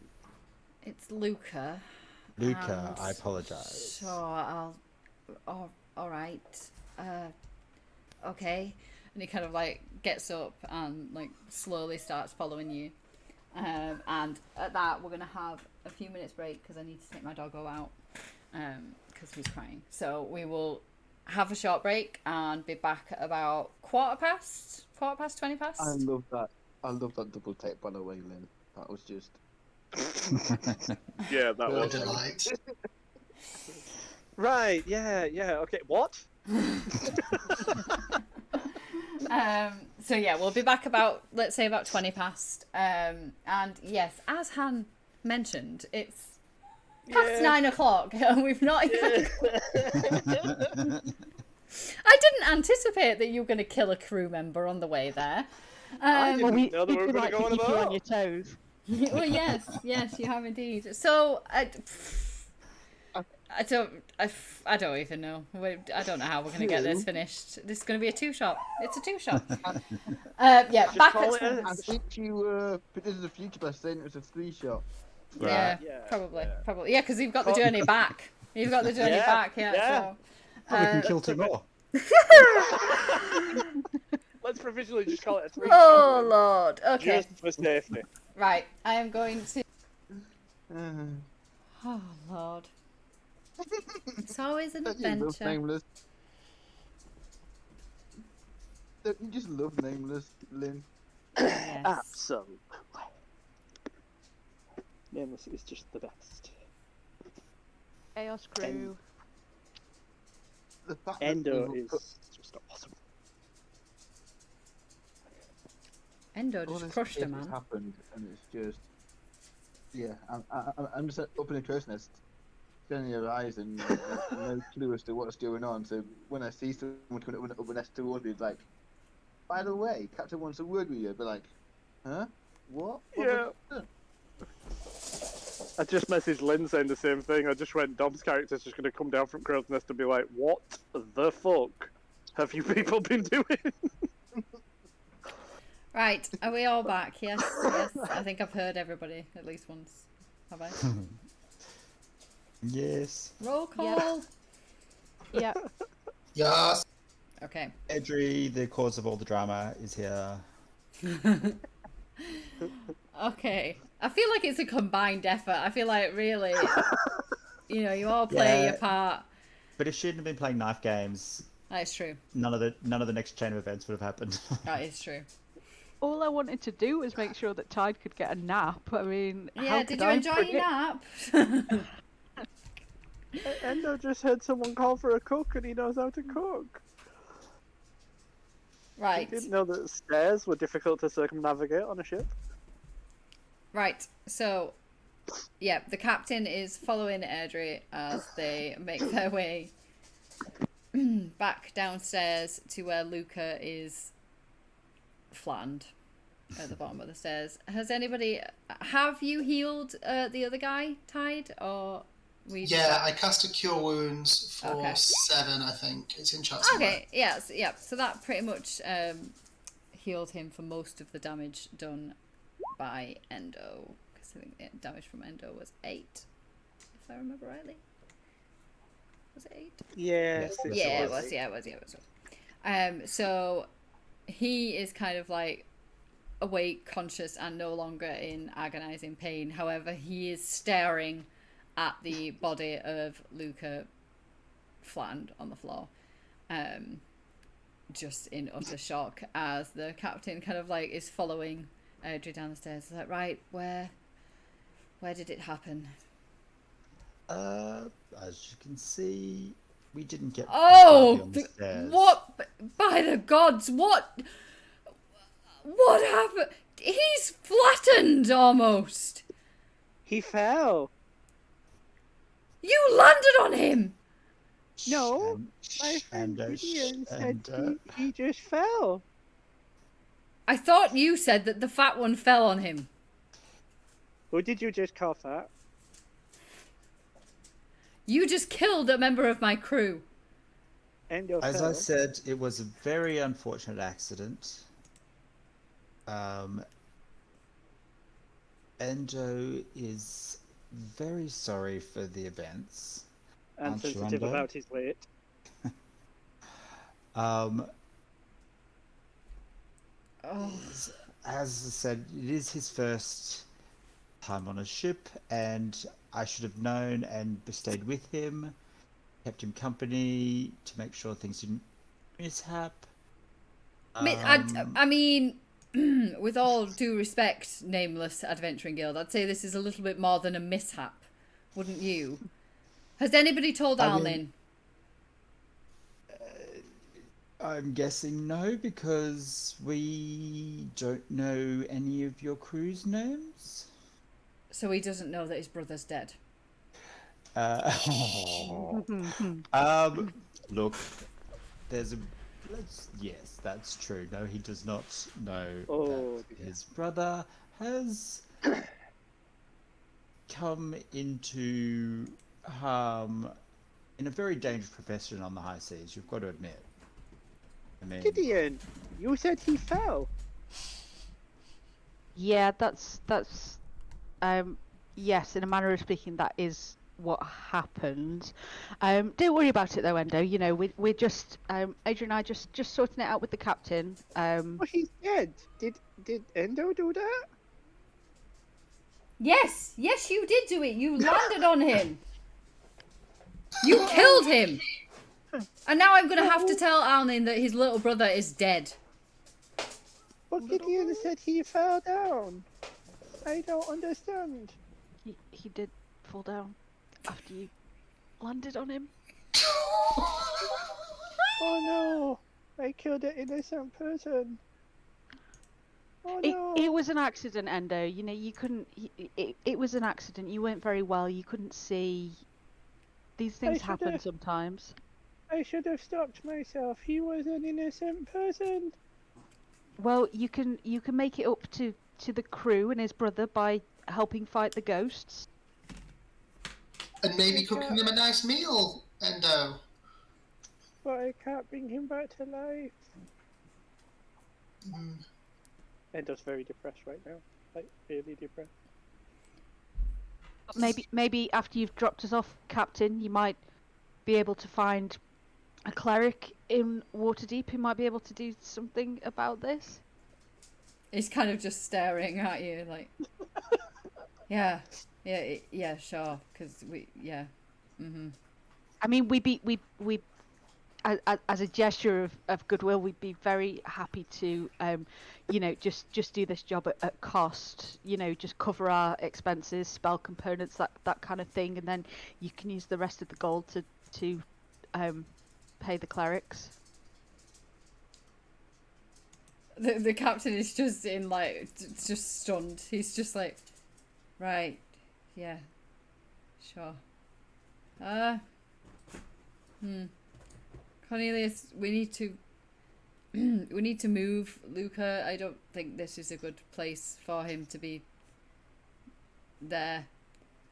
It's Luca. Luca, I apologize. Sure, I'll. Oh, all right. Okay. And he kind of like gets up and like slowly starts following you. And at that, we're gonna have a few minutes break because I need to take my doggo out because he's crying. So we will have a short break and be back at about quarter past 20 past. I love that. I love that double take, by the way, Lynn. That was just. Yeah, that A was. delight. Right, yeah, okay. What? So yeah, we'll be back about, let's say, about 20 past. And yes, as Han mentioned, it's past 9 o'clock and we've not even... I didn't anticipate that you were going to kill a crew member on the way there. I Well, didn't know that we were did going like to go to on a keep you on boat. your toes. Well, yes, you have indeed. So, I don't even know. I don't know how we're going to get this finished. This is going to be a two-shot. It's a two-shot. Yeah, Just back call at it I think you put this as a future by saying it was a 3-shot. Yeah, Yeah, probably. yeah. Yeah, because you've got the journey back. You've got the journey Yeah, back, yeah. yeah. So, Probably can kill two more. Let's provisionally just call it a 3 oh, Lord. Okay. Just for safety. Right, I am going to... Uh, Oh, Lord. It's always an don't you love adventure. Nameless? Don't you just love Nameless, Lynn? Yes. Absolutely. Nameless is just the best. Chaos crew. The fact that Endo we is put just awesome. Endo all just this crushed a shit has man. happened, and it's just, yeah. I'm just up in a crow's nest, turning your eyes and no clue as to what's going on. So when I see someone coming up a nest towards me, it's like, by the way, Captain wants a word with you. I'd be like, huh? What? What Yeah. have I done? I just messaged Lynn saying the same thing. I just went, Dom's character's just going to come down from Crow's Nest and be like, what the fuck have you people been doing? Right, are we all back? Yes, yes. I think I've heard everybody at least once. Have I? Yes. Roll call. Yeah. Yes. Okay. Edry, the cause of all the drama, is here. Okay. I feel like it's a combined effort. I feel like really, you all play Yeah. your part. But if she hadn't been playing knife games, That is true. none of the next chain of events would have happened. That is true. All I wanted to do was make sure that Tide could get a nap. I mean, Yeah, how did could you I enjoy your forget- nap? Endo just heard someone call for a cook and he knows how to cook. Right. He didn't know that stairs were difficult to circumnavigate on a ship. Right. So, yeah, the captain is following Airdrie as they make their way back downstairs to where Luca is flattened at the bottom of the stairs. Have you healed the other guy, Tide, or we? Yeah, I cast a Cure Wounds for Okay. 7, I think. It's in chat somewhere. Okay. Yes. Yeah. So that pretty much healed him for most of the damage done by Endo, because I think the damage from Endo was 8, if I remember rightly. Was it 8? Yes. Yeah, it was. Yeah, it was. Yeah, it was. So he is kind of like awake, conscious, and no longer in agonizing pain. However, he is staring at the body of Luca flattened on the floor. just in utter shock as the captain kind of like is following Audrey down the stairs. Like, right, where did it happen? As you can see, we didn't get Oh, on the stairs. what? By the gods, what happened? He's flattened almost. He fell. You landed on him. No, my friend Gideon said he just fell. I thought you said that the fat one fell on him. Who did you just call fat? You just killed a member of my crew. And As yourself. I said, it was a very unfortunate accident. Endo is very sorry for the events. And Aren't you, sensitive Endo? about his weight. Oh. As I said, it is his first time on a ship, and I should have known and stayed with him, kept him company to make sure things didn't mishap. I mean, with all due respect, Nameless Adventuring Guild, I'd say this is a little bit more than a mishap, wouldn't you? Has anybody told Alnin? I'm guessing no, because we don't know any of your crew's names. So he doesn't know that his brother's dead. Look, yes, that's true. No, he does not know that his brother has come into harm in a very dangerous profession on the high seas. You've got to admit. I mean, Gideon, you said he fell. Yeah, that's yes, in a manner of speaking, that is what happened. Don't worry about it though, Endo. You know, we're just Adrian and I just sorting it out with the captain. Oh, he's dead. Did Endo do that? Yes, you did do it. You landed on him. You killed him. And now I'm going to have to tell Alnin that his little brother is dead. But Gideon said he fell down. I don't understand. He did fall down after you landed on him. Oh no, I killed an innocent person. Oh no. It was an accident, Endo. You know, you couldn't. It was an accident. You weren't very well. You couldn't see. These things happen sometimes. I should have stopped myself. He was an innocent person. Well, you can make it up to the crew and his brother by helping fight the ghosts. And maybe cooking them a nice meal, Endo. But I can't bring him back to life. Endo's very depressed right now. Like, really depressed. Maybe after you've dropped us off, Captain, you might be able to find a cleric in Waterdeep who might be able to do something about this. He's kind of just staring at you like, yeah, sure, because I mean, we as a gesture of goodwill, we'd be very happy to, you know, just do this job at cost. You know, just cover our expenses, spell components, that kind of thing, and then you can use the rest of the gold to pay the clerics. The captain is just in like just stunned. He's just like, right, yeah, sure. Cornelius, we need to move Luca. I don't think this is a good place for him to be there.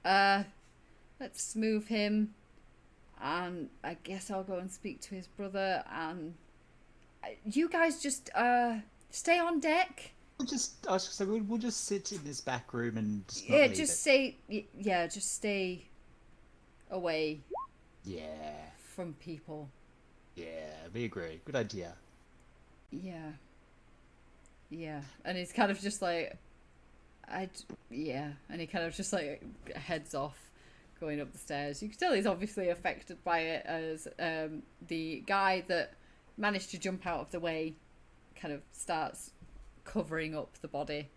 Let's move him, and I guess I'll go and speak to his brother, and you guys just stay on deck. I was just saying, we'll just sit in this back room and just not Yeah, leave just it. just stay away Yeah, from people. we agree. Good idea. Yeah, and he's kind of just like, and he kind of just like heads off, going up the stairs. You can tell he's obviously affected by it, as the guy that manage to jump out of the way, kind of starts covering up the body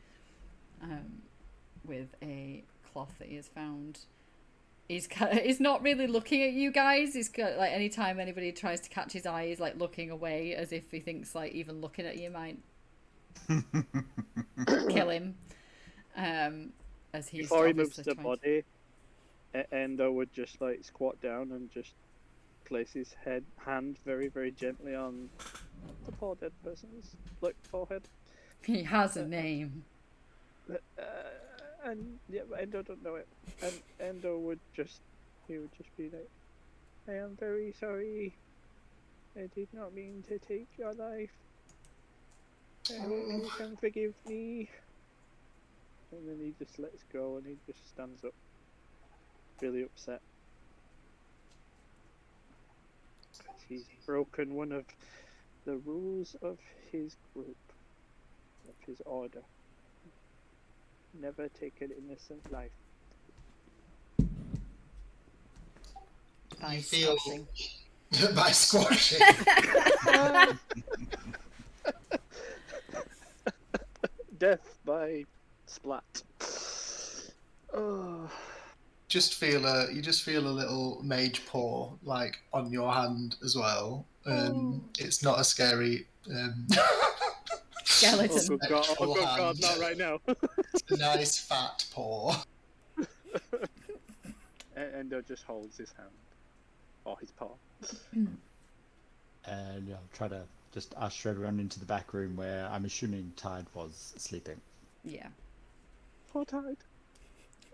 with a cloth that he has found. He's not really looking at you guys. He's got, like, anytime anybody tries to catch his eye, he's like looking away, as if he thinks like even looking at you might kill him. As he's Before he moves obviously the trying body, Endo would just like squat down and just place his hand very, very gently on the poor dead person's forehead. He has a name. And yeah, but Endo don't know it. And Endo would just be like, I am very sorry. I did not mean to take your life. I hope you can forgive me. And then he just lets go and he just stands up, really upset. He's broken one of the rules of his group, of his order. Never take an innocent life. By You feel squashing. by squashing. Death by splat. Oh. You just feel a little mage paw like on your hand as well. It's not a scary Skeleton. Oh good God, not right now. It's a nice fat paw. Endo just holds his hand. Or his paw. And I'll try to just usher everyone into the back room where I'm assuming Tide was sleeping. Yeah. Poor Tide.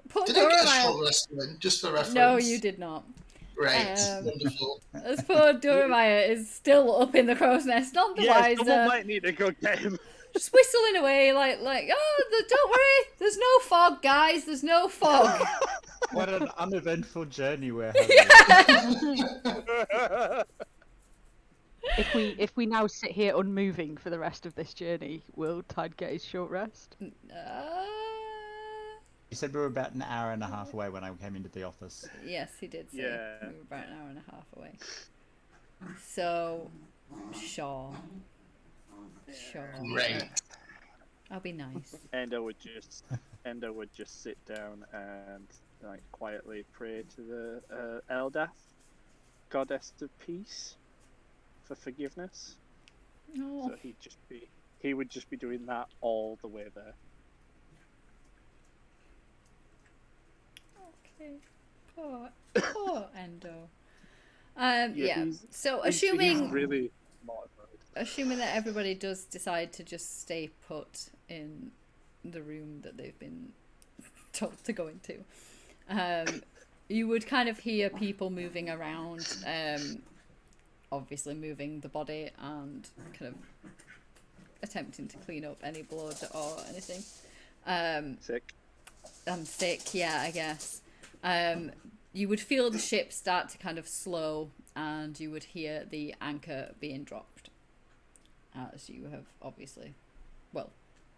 Poor Did I get a Doramiah. short rest then, just for reference? No, you did not. Great, wonderful. As poor Doramiah is still up in the crow's nest, none the Yeah, someone wiser. might need to go get him. Just whistling away like, don't worry, there's no fog, guys, there's no fog. What an uneventful journey we're having. If we now sit here unmoving for the rest of this journey, will Tide get his short rest? You said we were about an hour and a half away when I came into the office. Yes, he did say Yeah. we were about an hour and a half away. So, sure. Great. I'll be nice. Endo would just sit down and like quietly pray to the Eldath, goddess of peace, for forgiveness. Oh, So he would just be doing that all the way there. okay. Poor Endo. Yeah. he's- So He's assuming really mortified. that everybody does decide to just stay put in the room that they've been told to go into, you would kind of hear people moving around, obviously moving the body and kind of attempting to clean up any blood or anything. Sick. I'm sick, yeah, I guess. You would feel the ship start to kind of slow, and you would hear the anchor being dropped. As you have obviously, well,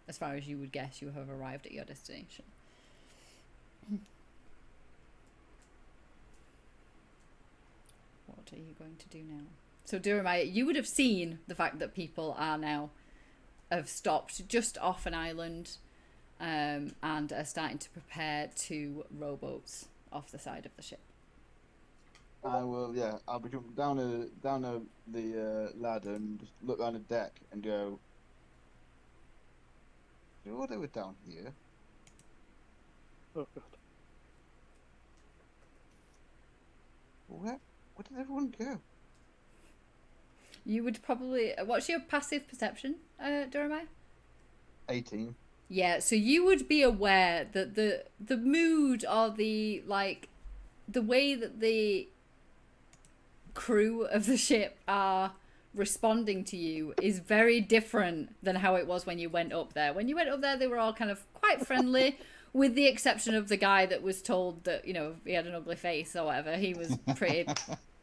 as far as you would guess, you have arrived at your destination. What are you going to do now? So, Durhamaya, you would have seen the fact that people have stopped just off an island, and are starting to prepare 2 rowboats off the side of the ship. I'll be jumping down the ladder and just look on the deck and go, "What are we down here? Oh God. Where did everyone go?" You would probably... What's your passive perception, Durhamaya? 18. Yeah, so you would be aware that the mood or the way that the crew of the ship are responding to you is very different than how it was when you went up there. When you went up there, they were all kind of quite friendly, with the exception of the guy that was told that, he had an ugly face or whatever. He was pretty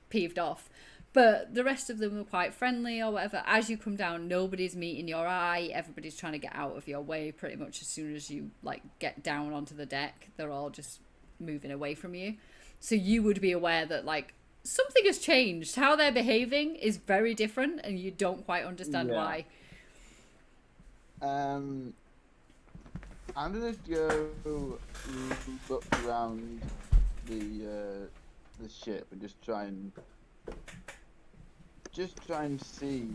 peeved off. But the rest of them were quite friendly or whatever. As you come down, nobody's meeting your eye. Everybody's trying to get out of your way pretty much as soon as you get down onto the deck. They're all just moving away from you. So you would be aware that something has changed. How they're behaving is very different, and you don't quite understand why. I'm gonna go look around the ship and just try and see.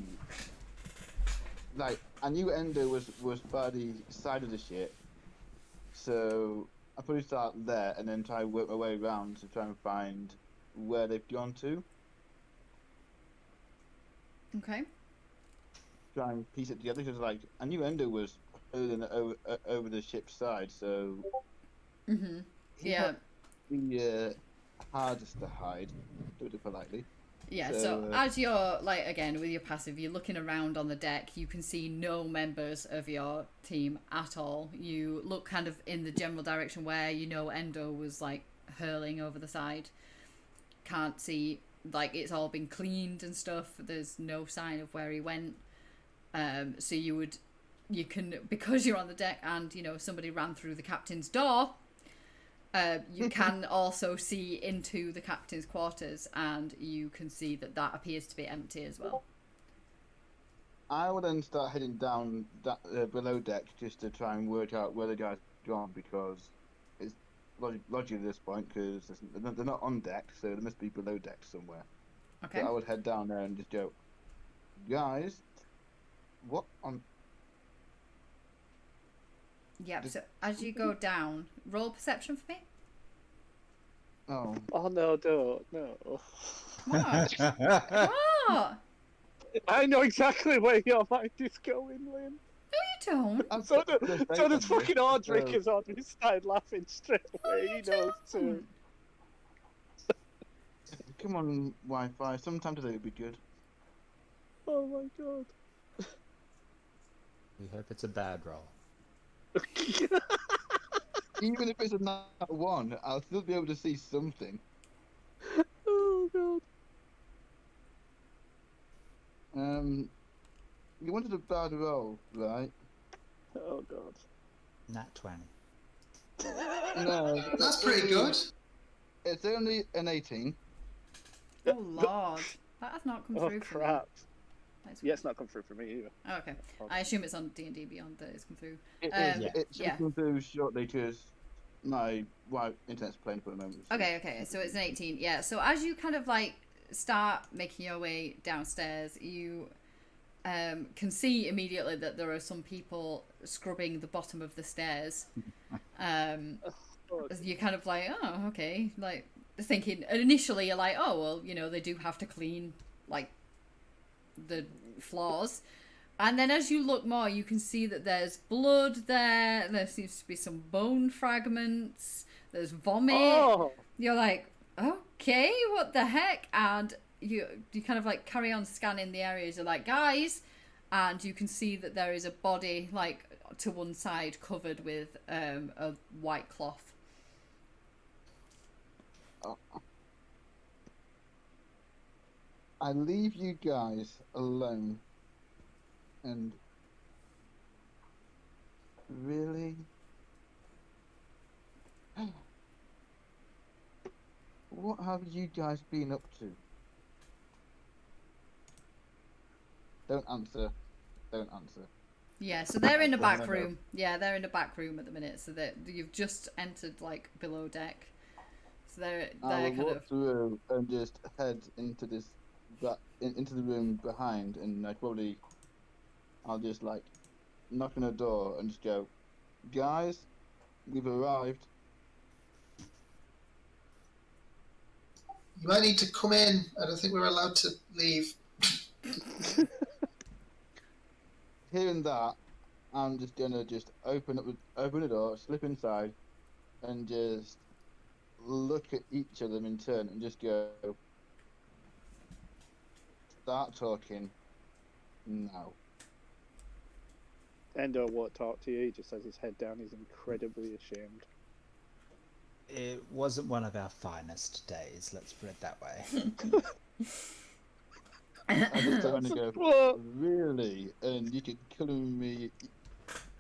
Like, I knew Endo was by the side of the ship, so I'll probably start there and then try to work my way around to try and find where they've gone to. Okay. Try and piece it together because, like, I knew Endo was over the ship's side, so. Yeah. The hardest to hide, to put it politely. Yeah, so as you're, like, again, with your passive, you're looking around on the deck, you can see no members of your team at all. You look kind of in the general direction where you know Endo was, like, hurling over the side. Can't see, like, it's all been cleaned and stuff. There's no sign of where he went. So you can, because you're on the deck and, you know, somebody ran through the captain's door, you can also see into the captain's quarters, and you can see that appears to be empty as well. I would then start heading down below deck just to try and work out where the guys are gone, because it's logic at this point, because they're not on deck, so they must be below deck somewhere. Okay. So I would head down there and just go, guys, what on... Yep, so as you go down, roll perception for me. Oh. Oh no, don't, no. What? What? I know exactly where your mind is going, Lynn. No, you don't. So does fucking Audrey, because Audrey started laughing straight away. He knows too. Come on, Wi-Fi. Sometime today would be good. Oh my god. We hope it's a bad roll. Even if it's a nat 1, I'll still be able to see something. Oh god. You wanted a bad roll, right? Oh god. Nat 20. No. That's pretty good. It's only an 18. Oh lord, that has not come Oh through for me. crap. That's Yeah, it's not come through for me either. Oh, okay. I assume it's on D&D Beyond that it's come through. It should come through shortly because my internet's playing for the moment. So. Okay, so it's an 18. Yeah, so as you kind of like start making your way downstairs, you can see immediately that there are some people scrubbing the bottom of the stairs. You're kind of like, oh, okay, like thinking initially you're like, oh well, you know, they do have to clean like the floors, and then as you look more you can see that there's blood there seems to be some bone fragments, there's vomit. You're like, okay, what the heck? And you kind of like carry on scanning the areas. You're like, guys, and you can see that there is a body like to one side covered with a white cloth. I leave you guys alone. And really? What have you guys been up to? Don't answer. Yeah, so they're in the back room. Yeah, they're in the back room at the minute. So that you've just entered like below deck. So they're I'll kind walk of through and just head into this, into the room behind, and I'll just like knock on a door and just go, guys, we've arrived. You might need to come in. I don't think we're allowed to leave. Hearing that, I'm just gonna open the door, slip inside, and just look at each of them in turn and just go, start talking now. Endo won't talk to you, he just has his head down, he's incredibly ashamed. It wasn't one of our finest days, let's put it that way. I just don't want to go, really? And you can call me,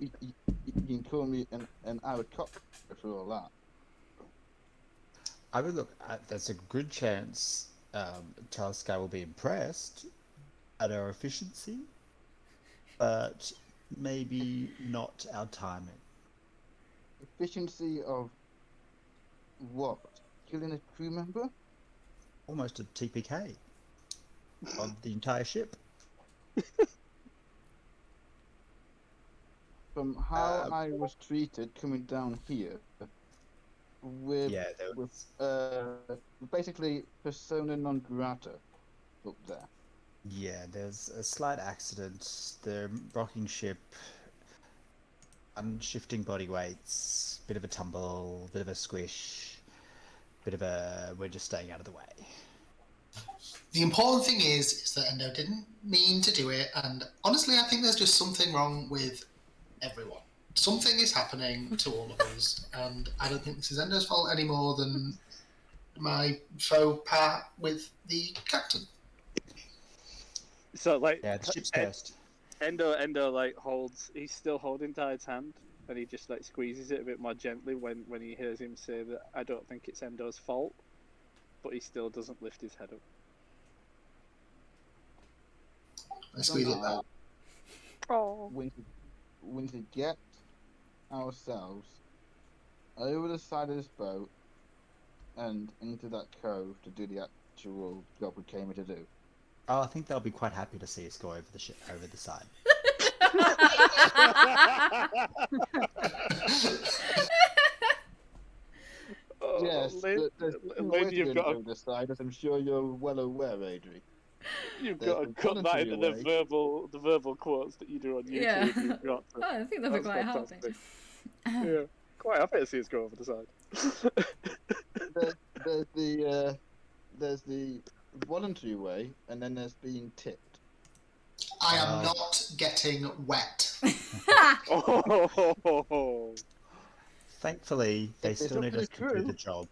you can call me an Arab cop for all that. I would look, there's a good chance Talisker will be impressed at our efficiency, but maybe not our timing. Efficiency of what? Killing a crew member? Almost a TPK of the entire ship. From how I was treated coming down here, with basically persona non grata up there. Yeah, there's a slight accident. The rocking ship, unshifting body weights, bit of a tumble, bit of a squish, we're just staying out of the way. The important thing is that Endo didn't mean to do it, and honestly, I think there's just something wrong with everyone. Something is happening to all of us, and I don't think this is Endo's fault any more than my faux pas with the captain. So like, yeah, the ship's cursed. Endo like he's still holding Tide's hand, and he just like squeezes it a bit more gently when he hears him say that I don't think it's Endo's fault, but he still doesn't lift his head up. I squeeze it back. Oh. When to get ourselves over the side of this boat and into that cove to do the actual job we came here to do. Oh, I think they'll be quite happy to see us go over the side. Yes, there's Lady, you've got over the side, as I'm sure you're well aware, Adri. You've got to cut that into the verbal quotes that you do on YouTube. Yeah. You've got to. Oh, I think they'll be quite happy. Yeah, quite happy to see us go over the side. There's the voluntary way, and then there's being tipped. I am not getting wet. Oh. Thankfully, they still need us to do the job.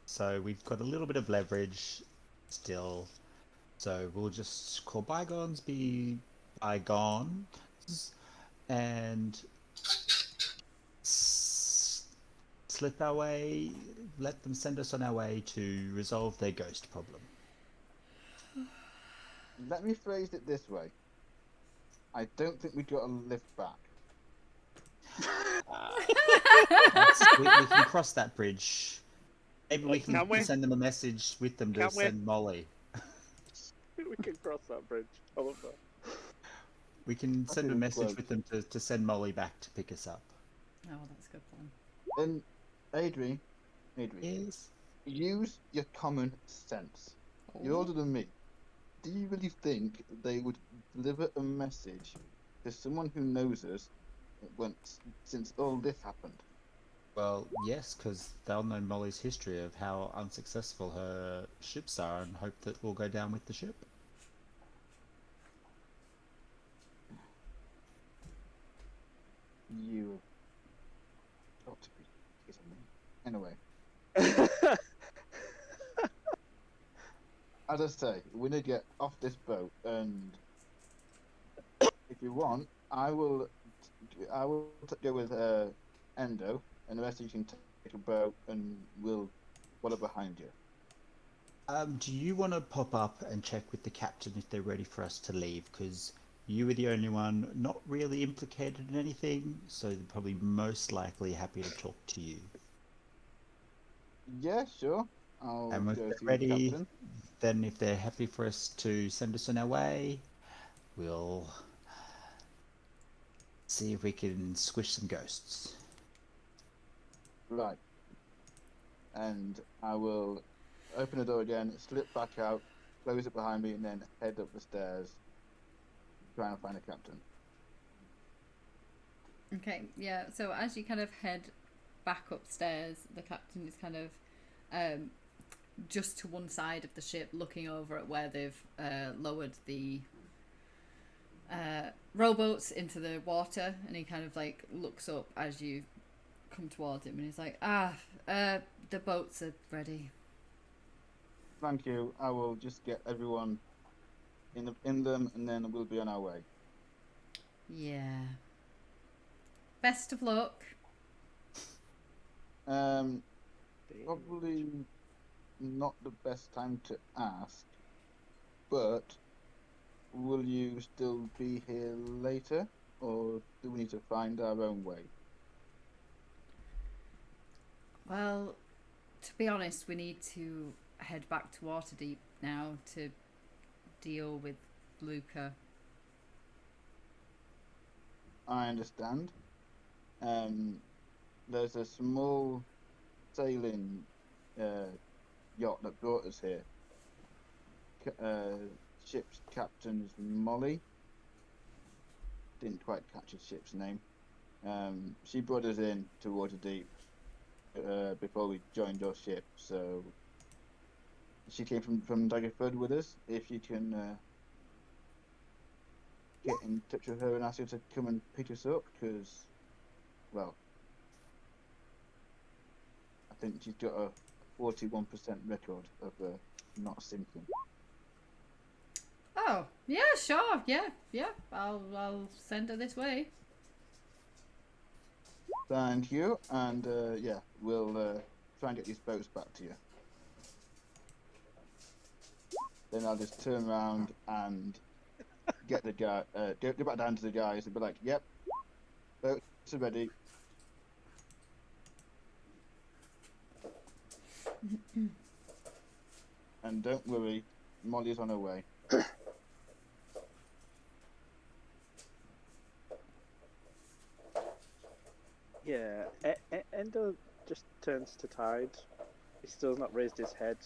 So we've got a little bit of leverage still. So we'll just call bygones be bygones and slip our way, let them send us on our way to resolve their ghost problem. Let me phrase it this way. I don't think we got a lift back. We can cross that bridge. Maybe we can send them a message with them to send Molly. We can cross that bridge. I love that. We can send a message with them to send Molly back to pick us up. Oh, that's a good plan. And Adri, Yes. use your common sense. You're older than me. Do you really think they would deliver a message to someone who knows us since all this happened? Well, yes, because they'll know Molly's history of how unsuccessful her ships are and hope that we'll go down with the ship. You got to be kidding me. Anyway. As I say, we need to get off this boat, and if you want, I will go with Endo, and the rest of you can take a boat, and we'll follow behind you. Do you want to pop up and check with the captain if they're ready for us to leave? Because you were the only one not really implicated in anything, so they're probably most likely happy to talk to you. Yeah, sure. And if they're ready, then if they're happy for us to send us on our way, we'll see if we can squish some ghosts. Right. And I will open the door again, slip back out, close it behind me, and then head up the stairs, trying to find a captain. Okay, yeah, so as you kind of head back upstairs, the captain is kind of just to one side of the ship, looking over at where they've lowered the rowboats into the water, and he kind of like looks up as you come towards him, and he's like, the boats are ready. Thank you. I will just get everyone in them, and then we'll be on our way. Yeah. Best of luck. Probably not the best time to ask, but will you still be here later, or do we need to find our own way? Well, to be honest, we need to head back to Waterdeep now to deal with Luca. I understand. There's a small sailing yacht that brought us here. Ship's captain's Molly. Didn't quite catch his ship's name. She brought us in to Waterdeep before we joined your ship, so she came from Daggerford with us. If you can get in touch with her and ask her to come and pick us up, because, well, I think she's got a 41% record of not sinking. Oh, yeah, sure, yeah. I'll send her this way. Thank you, and yeah, we'll try and get these boats back to you. Then I'll just turn around and get the guy, go back down to the guys and be like, "Yep, boats are ready." And don't worry, Molly's on her way. Yeah, Endo just turns to Tide. He still has not raised his head,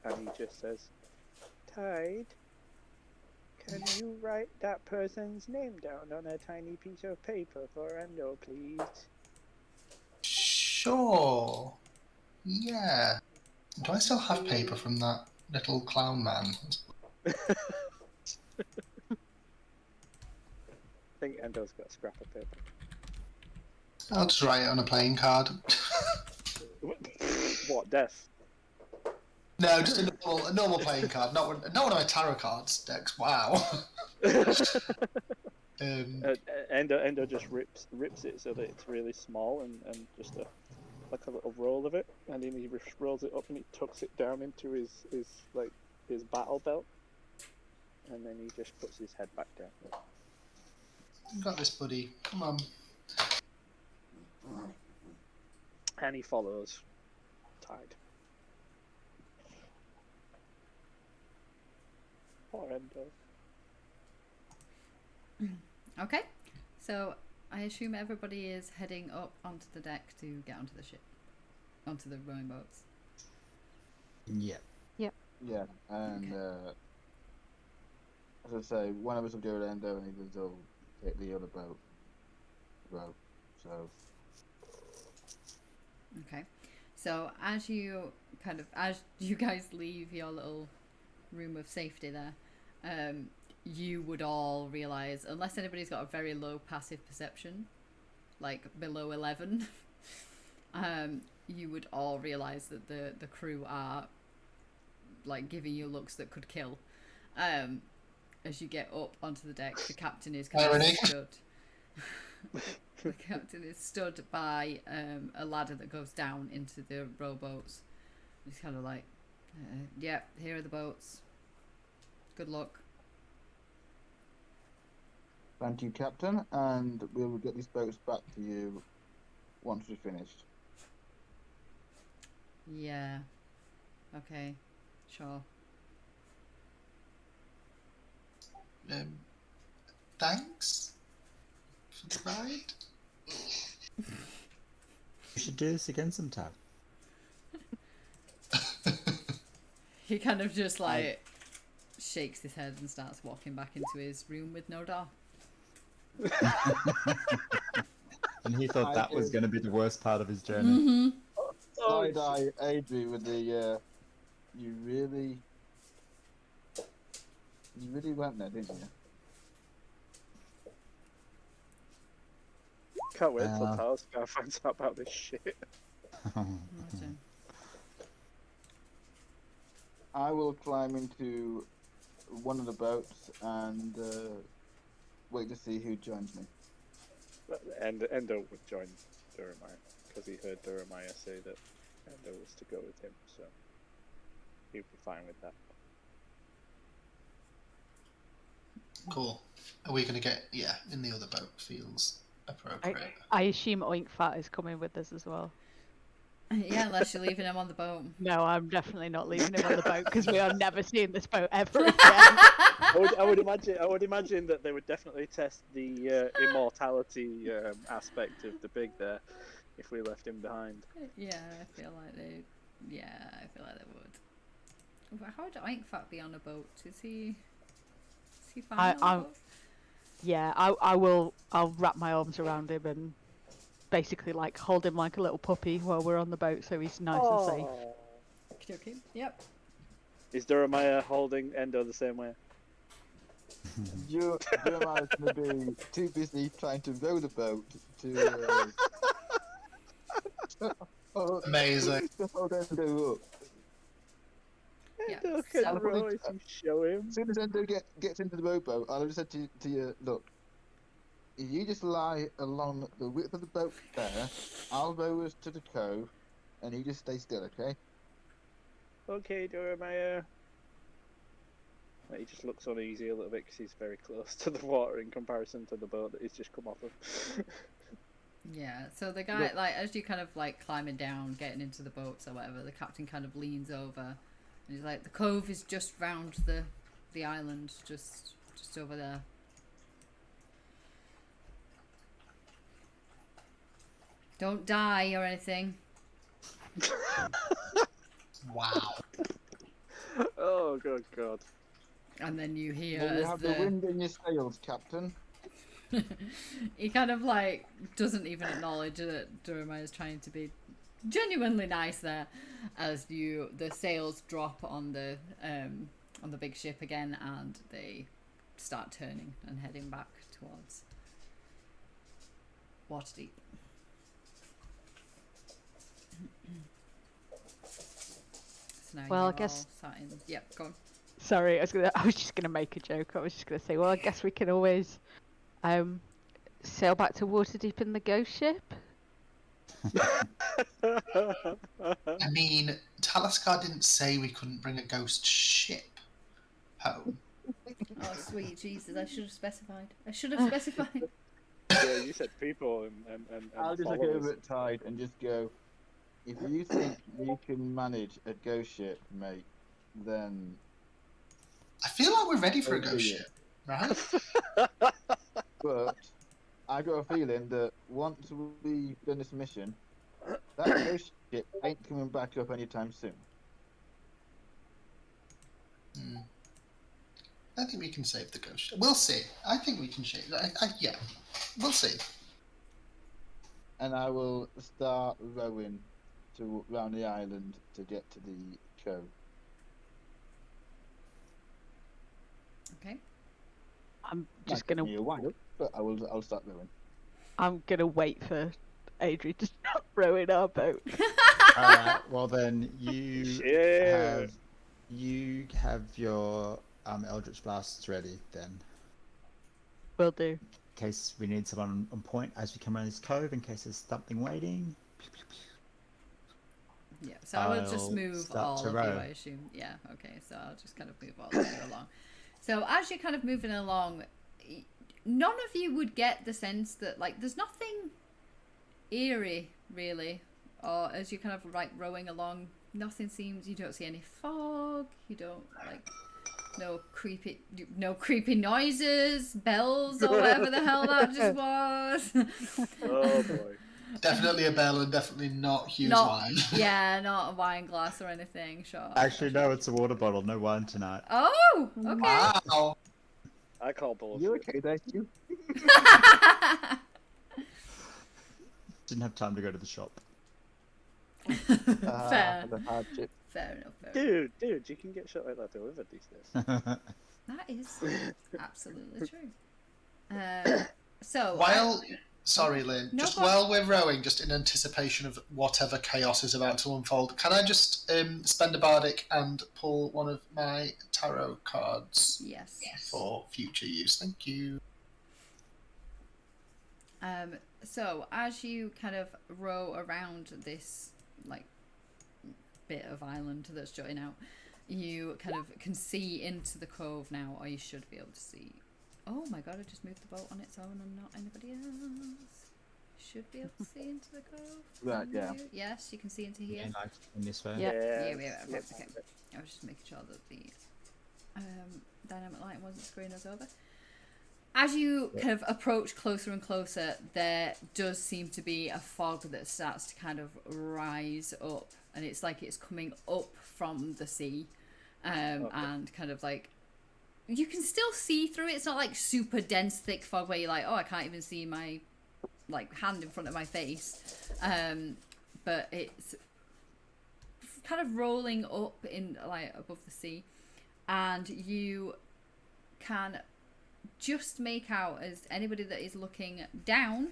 and he just says, "Tide, can you write that person's name down on a tiny piece of paper for Endo, please?" Sure. Yeah. Do I still have paper from that little clown man? I think Endo's got a scrap of paper. I'll just write it on a playing card. What, death? No, just a normal playing card, not one of my tarot cards, Dex. Wow. Endo just rips it so that it's really small and just like a little roll of it, and then he rolls it up and he tucks it down into his battle belt, and then he just puts his head back down. You got this, buddy. Come on. And he follows Tide. Poor Endo. Okay, so I assume everybody is heading up onto the deck to get onto the ship, onto the rowing boats. Yep. Yeah, and as I say, one of us will do Endo and the others will take the other boat. Row. So. Okay, so as you guys leave your little room of safety there, you would all realise, unless anybody's got a very low passive perception, like below 11, you would all realise that the crew are like giving you looks that could kill. As you get up onto the deck, the captain is kind of stood. The captain is stood by a ladder that goes down into the rowboats. He's kind of like, "Yeah, here are the boats. Good luck." Thank you, Captain, and we will get these boats back to you once we're finished. Yeah. Okay. Sure. Thanks for the ride. We should do this again sometime. He kind of just like shakes his head and starts walking back into his room with no door. And he thought that was going to be the worst part of his journey. Mm-hmm. Side-eye Adri with the, you really went there, didn't you? Can't wait till Talascar finds out about this shit. Imagine. I will climb into one of the boats and wait to see who joins me. And Endo would join Durhamire because he heard Durhamire say that Endo was to go with him. So he'd be fine with that. Cool. Are we going to get, in the other boat feels appropriate. I assume Oink Fat is coming with us as well. Yeah, unless you're leaving him on the boat. No, I'm definitely not leaving him on the boat because we are never seeing this boat ever again. I would imagine that they would definitely test the immortality aspect of the pig there if we left him behind. Yeah, I feel like they would. How would Oink Fat be on a boat? Is he fine on a boat? Yeah, I'll wrap my arms around him and basically like hold him like a little puppy while we're on the boat so he's nice and safe. Okay. Yep. Is Jeremiah holding Endo the same way? Jeremiah's going to be too busy trying to row the boat to... Amazing. To hold Endo up. Yeah. Endo So- can row if you show him. As soon as Endo gets into the rowboat, I'll just say to you, look, if you just lie along the width of the boat there, I'll row us to the cove, and you just stay still, okay? Okay, Jeremiah. He just looks uneasy a little bit because he's very close to the water in comparison to the boat that he's just come off of. Yeah, so the guy, like, as you kind of, like, climbing down, getting into the boats or whatever, the captain kind of leans over, and he's like, the cove is just round the island, just over there. Don't die or anything. Wow. Oh, good God. And then you hear Well, you as have the wind in your sails, Captain. he kind of like doesn't even acknowledge that Jeremiah is trying to be genuinely nice there, as the sails drop on the big ship again, and they start turning and heading back towards Waterdeep. So now Well, I you're guess- all sat in... Yep, go on. Sorry, I was just gonna make a joke. I was just gonna say, well, I guess we can always sail back to Waterdeep in the ghost ship. I mean, Talaskar didn't say we couldn't bring a ghost ship home. Oh, sweet Jesus, I should have specified. Yeah, you said people and I'll just look followers. over at Tide and just go, if you think you can manage a ghost ship, mate, then... I feel like we're ready for a Okay, ghost yeah. ship, right? But I got a feeling that once we've done this mission, that ghost ship ain't coming back up anytime soon. I think we can save the ghost ship. We'll see. I think we can save yeah, we'll see. And I will start rowing round the island to get to the cove. Okay. I'm just Might take gonna me a while, but I'll start rowing. I'm gonna wait for Adri to start rowing our boat. Alright, well then Yeah. you have your Eldritch Blasts ready then. Will do. In case we need someone on point as we come around this cove, in case there's something waiting. Yeah, so I will just I'll move start all to of row. you, I assume. Yeah, okay, so I'll just kind of move all of you along. So as you're kind of moving along, none of you would get the sense that, like, there's nothing eerie, really. Or as you're kind of, like, rowing along, nothing seems, you don't see any fog, you don't, like, no creepy noises, bells, or whatever the hell that just was. Oh boy. Definitely a bell and definitely not Hugh's Not- wine. Yeah, not a wine glass or anything, sure. Actually, no, it's a water bottle. No wine tonight. Oh, okay. Wow. I call bullshit. You okay there, Hugh? Didn't have time to go to the shop. Fair. The hardship. Fair enough. Dude, you can get shit like that delivered these days. That is absolutely true. So Sorry, Lynn. No just problem. while we're rowing, just in anticipation of whatever chaos is about to unfold, can I just spend a bardic and pull one of my tarot cards yes. for future use? Thank you. So as you kind of row around this like bit of island that's jutting out, you kind of can see into the cove now, or you should be able to see. Oh my god, I just moved the boat on its own and not anybody else. Should be able to see into the cove. Right, yeah. Yes, you can see into here. Yeah, like in this way. Yeah. Yeah, okay. Let's- I was just making sure that the dynamic light wasn't screwing us over. As you kind of approach closer and closer, there does seem to be a fog that starts to kind of rise up, and it's like it's coming up from the sea, and kind of like you can still see through it. It's not like super dense, thick fog where you're like, oh, I can't even see my like hand in front of my face, but it's kind of rolling up in like above the sea, and you can just make out, as anybody that is looking down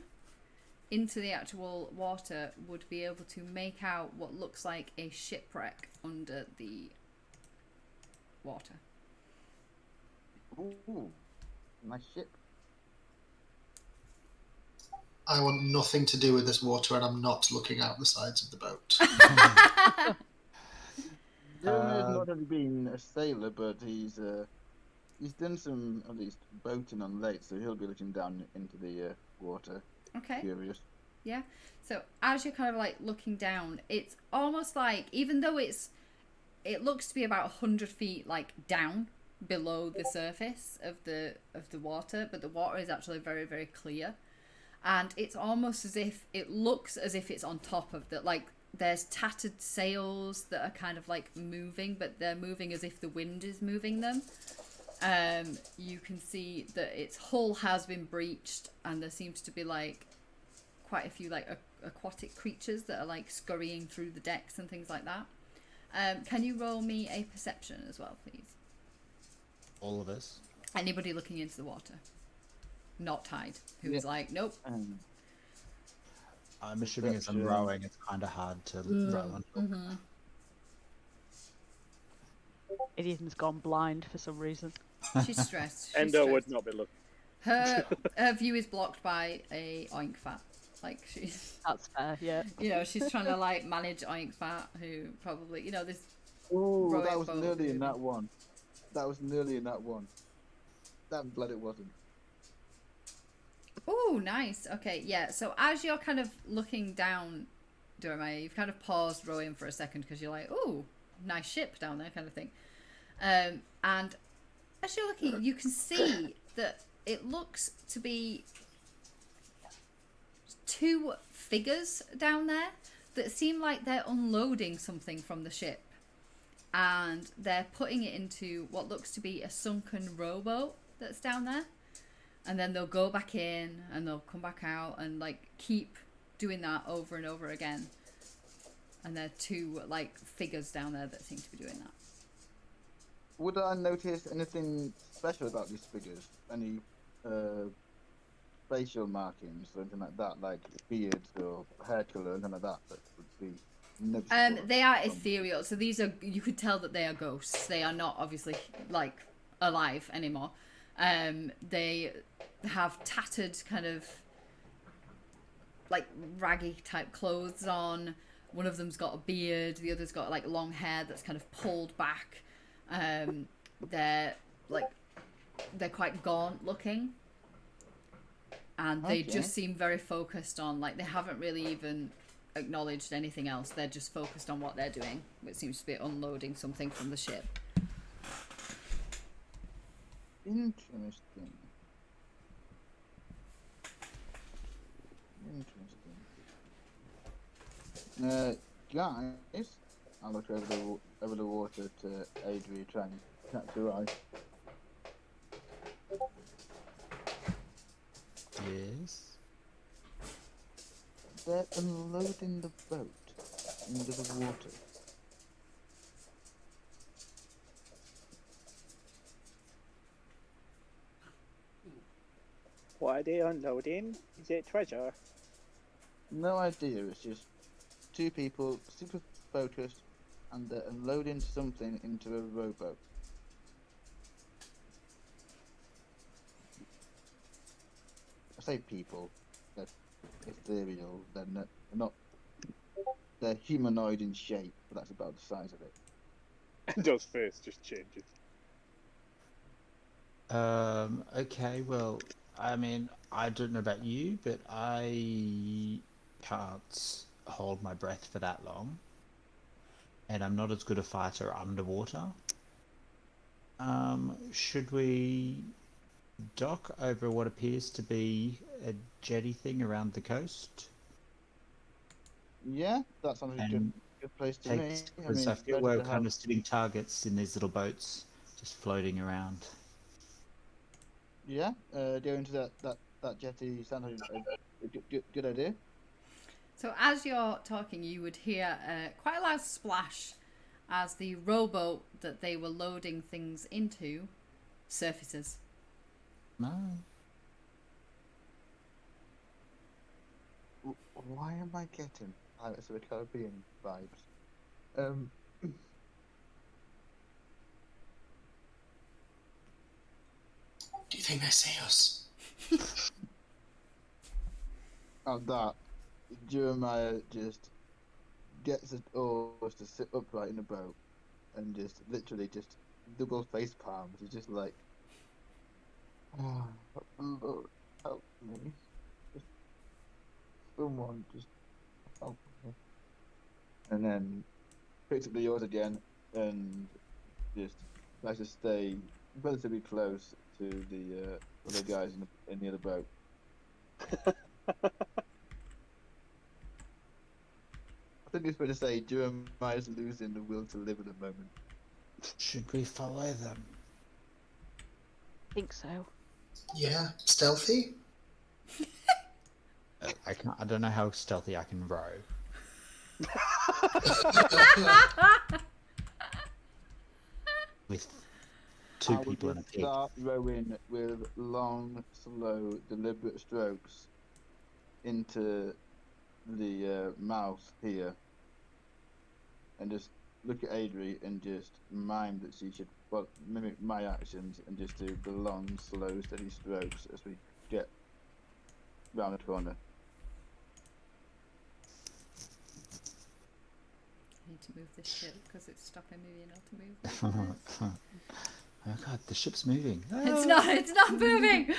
into the actual water would be able to make out what looks like a shipwreck under the water. Ooh, nice ship. I want nothing to do with this water, and I'm not looking out the sides of the boat. Jeremy has not only been a sailor, but he's done some at least boating on lakes, so he'll be looking down into the water. Okay. Curious. Yeah. So as you're kind of like looking down, it's almost like, even though it looks to be about 100 feet like down below the surface of the water, but the water is actually very, very clear, and it's almost as if it looks as if it's on top of the, like, there's tattered sails that are kind of like moving, but they're moving as if the wind is moving them. You can see that its hull has been breached, and there seems to be like quite a few like aquatic creatures that are like scurrying through the decks and things like that. Can you roll me a perception as well, please? All of us. Anybody looking into the water, not Tide, who's like, nope. I'm assuming as I'm rowing, it's kind of hard to row on. Mm-hmm. Idiot's gone blind for some reason. She's stressed. Endo would not be looking. Her view is blocked by a oink fat. Like, she's, That's fair, yeah. you know, she's trying to like manage oink fat, who probably, you know, this. Oh, Rowing that was boat nearly in movie. that one. That was nearly in that one. I'm glad it wasn't. Oh, nice. Okay, yeah. So as you're kind of looking down, Jeremiah, you've kind of paused rowing for a second because you're like, oh, nice ship down there, kind of thing. And as you're looking, you can see that it looks to be two figures down there that seem like they're unloading something from the ship, and they're putting it into what looks to be a sunken rowboat that's down there, and then they'll go back in and they'll come back out and like keep doing that over and over again. And there are two like figures down there that seem to be doing that. Would I notice anything special about these figures? Any facial markings or anything like that, like beards or hair colour, anything like that that would be noticeable? They are ethereal, so these are, you could tell that they are ghosts. They are not obviously like alive anymore. They have tattered kind of like raggy type clothes on. One of them's got a beard, the other's got like long hair that's kind of pulled back. They're quite gaunt looking, and they just seem very focused on, like, they haven't really even acknowledged anything else. They're just focused on what they're doing, which seems to be unloading something from the ship. Interesting. Guys, I'll look over the water to Adri, try and catch her eye. Yes. They're unloading the boat into the water. What are they unloading? Is it treasure? No idea, it's just two people, super focused, and they're unloading something into a rowboat. I say people, they're ethereal, they're not, they're humanoid in shape, but that's about the size of it. Endo's face just changes. Okay, well, I mean, I don't know about you, but I can't hold my breath for that long. And I'm not as good a fighter underwater. Should we dock over what appears to be a jetty thing around the coast? Yeah, that sounds like a And good place to me. Because I feel better we're to kind have- of sitting targets in these little boats, just floating around. Yeah, going to that jetty sounds like a good idea. So as you're talking, you would hear quite a loud splash as the rowboat that they were loading things into surfaces. No. Why am I getting Pirates of the Caribbean vibes? Do you think they see us? At that, Jeremiah just gets his oars to sit upright in the boat and just literally just double face palms. He's just like, oh, Lord, help me. Just, someone just help me. And then picks up the oars again and just tries to stay relatively close to the other guys in the other boat. I think it's fair to say Jeremiah's losing the will to live at the moment. Should we follow them? I think so. Yeah, stealthy. I can't. I don't know how stealthy I can row. With two I would people in a just pig. start rowing with long, slow, deliberate strokes into the mouth here, and just look at Adri and just mime that she should mimic my actions and just do the long, slow, steady strokes as we get round the corner. I need to move this ship because it's stopping me being able to move. Oh god, the ship's moving. It's not moving.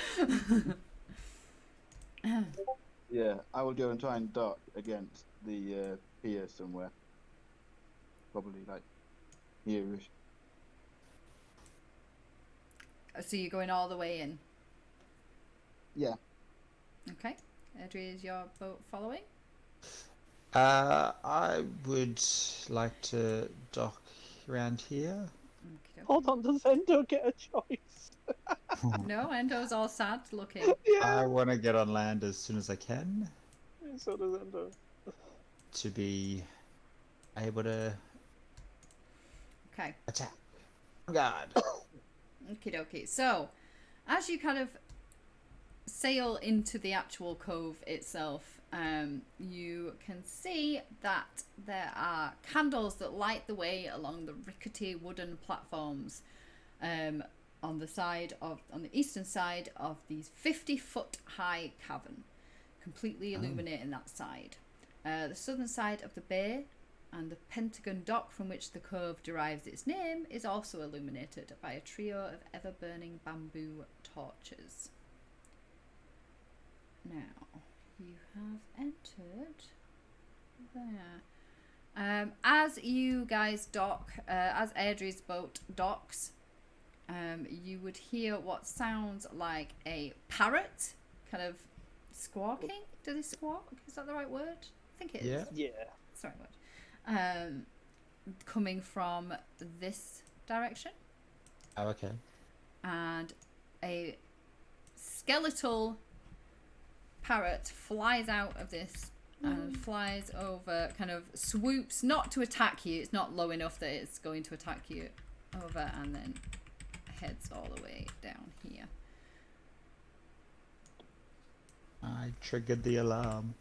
Yeah, I will go and try and dock against the pier somewhere. Probably like here-ish. So you're going all the way in. Yeah. Okay. Adri, is your boat following? I would like to dock around here. Okey-doke. Hold on, does Endo get a choice? No, Endo's all sad looking. I want to get on land as soon as I can So does Endo. to be able to Okay. attack. Oh god. Okie dokie. So, as you kind of sail into the actual cove itself, you can see that there are candles that light the way along the rickety wooden platforms on the eastern side of these 50-foot high cavern, completely illuminating that side. The southern side of the bay and the pentagon dock from which the cove derives its name is also illuminated by a trio of ever-burning bamboo torches. Now, you have entered there. As you guys dock, as Airdrie's boat docks, you would hear what sounds like a parrot kind of squawking. Do they squawk? Is that the right word? I think it is. Yeah. Yeah. That's the right word. Coming from this direction. Oh, okay. And a skeletal parrot flies out of this and flies over, kind of swoops, not to attack you, it's not low enough that it's going to attack you, over, and then heads all the way down here. I triggered the alarm.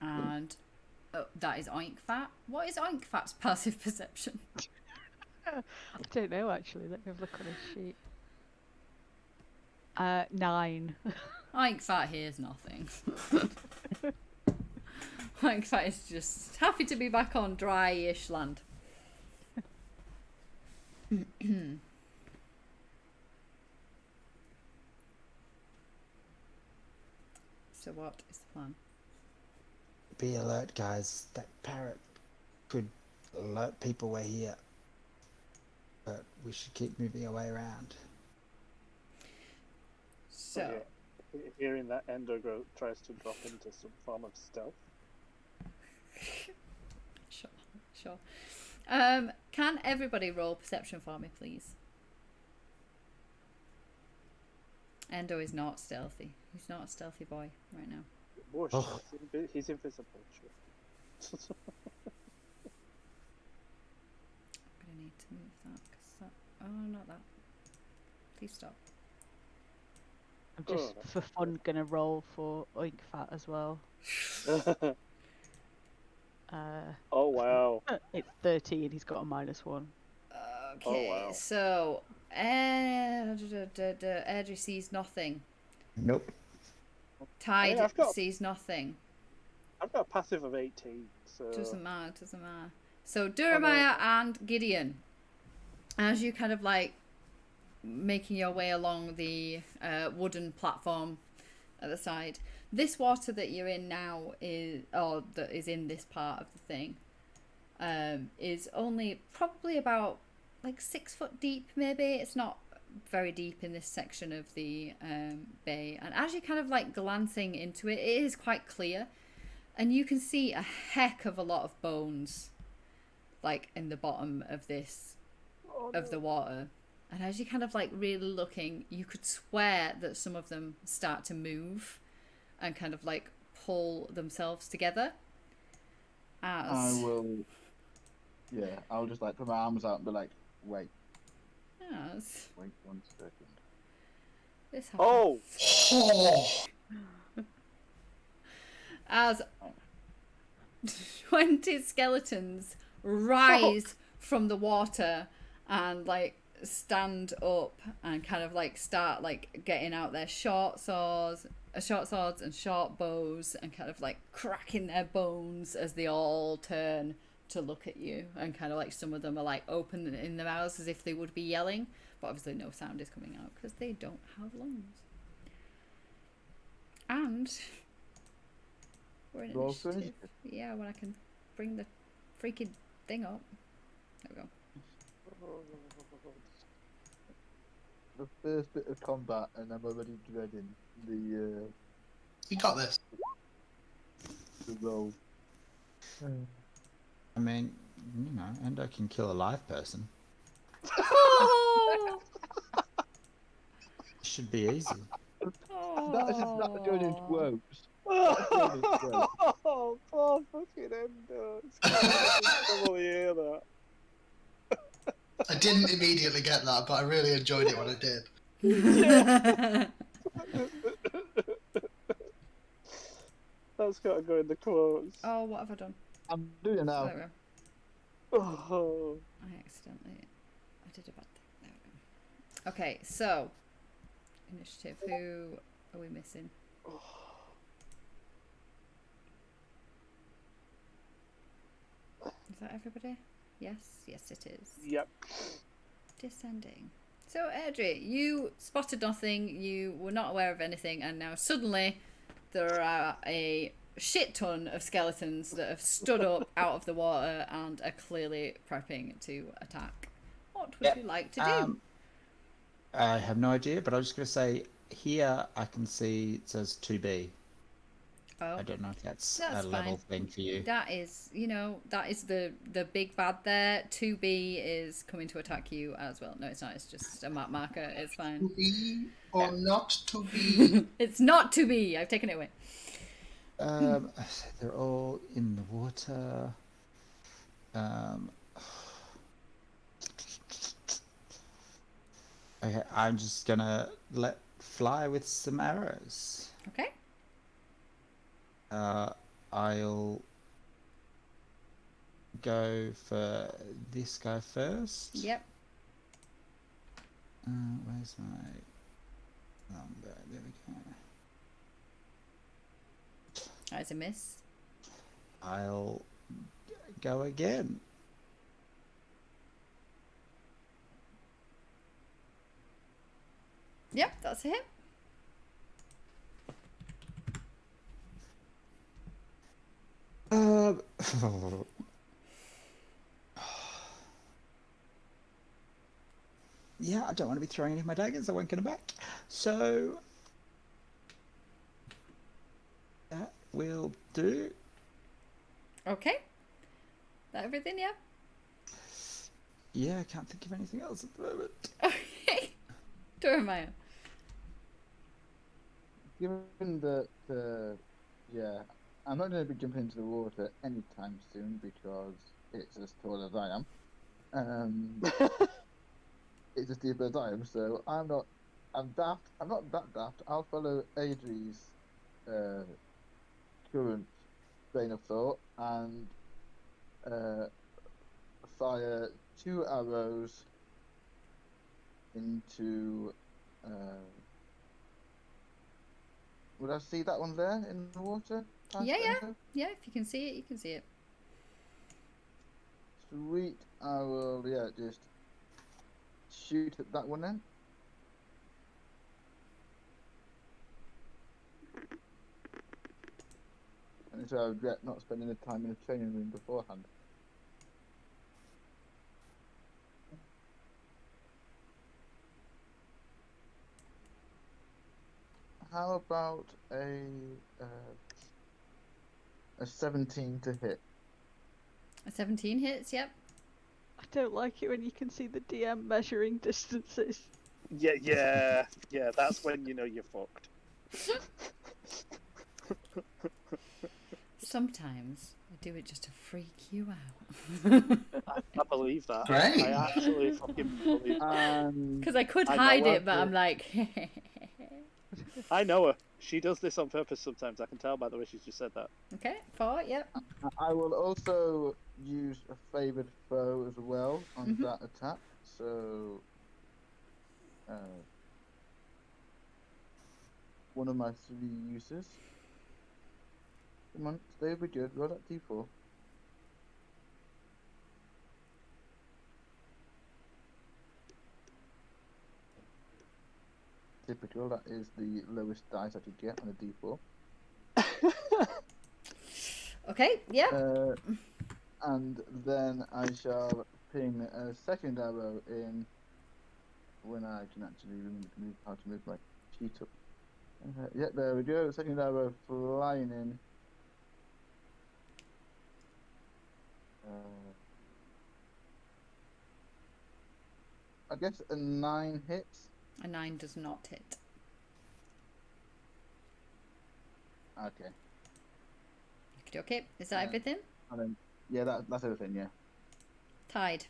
And that is Oinkfat. What is Oinkfat's passive perception? I don't know actually. Let me have a look on his sheet. 9. Oinkfat hears nothing. Oinkfat is just happy to be back on dry-ish land. So what is the plan? Be alert, guys. That parrot could alert people we're here. But we should keep moving our way around. So, hearing that, Endo tries to drop into some form of stealth. sure. Can everybody roll perception for me, please? Endo is not stealthy. He's not a stealthy boy right now. Whoosh, Oh. he's invisible. Sure. I'm gonna need to move that because that. Oh, not that. Please stop. I'm just for fun gonna roll for Oinkfat as well. Oh wow! It's 13. He's got a -1. Okay, wow. so Airdrie sees nothing. Nope. Tide I've got- sees nothing. I've got a passive of 18, so Doesn't matter. So Duramiah and Gideon, as you kind of like making your way along the wooden platform at the side, this water that you're in now that is in this part of the thing, is only probably about like 6 foot deep. Maybe it's not very deep in this section of the bay. And as you're kind of like glancing into it, it is quite clear. And you can see a heck of a lot of bones, like in the bottom of this, of the water. And as you're kind of like really looking, you could swear that some of them start to move and kind of like pull themselves together. I will. Yeah, I'll just like put my arms out and be like, wait, As wait 1 second. this happens. Oh! As 20 skeletons rise from the water and like stand up and kind of like start like getting out their short swords and short bows and kind of like cracking their bones as they all turn to look at you, and kind of like some of them are like open in their mouths as if they would be yelling, but obviously no sound is coming out because they don't have lungs. And we're in Roll for initiative. initiative. Yeah, when I can bring the freaking thing up. There we go. The first bit of combat, and I'm already dreading the You got this. roll. I mean, you know, Endo can kill a live person. Oh! Should be easy. That is not going into words. Oh, poor fucking Endo. It's gonna hear that. I didn't immediately get that, but I really enjoyed it when I did. That's gotta go in the quotes. Oh, what have I done? I'm doing it now. There we go. Oh. I did a bad thing. There we go. Okay, so initiative. Who are we missing? Is that everybody? Yes, it is. Yep. Descending. So, Airdrie, you spotted nothing, you were not aware of anything, and now suddenly there are a shit ton of skeletons that have stood up out of the water and are clearly prepping to attack. What would you like to do? I have no idea, but I was just going to say, here I can see it says 2B. Oh, I don't know if that's That's a level fine. thing for you. that is, that is the big bad there. 2B is coming to attack you as well. No, it's not. It's just a map marker. It's fine. To be or not to be? It's not 2B. I've taken it away. They're all in the water. Okay, I'm just gonna let fly with some arrows. Okay. I'll go for this guy first. Yep. Where's my number? There we go. That is a miss. I'll go again. Yep, that's a hit. Yeah, I don't want to be throwing any of my daggers. I won't get them back. So that will do. Okay. That everything, yeah? Yeah, I can't think of anything else at the moment. Okay. Jeremiah. Given that, yeah, I'm not going to be jumping into the water anytime soon because it's as tall as I am. It's as deep as I am, so I'm daft. I'm not that daft. I'll follow Adri's current train of thought and fire 2 arrows into. Would I see that one there in the water? Yeah. Yeah, if you can see it, you can see it. Sweet. I will, just shoot at that one then. And so I regret not spending the time in the training room beforehand. How about a 17 to hit? A 17 hits, yep. I don't like it when you can see the DM measuring distances. Yeah. That's when you know you're fucked. Sometimes I do it just to freak you out. I believe that. Great. I actually fucking believe that. Because I could I know hide her, it, but I'm like... I know her. She does this on purpose sometimes. I can tell by the way she's just said that. Okay, 4, yep. I will also use a favoured foe as well on that attack. So, one of my 3 uses. Come on, stay with good. Roll that d4. Typical, that is the lowest dice I could get on a d4. Okay, yep. And then I shall ping a second arrow in when I can actually move how to move my sheet up. Yeah, there we go. Second arrow flying in. I guess a 9 hits. A 9 does not hit. Okay. Okay, is that everything? And then, yeah, that's everything. Yeah. Tide.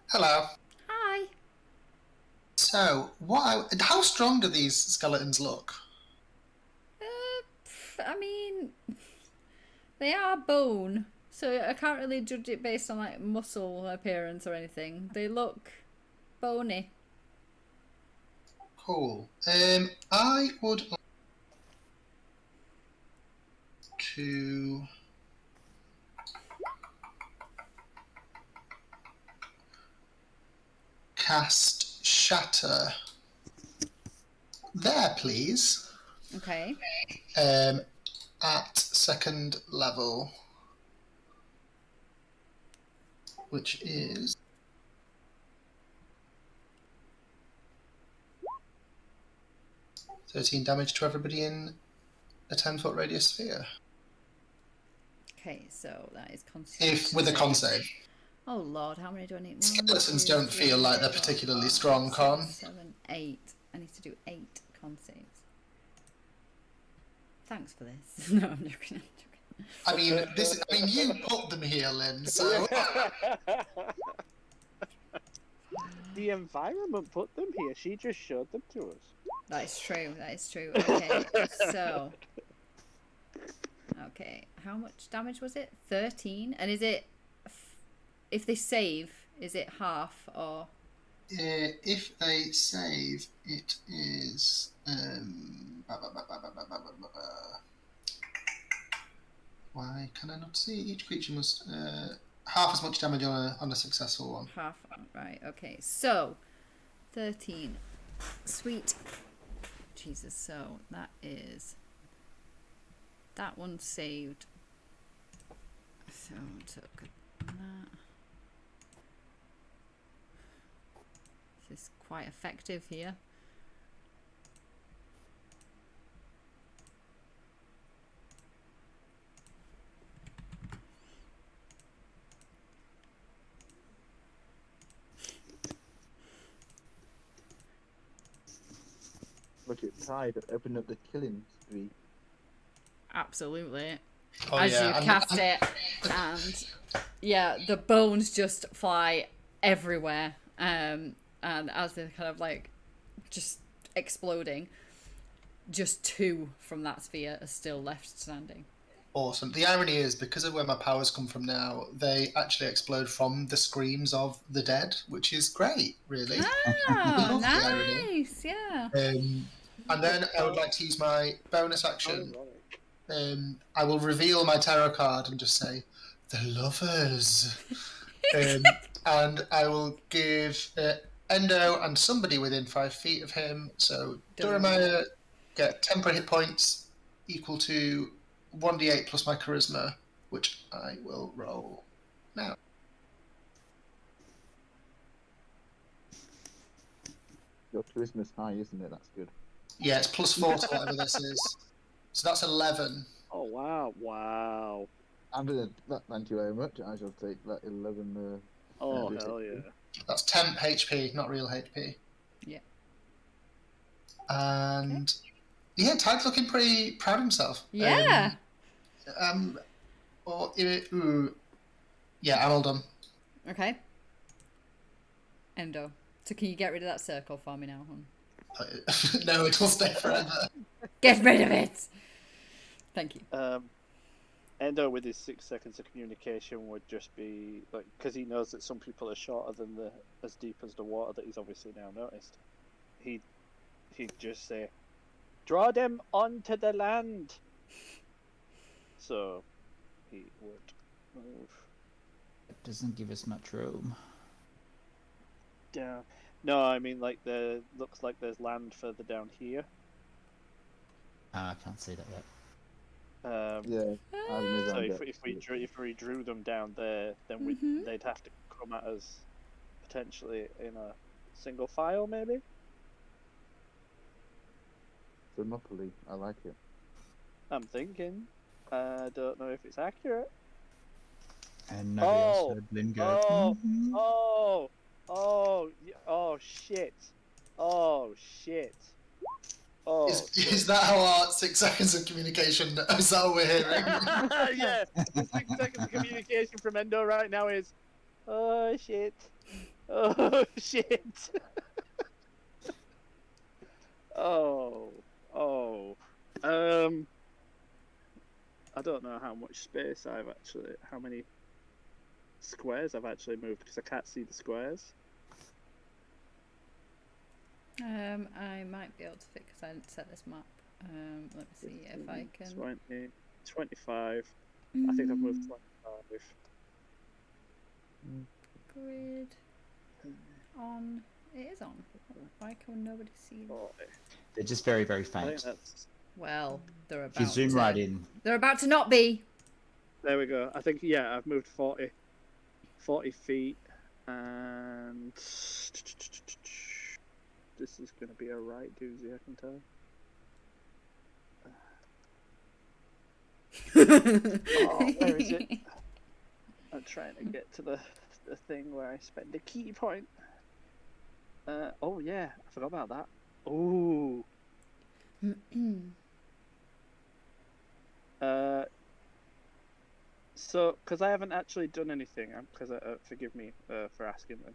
Hello. Hi. So, how strong do these skeletons look? I mean, they are bone, so I can't really judge it based on like muscle appearance or anything. They look bony. Cool. I would like to cast Shatter there, please. Okay. At 2nd level, which is 13 damage to everybody in a 10-foot radius sphere. Okay, so that is Constitution. If with a con save. Oh lord, how many do I need? 1, Skeletons 2, don't 3, feel like they're 4, particularly 5, strong, 6, Con. 7, 8. I need to do 8 con saves. Thanks for this. No, I'm joking. I mean, you put them here, Lynn, so... The environment put them here. She just showed them to us. That is true. Okay, so... Okay, how much damage was it? 13? And is it... If they save, is it half or... if they save, it is... Why can I not see? Each creature must half as much damage on a successful one. Half. Right. Okay. So 13. Sweet. Jesus. So that one saved. So took that. This is quite effective here. Look at Tide opened up the killing spree. Absolutely. Oh, As yeah. you cast it, and yeah, the bones just fly everywhere. And as they're kind of like just exploding, just 2 from that sphere are still left standing. Awesome. The irony is, because of where my powers come from now, they actually explode from the screams of the dead, which is great, really. Oh, Love the irony. nice, yeah. And then I would like to use my bonus action. I will reveal my tarot card and just say, the lovers. And I will give Endo and somebody within 5 feet of him, so Duramaya, get temporary hit points equal to 1d8 plus my charisma, which I will roll now. Your charisma's high, isn't it? That's good. Yeah, it's +4 to whatever this is. So that's 11. Oh wow! Wow! Thank you very much. I shall take that 11. Oh D6. hell yeah! That's temp HP, not real HP. Yeah. And yeah, Tide's looking pretty proud of himself. Yeah. Yeah, I'm all done. Okay. Endo. So can you get rid of that circle for me now, hon? No, it will stay forever. Get rid of it! Thank you. Endo with his 6 seconds of communication would just be like, because he knows that some people are shorter than as deep as the water that he's obviously now noticed. He'd just say, "Draw them onto the land." So he would move It doesn't give us much room. down. No, I mean like looks like there's land further down here. I can't see that yet. Yeah. So if we drew them down there, then they'd have to come at us potentially in a single file, maybe. Thermopylae, I like it. I'm thinking. I don't know if it's accurate. And Navios heard Lynn go. Oh shit! Oh shit! Oh. Is that how our 6 seconds of communication? Is that what we're hearing? Yeah, the 6 seconds of communication from Endo right now is, oh shit, oh shit, I don't know how much space how many squares I've actually moved because I can't see the squares. I might be able to fit because I didn't set this map. Let me see if I can. 20, 25. I think I've moved 25. Grid on. It is on. Why can nobody see? They're just very, very I think faint. that's. Well, they're If you about. zoom right in, They're about to not be. There we go. I think I've moved 40 feet, and this is going to be a right doozy, I can tell. Oh, where is it? I'm trying to get to the thing where I spend the key point. Oh yeah, I forgot about that. Ooh. So, because I haven't actually done anything, because forgive me for asking them,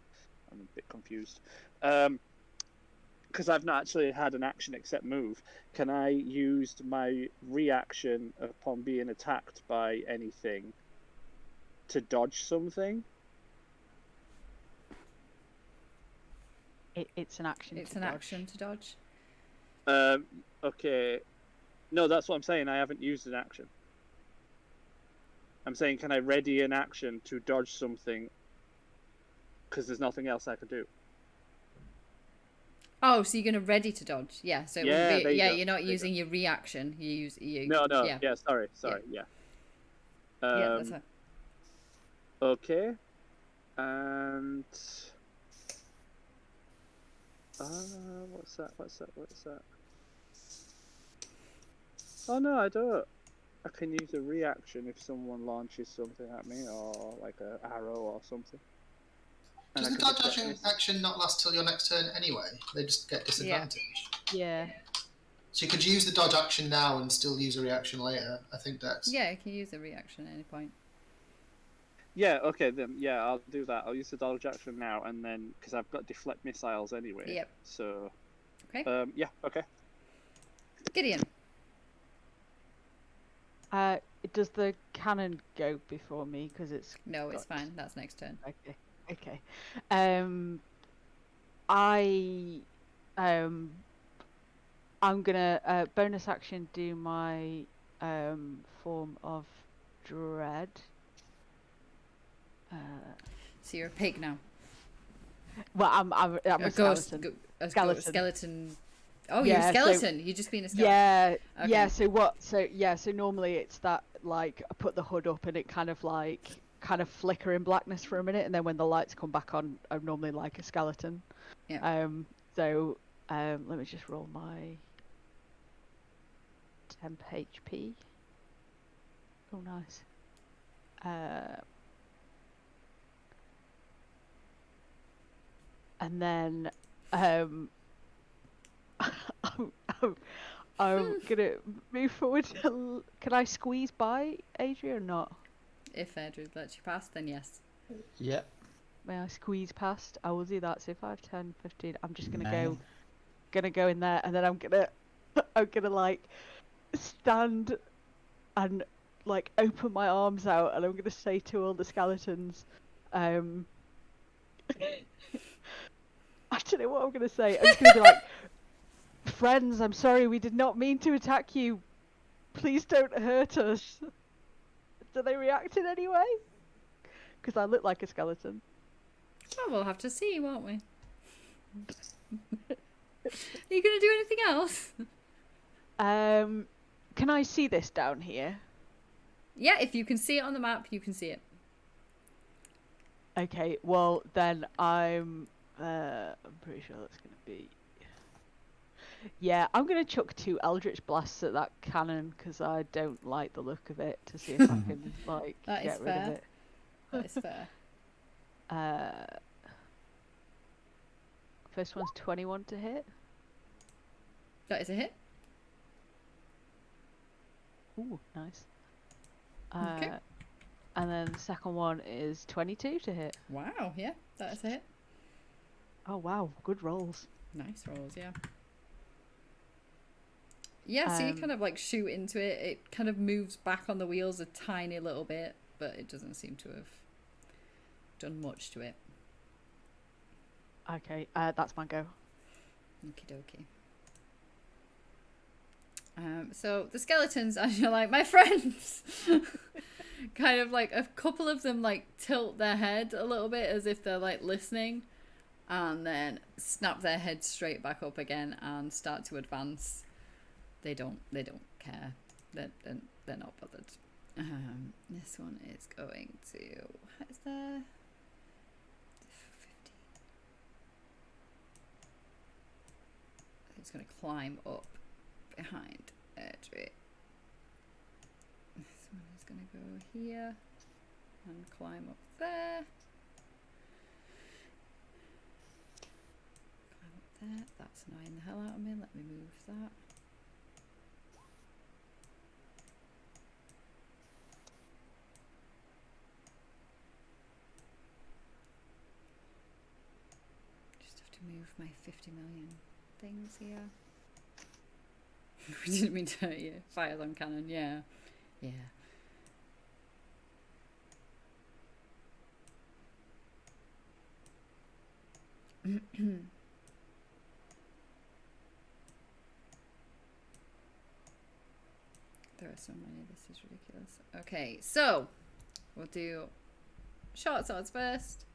I'm a bit confused. Because I've not actually had an action except move, can I use my reaction upon being attacked by anything to dodge something? It's an action. It's an action to dodge. Okay. No, that's what I'm saying. I haven't used an action. I'm saying, can I ready an action to dodge something? Because there's nothing else I could do. Oh, so you're gonna ready to dodge? Yeah. So it Yeah, wouldn't there be. you Yeah, go. you're not There you using your reaction. You use you. No, no. Yeah. Yeah, sorry. Yeah. Yeah, that's it. Okay. And what's that? Oh no, I don't. I can use a reaction if someone launches something at me, or like an arrow or something. And Does I the can dodge deflect action not last till your next turn anyway? They just get disadvantage. Yeah. So you could use the dodge action now and still use a reaction later. I think that's... Yeah, you can use a reaction at any point. Yeah, okay, then, yeah, I'll do that. I'll use the dodge action now, and then, because I've got deflect missiles anyway. Yep. So, Okay. yeah, okay. Gideon. Does the cannon go before me? Because it's... No, it's fine. That's next turn. Okay. I'm gonna bonus action do my form of dread. So you're a pig now. Well, I'm a skeleton. Skeleton. Oh, Yeah, you're a skeleton. You're just being a skeleton. Yeah, Okay. yeah. So normally it's that, like, I put the hood up and it kind of flicker in blackness for a minute, and then when the lights come back on, I'm normally like a skeleton. Yeah. Let me just roll my temp HP. Oh, nice. And then I'm gonna move forward. Can I squeeze by Adria or not? If Edward lets you pass, then yes. Yep. May I squeeze past? I will do that. So 5, 10, 15. I'm just gonna May. go in there, and then I'm gonna like stand and like open my arms out, and I'm gonna say to all the skeletons, I don't know what I'm gonna say. I'm just gonna be like, friends, I'm sorry, we did not mean to attack you. Please don't hurt us. Do they react in any way? Because I look like a skeleton. Well, we'll have to see, won't we? Are you gonna do anything else? Can I see this down here? Yeah, if you can see it on the map, you can see it. Okay, well then I'm pretty sure that's gonna be... Yeah, I'm gonna chuck 2 Eldritch Blasts at that cannon because I don't like the look of it, to see if I can like get rid of it. That is fair. First one's 21 to hit. That is a hit. Ooh, nice. Okay. And then the second one is 22 to hit. Wow, yeah, that is a hit. Oh wow, good rolls. Nice rolls, yeah. Yeah, so you kind of like shoot into it. It kind of moves back on the wheels a tiny little bit, but it doesn't seem to have done much to it. Okay, that's my go. Okie dokie. So the skeletons, as you're like, my friends, kind of like a couple of them like tilt their head a little bit as if they're like listening, and then snap their head straight back up again and start to advance. They don't care. They're not bothered. This one is going to, what is there? 50. It's going to climb up behind Erdry. This one is going to go here and climb up there. Climb up there. That's annoying the hell out of me. Let me move that. Just have to move my 50 million things here. We didn't mean to hurt you. Fires on cannon, yeah. Yeah. There are so many, this is ridiculous. Okay, so we'll do short swords first.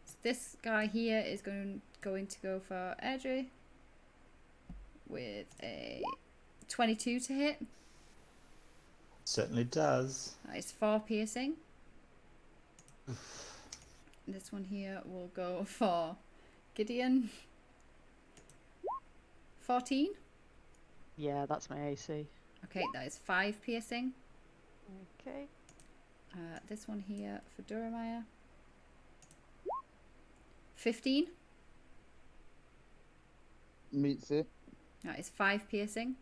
So this guy here is going to go for Airdrie with a 22 to hit. Certainly does. That is 4 piercing. This one here will go for Gideon. 14. Yeah, that's my AC. Okay, that is 5 piercing. Okay. This one here for Duramiah. 15. Meets it. That is 5 piercing.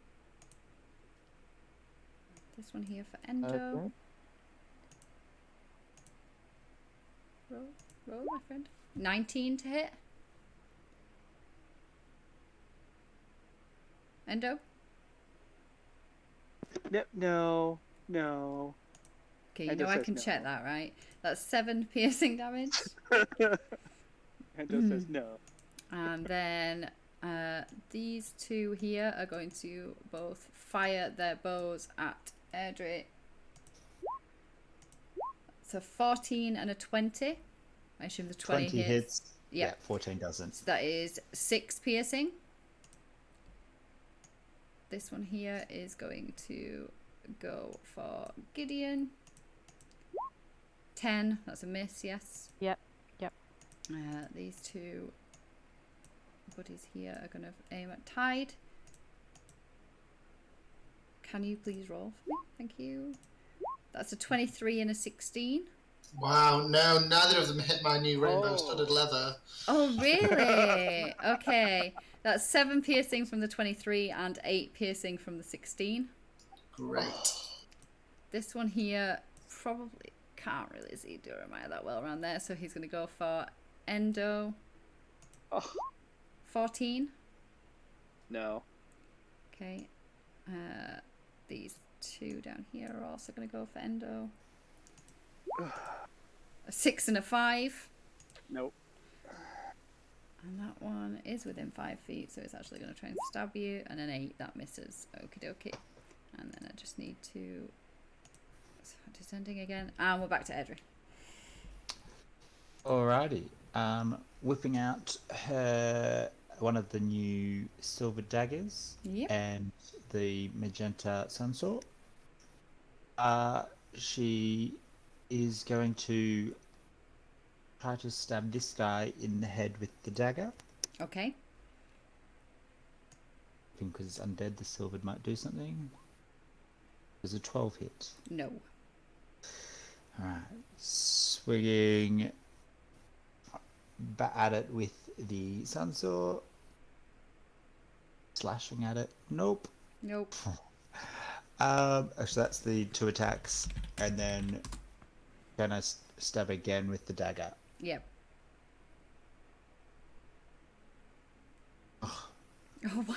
This one here for Endo. Okay. Roll, my friend. 19 to hit. Endo. No. Okay, you Endo know I says can no. check that, right? That's 7 piercing damage. Endo says no. And then these two here are going to both fire their bows at Airdrie. So 14 and a 20. I assume the 20 hits. Yeah, 14 doesn't. So that is 6 piercing. This one here is going to go for Gideon. 10. That's a miss, yes. Yep. These two buddies here are going to aim at Tide. Can you please roll for me? Thank you. That's a 23 and a 16. Wow, no, neither of them hit my new rainbow-studded leather. Oh, really? Okay. That's 7 piercing from the 23 and 8 piercing from the 16. Great. This one here probably can't really see Duramiah that well around there, so he's going to go for Endo. Oh, 14. no. Okay. These two down here are also going to go for Endo. A 6 and a 5. Nope. And that one is within 5 feet, so it's actually going to try and stab you. And an 8, that misses. Okie dokie. And then I just need to... descending again. And we're back to Airdrie. Alrighty. Whipping out her one of the new silver daggers Yep. and the magenta sunsword. She is going to try to stab this guy in the head with the dagger. Okay. Because it's undead, the silver might do something. There's a 12 hit. No. Alright. Swinging at it with the sunsword. Slashing at it. Nope. Nope. So that's the 2 attacks, and then gonna stab again with the dagger. Yep. Oh, wow.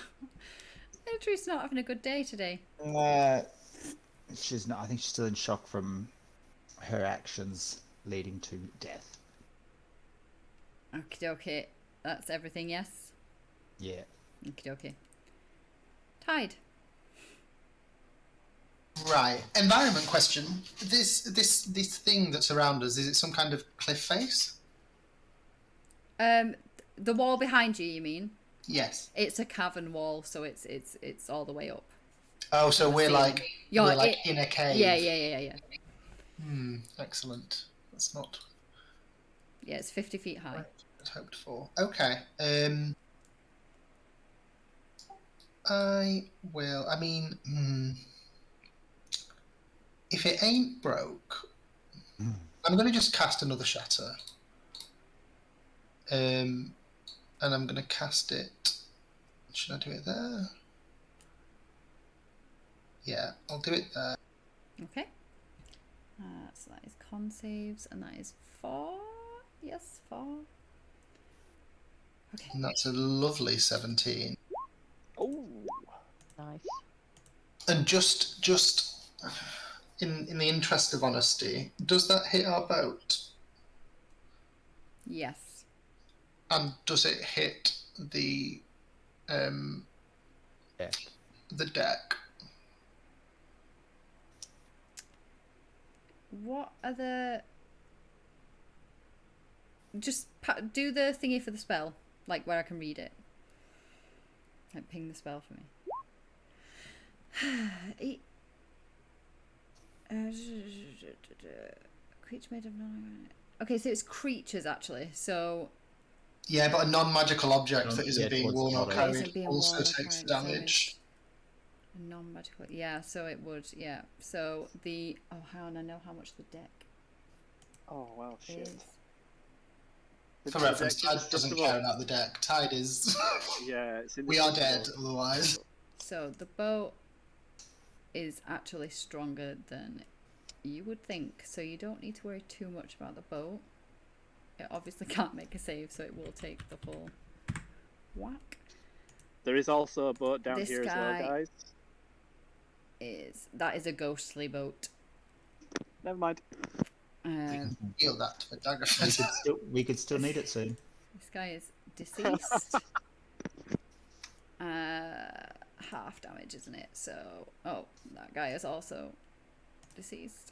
Airdrie's not having a good day today. She's not. I think she's still in shock from her actions leading to death. Okie dokie. That's everything, yes? Yeah. Okie dokie. Tide. Right. Environment question. This thing that's around us, is it some kind of cliff face? The wall behind you mean? Yes. It's a cavern wall, so it's all the way up. Oh, so we're like in a cave. Yeah. Excellent. That's not Yeah, it's 50 feet high. what I'd hoped for. Okay. I will. I mean, if it ain't broke, I'm going to just cast another shatter. And I'm going to cast it. Should I do it there? Yeah, I'll do it there. Okay. So that is con saves, and that is 4. Yes, 4. Okay. And that's a lovely 17. Oh. Nice. And just in the interest of honesty, does that hit our boat? Yes. And does it hit the Deck. the deck? what are the... Just do the thingy for the spell, like where I can read it. Like ping the spell for me. Creature made of non... Okay, so it's creatures actually. So Yeah, but a non-magical object that isn't Yeah, being towards the worn or body. that carried isn't being also worn or takes carried, so damage. it's non-magical. Yeah, so it would. Yeah. So the... Oh, hang on. I know how much the deck Oh wow, shit. is. For reference, Tide doesn't care about the deck. Tide is... Yeah, it's we are dead otherwise. So the boat is actually stronger than you would think. So you don't need to worry too much about the boat. It obviously can't make a save, so it will take the full whack. There is also a boat down This here as guy- well, guys. That is a ghostly boat. Never mind. Heal that for dagger. We could still need it soon. This guy is deceased. Half damage, isn't it? So, oh, that guy is also deceased.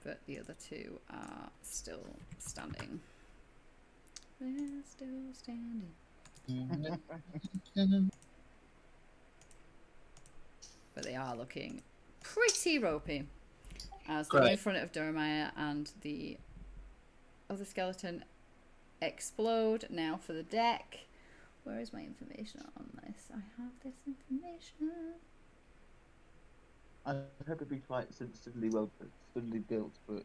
But the other two are still standing. They're still standing. But they are looking pretty ropey. As they're in front of Durmaya and the other skeleton explode. Now for the deck. Where is my information on this? I have this information. I hope it'd be quite steadily built, but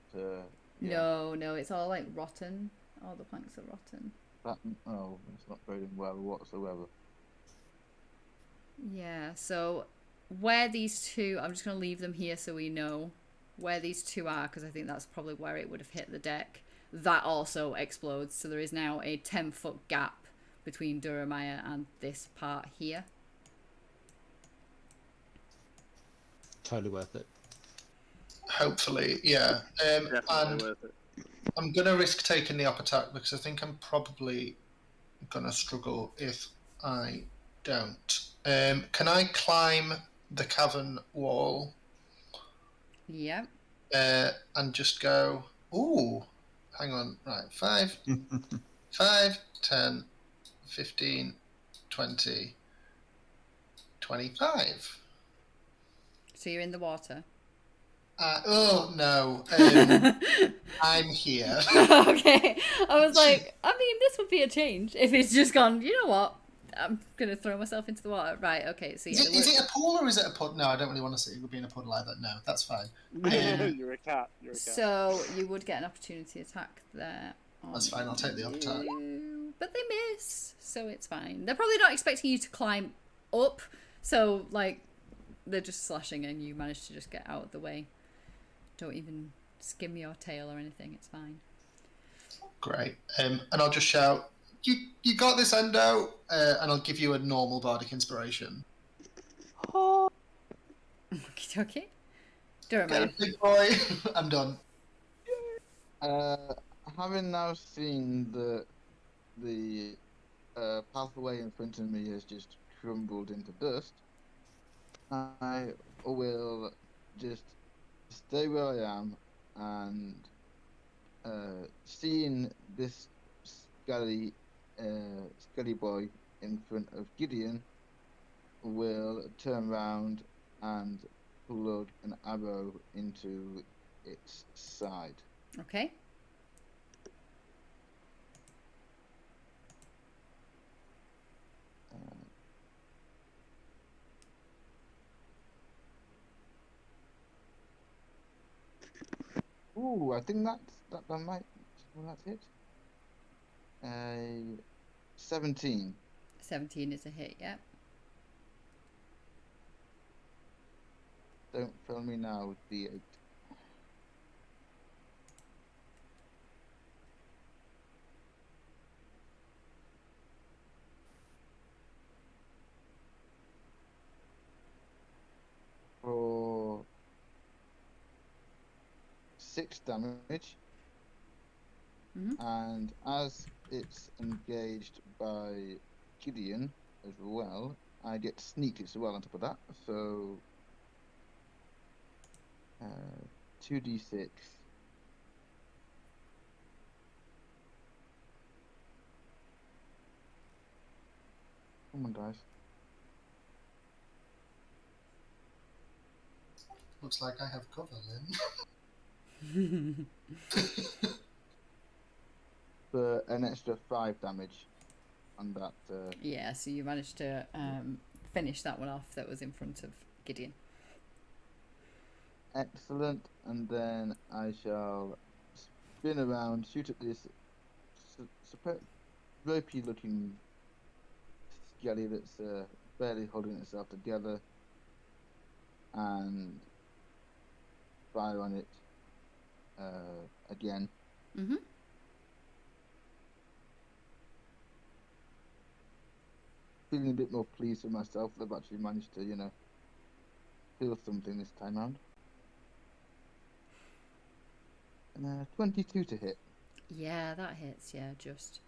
No, it's all like rotten. All the planks are rotten. it's not going well whatsoever. Yeah, so where these two, I'm just going to leave them here so we know where these two are, because I think that's probably where it would have hit the deck. That also explodes, so there is now a 10-foot gap between Durmaya and this part here. Totally worth it. Hopefully, yeah. Definitely And worth it. I'm going to risk taking the up attack because I think I'm probably going to struggle if I don't. Can I climb the cavern wall Yep. and just go, ooh, hang on, right, 5, 5, 10, 15, 20, 25. So you're in the water. Oh, no. I'm here. Okay. I was like, I mean, this would be a change if it's just gone, you know what? I'm going to throw myself into the water. Right, okay. So yeah. Is it a pool or is it a puddle? No, I don't really want to see it being a puddle either. No, that's fine. You're a cat. So you would get an opportunity attack there. That's fine, I'll take the up attack. But they miss, so it's fine. They're probably not expecting you to climb up, so like they're just slashing and you manage to just get out of the way. Don't even skim your tail or anything, it's fine. Great. And I'll just shout, you got this, Endo, and I'll give you a normal bardic inspiration. Okay. Don't Get a mind. big boy. I'm done. Having now seen the pathway in front of me has just crumbled into dust, I will just stay where I am and seeing this scally boy in front of Gideon, will turn around and plug an arrow into its side. Okay. I think that might. Well, that's it. 17. 17 is a hit, yeah. Don't fail me now with D8. For 6 damage. And as it's engaged by Gideon as well, I get sneak as well on top of that. So 2d6. Come on, guys. Looks like I have cover, Lynn. For an extra 5 damage on that. Yeah, so you managed to finish that one off that was in front of Gideon. Excellent. And then I shall spin around, shoot at this ropey looking skelly that's barely holding itself together, and fire on it again. Mm-hmm. Feeling a bit more pleased with myself that I've actually managed to, kill something this time round. 22 to hit. Yeah, that hits. Yeah, just.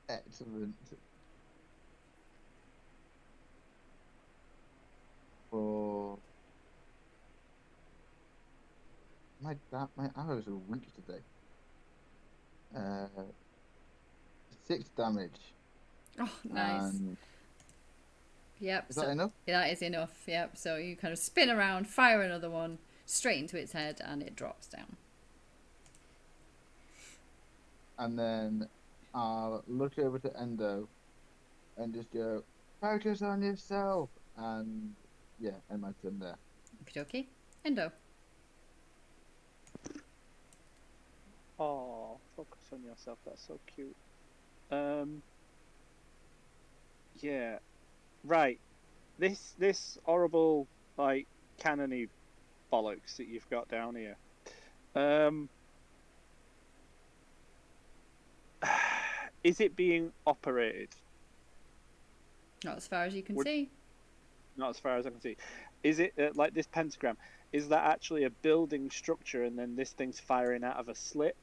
Excellent. For my arrows are weak today. 6 damage. Oh, nice. Yep. Is that enough? Yeah, that is enough. Yep. So you kind of spin around, fire another one straight into its head, and it drops down. And then I'll look over to Endo and just go, focus on yourself, and yeah, end my turn there. Okie dokie. Endo. Oh, focus on yourself. That's so cute. Yeah. Right. This horrible, like, cannony bollocks that you've got down here. Is it being operated? Not as far as you can see. Not as far as I can see. Is it like this pentagram? Is that actually a building structure, and then this thing's firing out of a slit?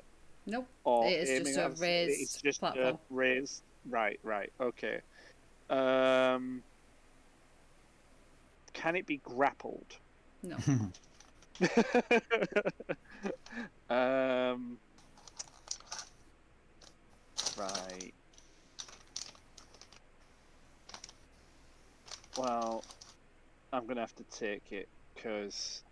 Nope. Or It is just a raised it's just platform. a raised. Right. Okay. Can it be grappled? No. Right. Well, I'm gonna have to take it because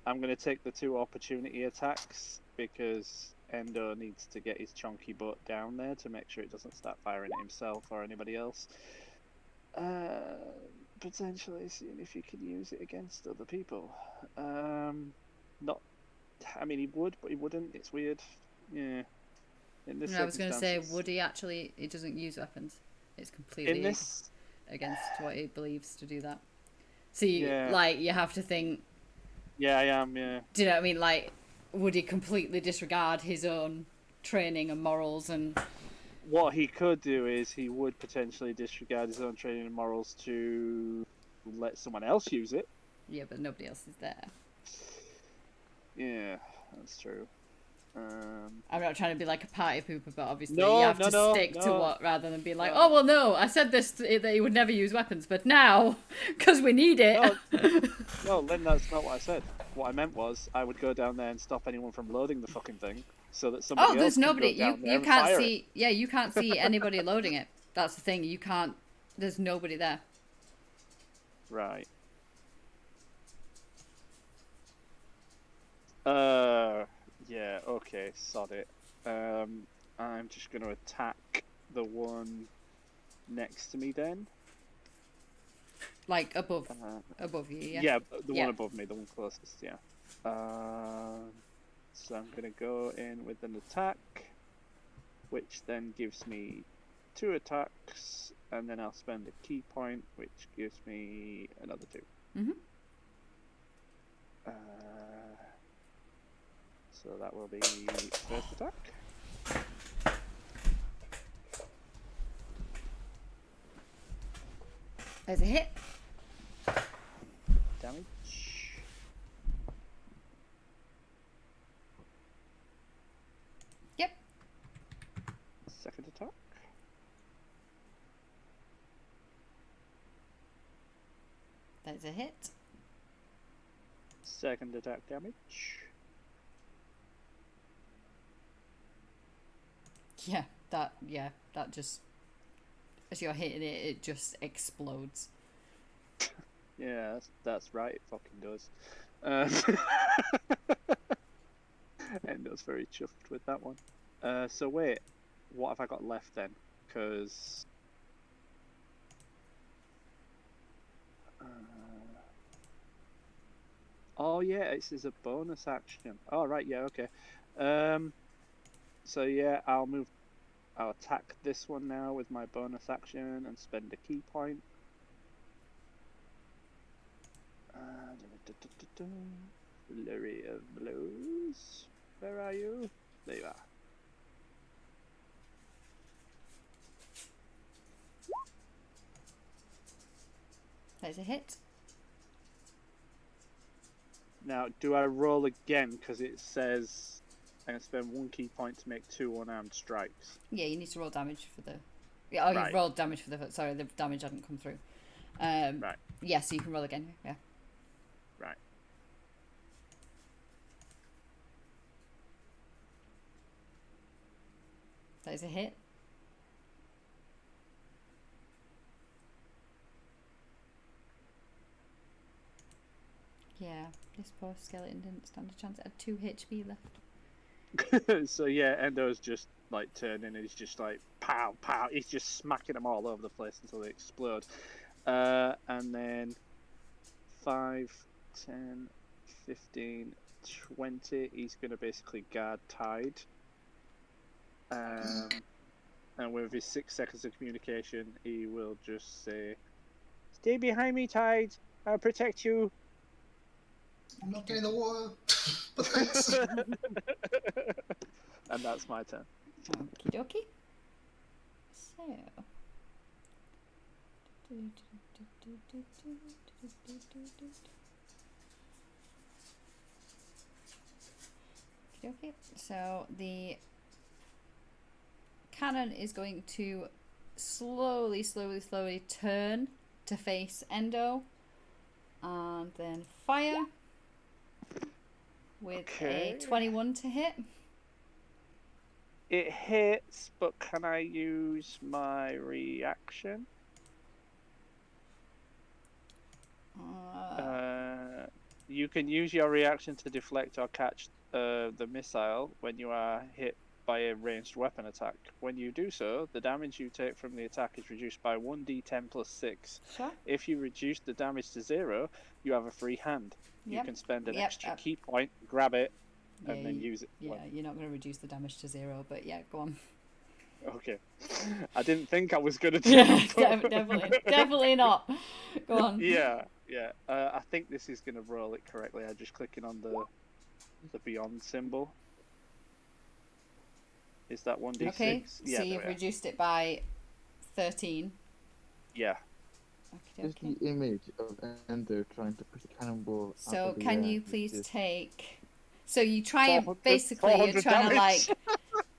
I'm gonna take the 2 opportunity attacks because Endo needs to get his chunky butt down there to make sure it doesn't start firing at himself or anybody else. Potentially seeing if you could use it against other people. Not. I mean, he would, but he wouldn't. It's weird. Yeah. In this I was going to say, circumstances- would he actually? He doesn't use weapons. It's completely in this. against what he believes to do that. So you, Yeah. like, you have to think. Yeah, I am. Yeah. Do you know what I mean? Like, would he completely disregard his own training and morals and? What he could do is he would potentially disregard his own training and morals to let someone else use it. Yeah, but nobody else is there. Yeah, that's true. I'm not trying to be like a party pooper, but obviously No, you have no, to no, stick to no. what rather than be like, oh well, no, I said this that he would never use weapons, but now because we need it. No, Lynn, that's not what I said. What I meant was I would go down there and stop anyone from loading the fucking thing, so that somebody Oh, else there's can go nobody. down there You and can't fire see. it. Yeah, you can't see anybody loading it. That's the thing. You can't. There's nobody there. Right. Yeah. Okay. Sod it. I'm just gonna attack the one next to me then. Like above you. Yeah. Yeah, the Yeah. one above me, the one closest. Yeah. So I'm gonna go in with an attack, which then gives me 2 attacks, and then I'll spend a key point, which gives me another 2. Mhm. So that will be first attack. There's a hit. Damage. Yep. Second attack. There's a hit. second attack damage. Yeah, that just, as you're hitting it, it just explodes. Yeah, that's right. It fucking does. Endo's very chuffed with that one. So wait, what have I got left then? Because oh yeah, it's as a bonus action. Oh right, yeah, okay. So yeah, I'll attack this one now with my bonus action and spend a key point. Flurry of blows. Where are you? There you are. There's a hit. Now, do I roll again? Because it says I'm going to spend 1 key point to make 2 unarmed strikes. Yeah, you need to roll damage for the... Yeah, oh, Right. you've rolled damage for the... Sorry, the damage hadn't come through. Right. Yeah, so you can roll again, yeah. Right. That is a hit. Yeah, this poor skeleton didn't stand a chance. It had 2 HP left. So yeah, Endo's just like turning and he's just like pow pow. He's just smacking them all over the place until they explode. And then 5, 10, 15, 20. He's going to basically guard Tide. And with his 6 seconds of communication, he will just say, "Stay behind me, Tide. I'll protect you." I'm not getting the water. But thanks. And that's my turn. Okie dokie. So. Okie dokie. So the cannon is going to slowly turn to face Endo. And then fire. With a 21 to hit. It hits, but can I use my reaction? You can use your reaction to deflect or catch the missile when you are hit by a ranged weapon attack. When you do so, the damage you take from the attack is reduced by 1d10 plus 6. Sure. If you reduce the damage to 0, you have a free hand. You can spend an extra key point, grab it, and then use it. Yeah, you're not going to reduce the damage to 0, but yeah, go on. Okay. I didn't think I was going to do Yeah, definitely not. Go on. Yeah. I think this is going to roll it correctly. I'm just clicking on the beyond symbol. Is that 1d6? Okay, Yeah, so you've reduced it by 13. Yeah. Is the image of Endo trying to push a cannonball. So can you please take... So you try and basically you're trying to like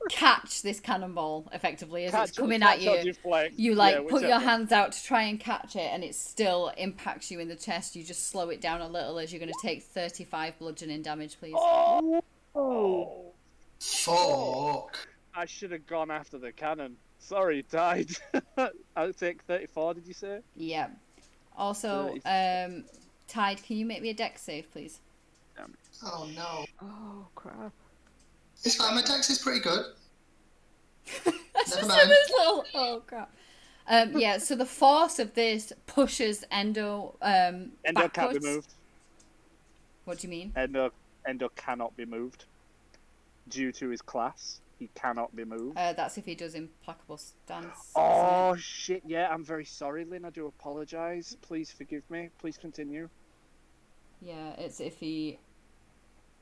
catch this cannonball effectively as it's coming at you. You like put your hands out to try and catch it and it still impacts you in the chest. You just slow it down a little as you're going to take 35 bludgeoning damage, please. Oh. Fuck. I should have gone after the cannon. Sorry, Tide. I'll take 34, did you say? Yeah. Also, Tide, can you make me a dex save, please? Oh no. Oh crap. It's fine, my dex is pretty good. Never mind. Oh crap. Yeah, so the force of this pushes Endo Endo backwards. can't be moved. What do you mean? Endo cannot be moved. Due to his class, he cannot be moved. That's if he does implacable stance. Oh shit, yeah, I'm very sorry, Lynn. I do apologise. Please forgive me. Please continue. Yeah, it's if he...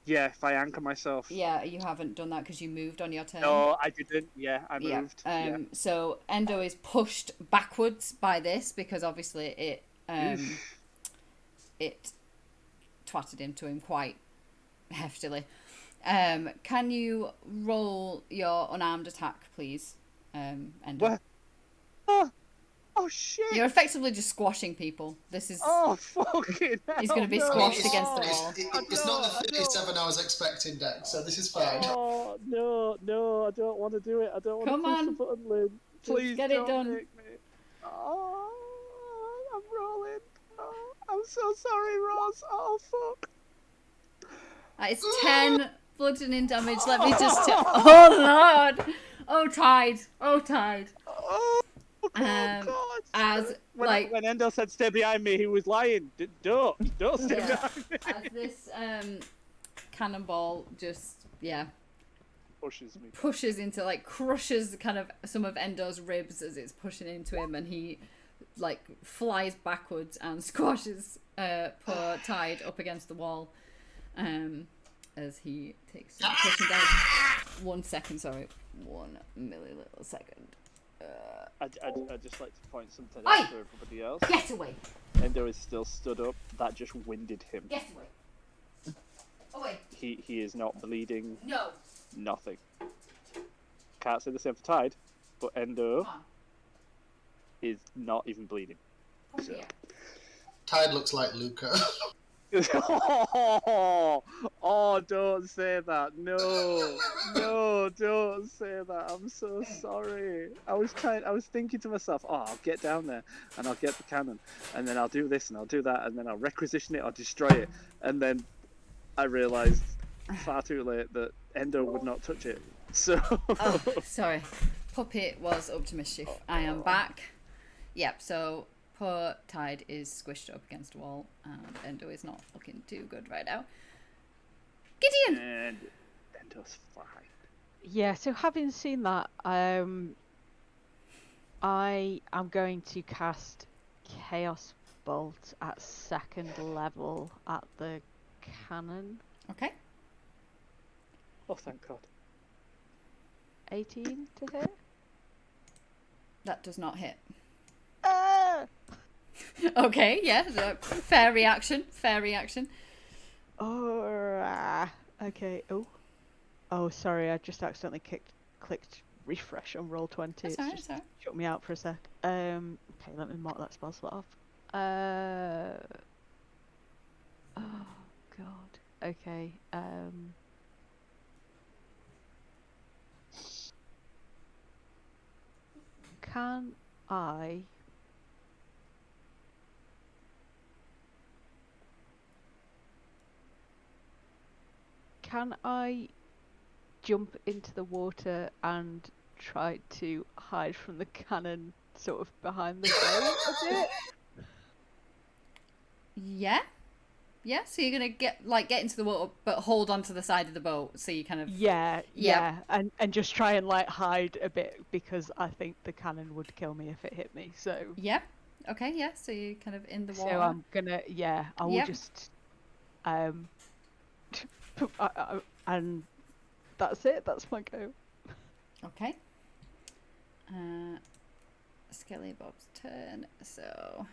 Yeah, if I anchor myself. Yeah, you haven't done that because you moved on your turn. No, I didn't. Yeah, I moved. So Endo is pushed backwards by this because obviously it twatted into him quite heftily. Can you roll your unarmed attack, please, Endo? What? Oh shit! You're effectively just squashing people. This is. Oh fucking hell! He's gonna be no. squashed It's- against the it's- wall. It's not the 37 I was expecting, Dex, so this is fine. Oh no! I don't want to do it. I don't want Come to push on. the button, Lynn. Please get it don't done. make me. Oh, I'm rolling. Oh, I'm so sorry, Roz. Oh fuck. It's 10 bludgeoning damage. Let me just. Oh lord! Oh tide! Oh tide! Oh God! As When Endo said stay behind me, he was lying. Don't stay behind me. as this cannonball just Pushes me. into crushes kind of some of Endo's ribs as it's pushing into him, and he flies backwards and squashes poor Tide up against the wall as he takes some pushing damage. 1 second, sorry, 1 millisecond. I'd just like to point something out to everybody else. Get away! Endo is still stood up. That just winded him. Get away! Away! He is not bleeding. No! Nothing. Can't say the same for Tide, but Endo is not even bleeding. So. Tide looks like Luca. Oh, don't say that. No, don't say that. I'm so sorry. I was thinking to myself, I'll get down there and I'll get the cannon and then I'll do this and I'll do that and then I'll requisition it, I'll destroy it. And then I realised far too late that Endo would not touch it. So. Oh, sorry. Puppet was up to mischief. I am back. Yep, so poor Tide is squished up against a wall, and Endo is not looking too good right now. Gideon! And Endo's fine. Yeah, so having seen that, I am going to cast Chaos Bolt at 2nd level at the cannon. Okay. Oh, thank God. 18 to hit. That does not hit. Ah! Okay, yeah, so fair reaction, fair reaction. Oh, okay. Oh, sorry, I just accidentally clicked refresh on roll 20. That's It's alright, just that's alright. shut me out for a sec. Okay, let me mark that spell slot off. Oh God. Okay. Can I? Can I jump into the water and try to hide from the cannon sort of behind the boat a bit? Yeah? Yeah, so you're gonna get into the water but hold on to the side of the boat so you kind of... Yeah, and just try and hide a bit because I think the cannon would kill me if it hit me, so... Yeah, okay, yeah, so you're kind of in the water. So I'm gonna, I will just... and that's it, that's my go. Okay. Skelly Bob's turn, so...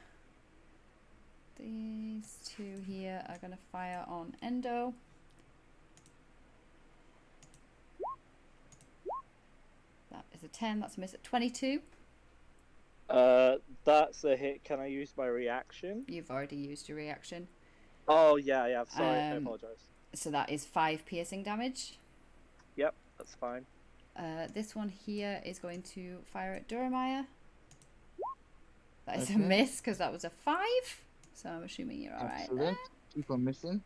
These two here are going to fire on Endo. That is a 10, that's a miss at 22. That's a hit. Can I use my reaction? You've already used your reaction. Oh, yeah, I'm sorry. I apologise. So that is 5 piercing damage. Yep, that's fine. This one here is going to fire at Duramiah. That is a miss because that was a 5. So I'm assuming you're alright there. Keep on missing.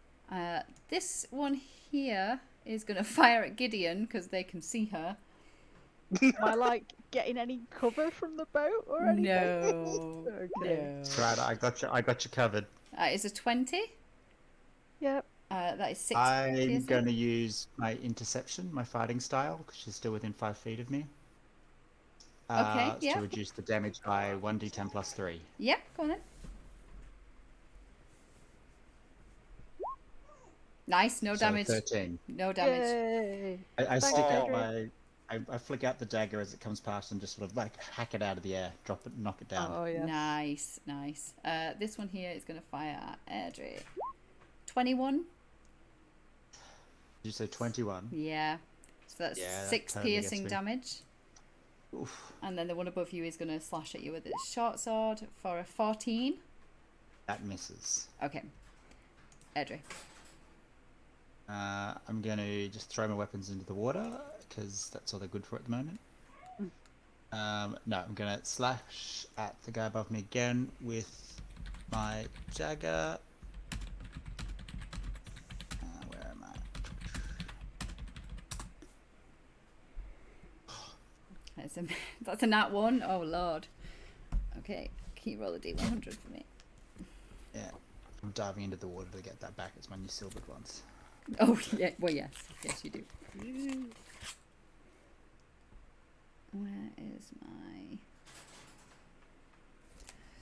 This one here is going to fire at Gideon because they can see her. Am I getting any cover from the boat or anything? No. Okay. No. That's right, I got you covered. It's a 20. Yep. That is 6 I'm piercing. going to use my interception, my fighting style, because she's still within 5 feet of me. Okay, yeah. To reduce the damage by 1d10 plus 3. Yeah, go on then. Nice, no damage. 13. No damage. Yay. I Thanks, stick out Andrew. I flick out the dagger as it comes past and just sort of hack it out of the air, drop it, knock it down. Oh, yeah. Nice, nice. This one here is going to fire at Airdrie. 21. Did you say 21? Yeah. So that's Yeah, that 6 totally gets piercing me. damage. Oof. And then the one above you is going to slash at you with its short sword for a 14. That misses. Okay. Edry. I'm going to just throw my weapons into the water, because that's all they're good for at the moment. No, I'm going to slash at the guy above me again with my dagger. Where am I? That's a nat 1. Oh, Lord. Okay. Can you roll a d100 for me? Yeah. I'm diving into the water to get that back. It's my new silvered ones. Oh, yeah. Well, yes. Yes, you do. Where is my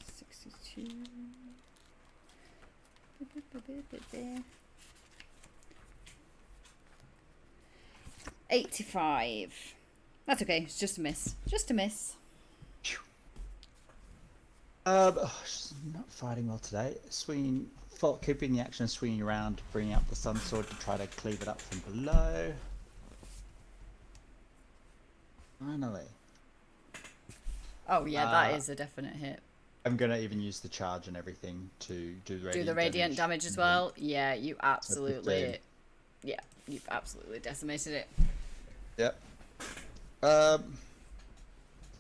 62? 85. That's okay. It's just a miss. Just a miss. She's not fighting well today. Swinging, keeping the action, swinging around, bringing up the sun sword to try to cleave it up from below. Finally. Oh yeah, that is a definite hit. I'm gonna even use the charge and everything to do the radiant damage as well. Yeah, you absolutely. Yeah, you've absolutely decimated it. Yep.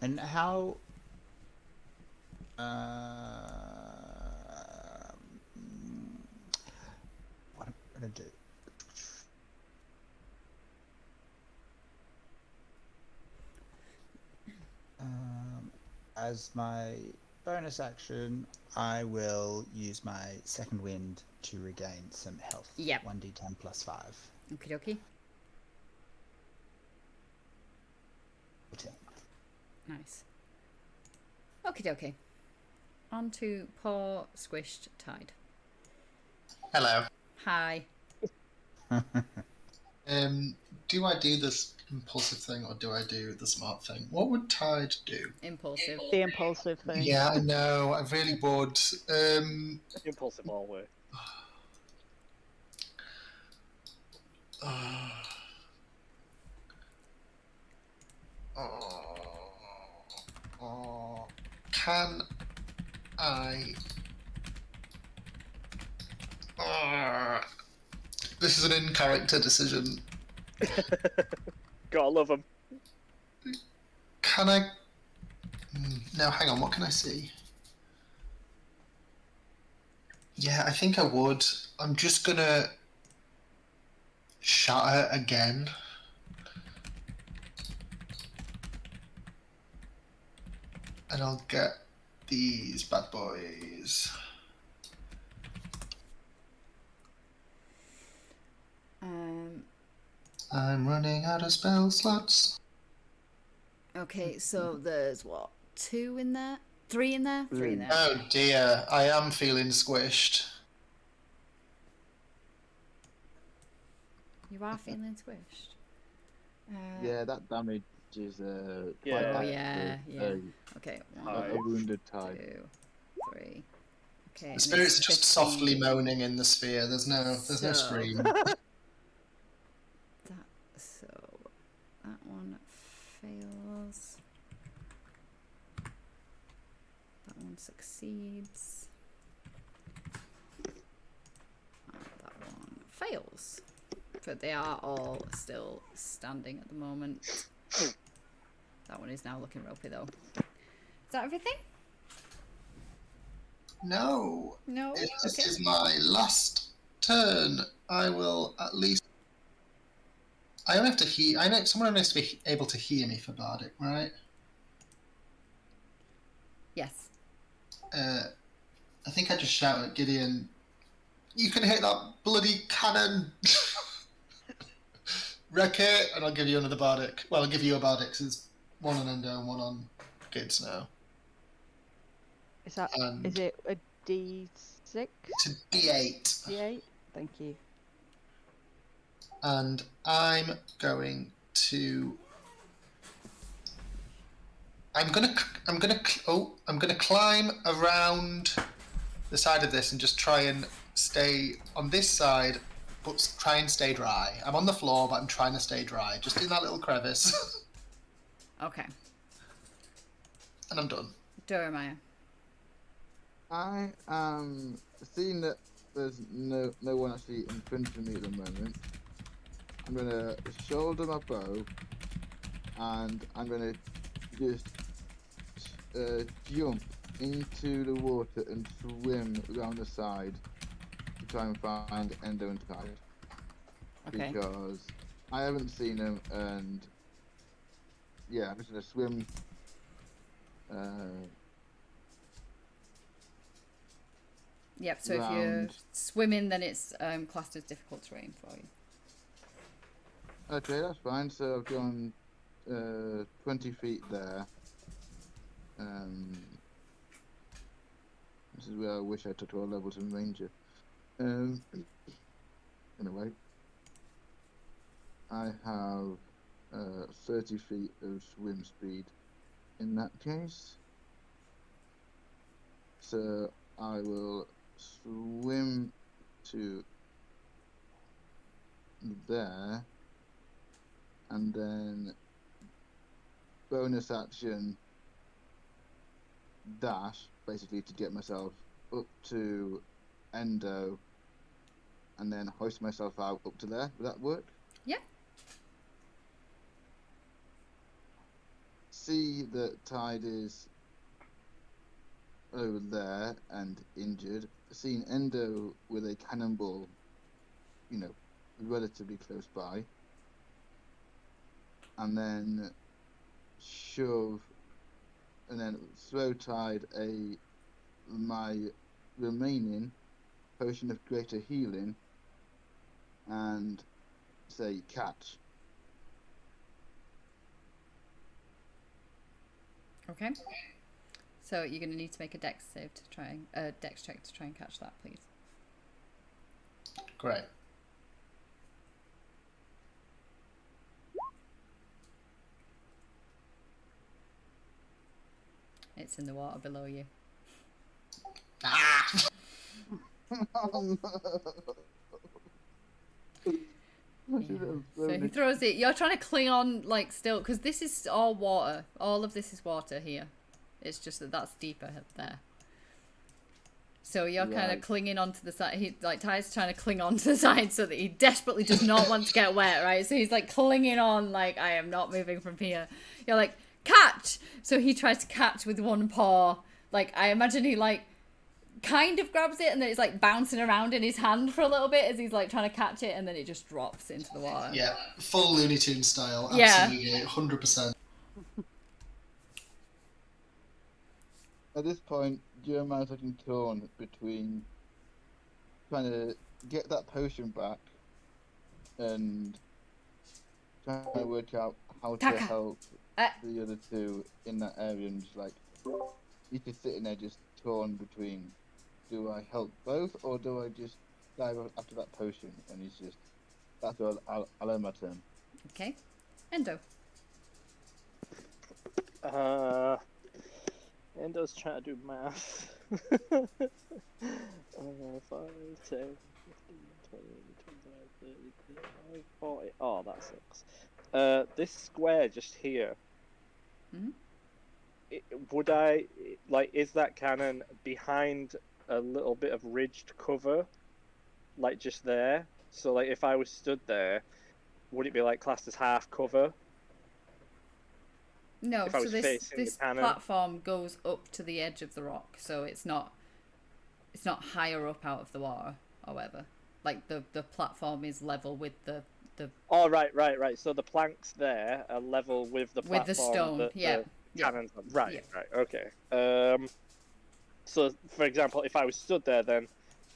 And how? What am I gonna do? As my bonus action, I will use my second wind to regain some health. Yep. 1d10 plus 5. Okie dokie. 14. Nice. Okie dokie. On to poor squished Tide. Hello. Hi. Do I do this impulsive thing or do I do the smart thing? What would Tide do? Impulsive. The impulsive thing. Yeah, I know. I really would. Impulsive all way. Can I? This is an in-character decision. Gotta love them. Can I? No, hang on. What can I see? Yeah, I think I would. I'm just gonna shatter again. And I'll get these bad boys. I'm running out of spell slots. Okay, so there's what? 2 in there? 3 in there? 3 in there. Oh dear, I am feeling squished. You are feeling squished. Yeah, that damage is Yeah. quite Oh, bad yeah, for yeah. Okay, 1, a wounded Tide. 2, 3. Okay. The spirits are just softly moaning in the sphere. There's no scream. So that one fails. That one succeeds. And that one fails. But they are all still standing at the moment. That one is now looking ropey though. Is that everything? No. No. If this Okay. is my last turn, I will at least. I only have to heal. I know someone has to be able to hear me for Bardic, right? Yes. I think I just shout at Gideon, "You can hit that bloody cannon! Wreck it!" And I'll give you another Bardic. Well, I'll give you a Bardic, because it's 1 on Endo and 1 on Gids now. Is that? And Is it a D6? it's a D8. D8. Thank you. And I'm going to. I'm gonna climb around the side of this and just try and stay on this side, but try and stay dry. I'm on the floor, but I'm trying to stay dry, just in that little crevice. Okay. And I'm done. Jeremiah. I am seeing that there's no one actually in front of me at the moment. I'm gonna shoulder my bow, and I'm gonna just jump into the water and swim around the side to try and find Endo and Tide. Okay. Because I haven't seen them, and yeah, I'm just gonna swim. Yep. So if you're Round. swimming, then it's classed as difficult terrain for you. Okay, that's fine. So I've gone 20 feet there. This is where I wish I took 12 levels in Ranger. Anyway, I have 30 feet of swim speed in that case. So I will swim to there, and then bonus action dash, basically to get myself up to Endo, and then hoist myself out up to there. Would that work? Yeah. See that Tide is over there and injured. Seeing Endo with a cannonball, relatively close by. And then shove, and then throw Tide my remaining potion of greater healing, and say catch. Okay. So you're going to need to make a dex save to try and dex check to try and catch that, please. Great. It's in the water below you. Ah! So he throws it. You're trying to cling on, like, still, because this is all water. All of this is water here. It's just that that's deeper there. So you're kind of clinging onto the side. He, like, Ty's trying to cling onto the side so that he desperately does not want to get wet, right? So he's, like, clinging on, like, I am not moving from here. You're like, catch! So he tries to catch with one paw. Like, I imagine he, like, kind of grabs it, and then it's like bouncing around in his hand for a little bit as he's like trying to catch it, and then it just drops into the water. Yeah, full Looney Tunes style. Yeah. Absolutely, 100%. At this point, Jeremiah's looking torn between trying to get that potion back and trying to work out how to help the other two in that area, and just like he's just sitting there just torn between, do I help both or do I just dive after that potion? And he's just, that's all. I'll end my turn. Okay. Endo. Endo's trying to do math. 5, 10, 15, 20, 25, 30, 40. Oh, that sucks. This square just here. Mm-hmm. Would I, like, is that cannon behind a little bit of ridged cover? Like, just there? So, like, if I was stood there, would it be, like, classed as half cover? No, If I so was this facing the cannon? platform goes up to the edge of the rock, so it's not higher up out of the water or whatever. Like, the platform is level with the Oh, right. So the planks there are level with the platform. with the stone, that yeah. the cannon's on. Right, Yeah. right, okay. So, for example, if I was stood there, then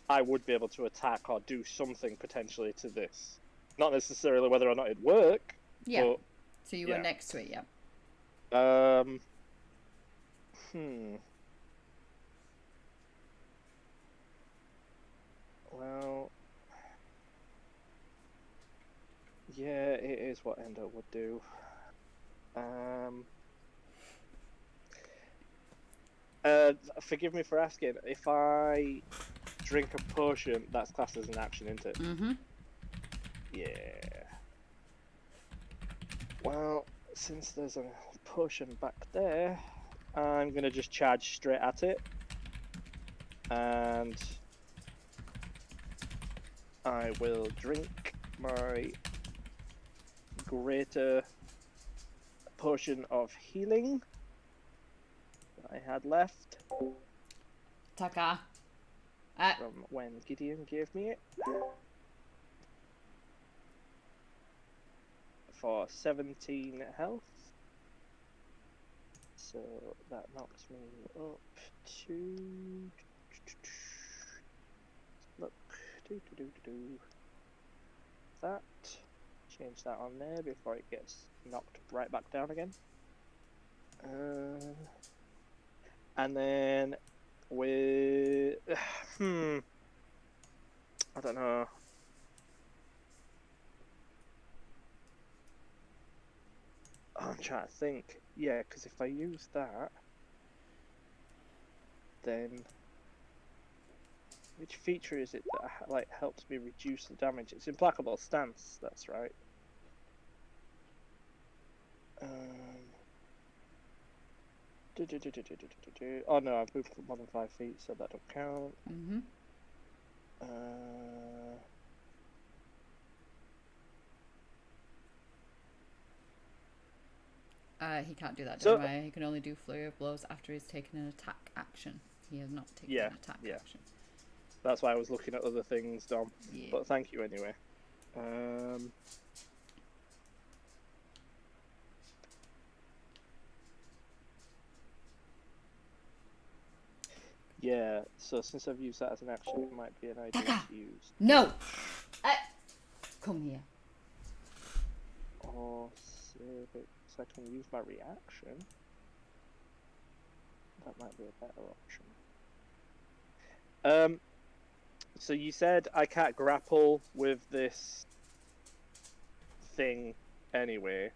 I would be able to attack or do something potentially to this. Not necessarily whether or not it'd work. Yeah. But, So you were next to it, yeah. Well, yeah, it is what Endo would do. Forgive me for asking. If I drink a potion, that's classed as an action, isn't it? Mm-hmm. Yeah. Well, since there's a potion back there, I'm gonna just charge straight at it, and I will drink my greater potion of healing that I had left Taka. from when Gideon gave me it for 17 health. So that knocks me up to look that. Change that on there before it gets knocked right back down again. And then with I don't know. I'm trying to think. Yeah, because if I use that, then which feature is it that like helps me reduce the damage? It's implacable stance. That's right. Oh no, I've moved more than 5 feet, so that don't count. Mm-hmm. He can't do that, Jeremiah. He can only do flurry of blows after he's taken an attack action. He has not taken an attack action. That's why I was looking at other things, Dom. Yeah. But thank you anyway. Yeah, so since I've used that as an action, it might be an idea to use. No! Come here. Or save it so I can use my reaction. That might be a better option. So you said I can't grapple with this thing anyway.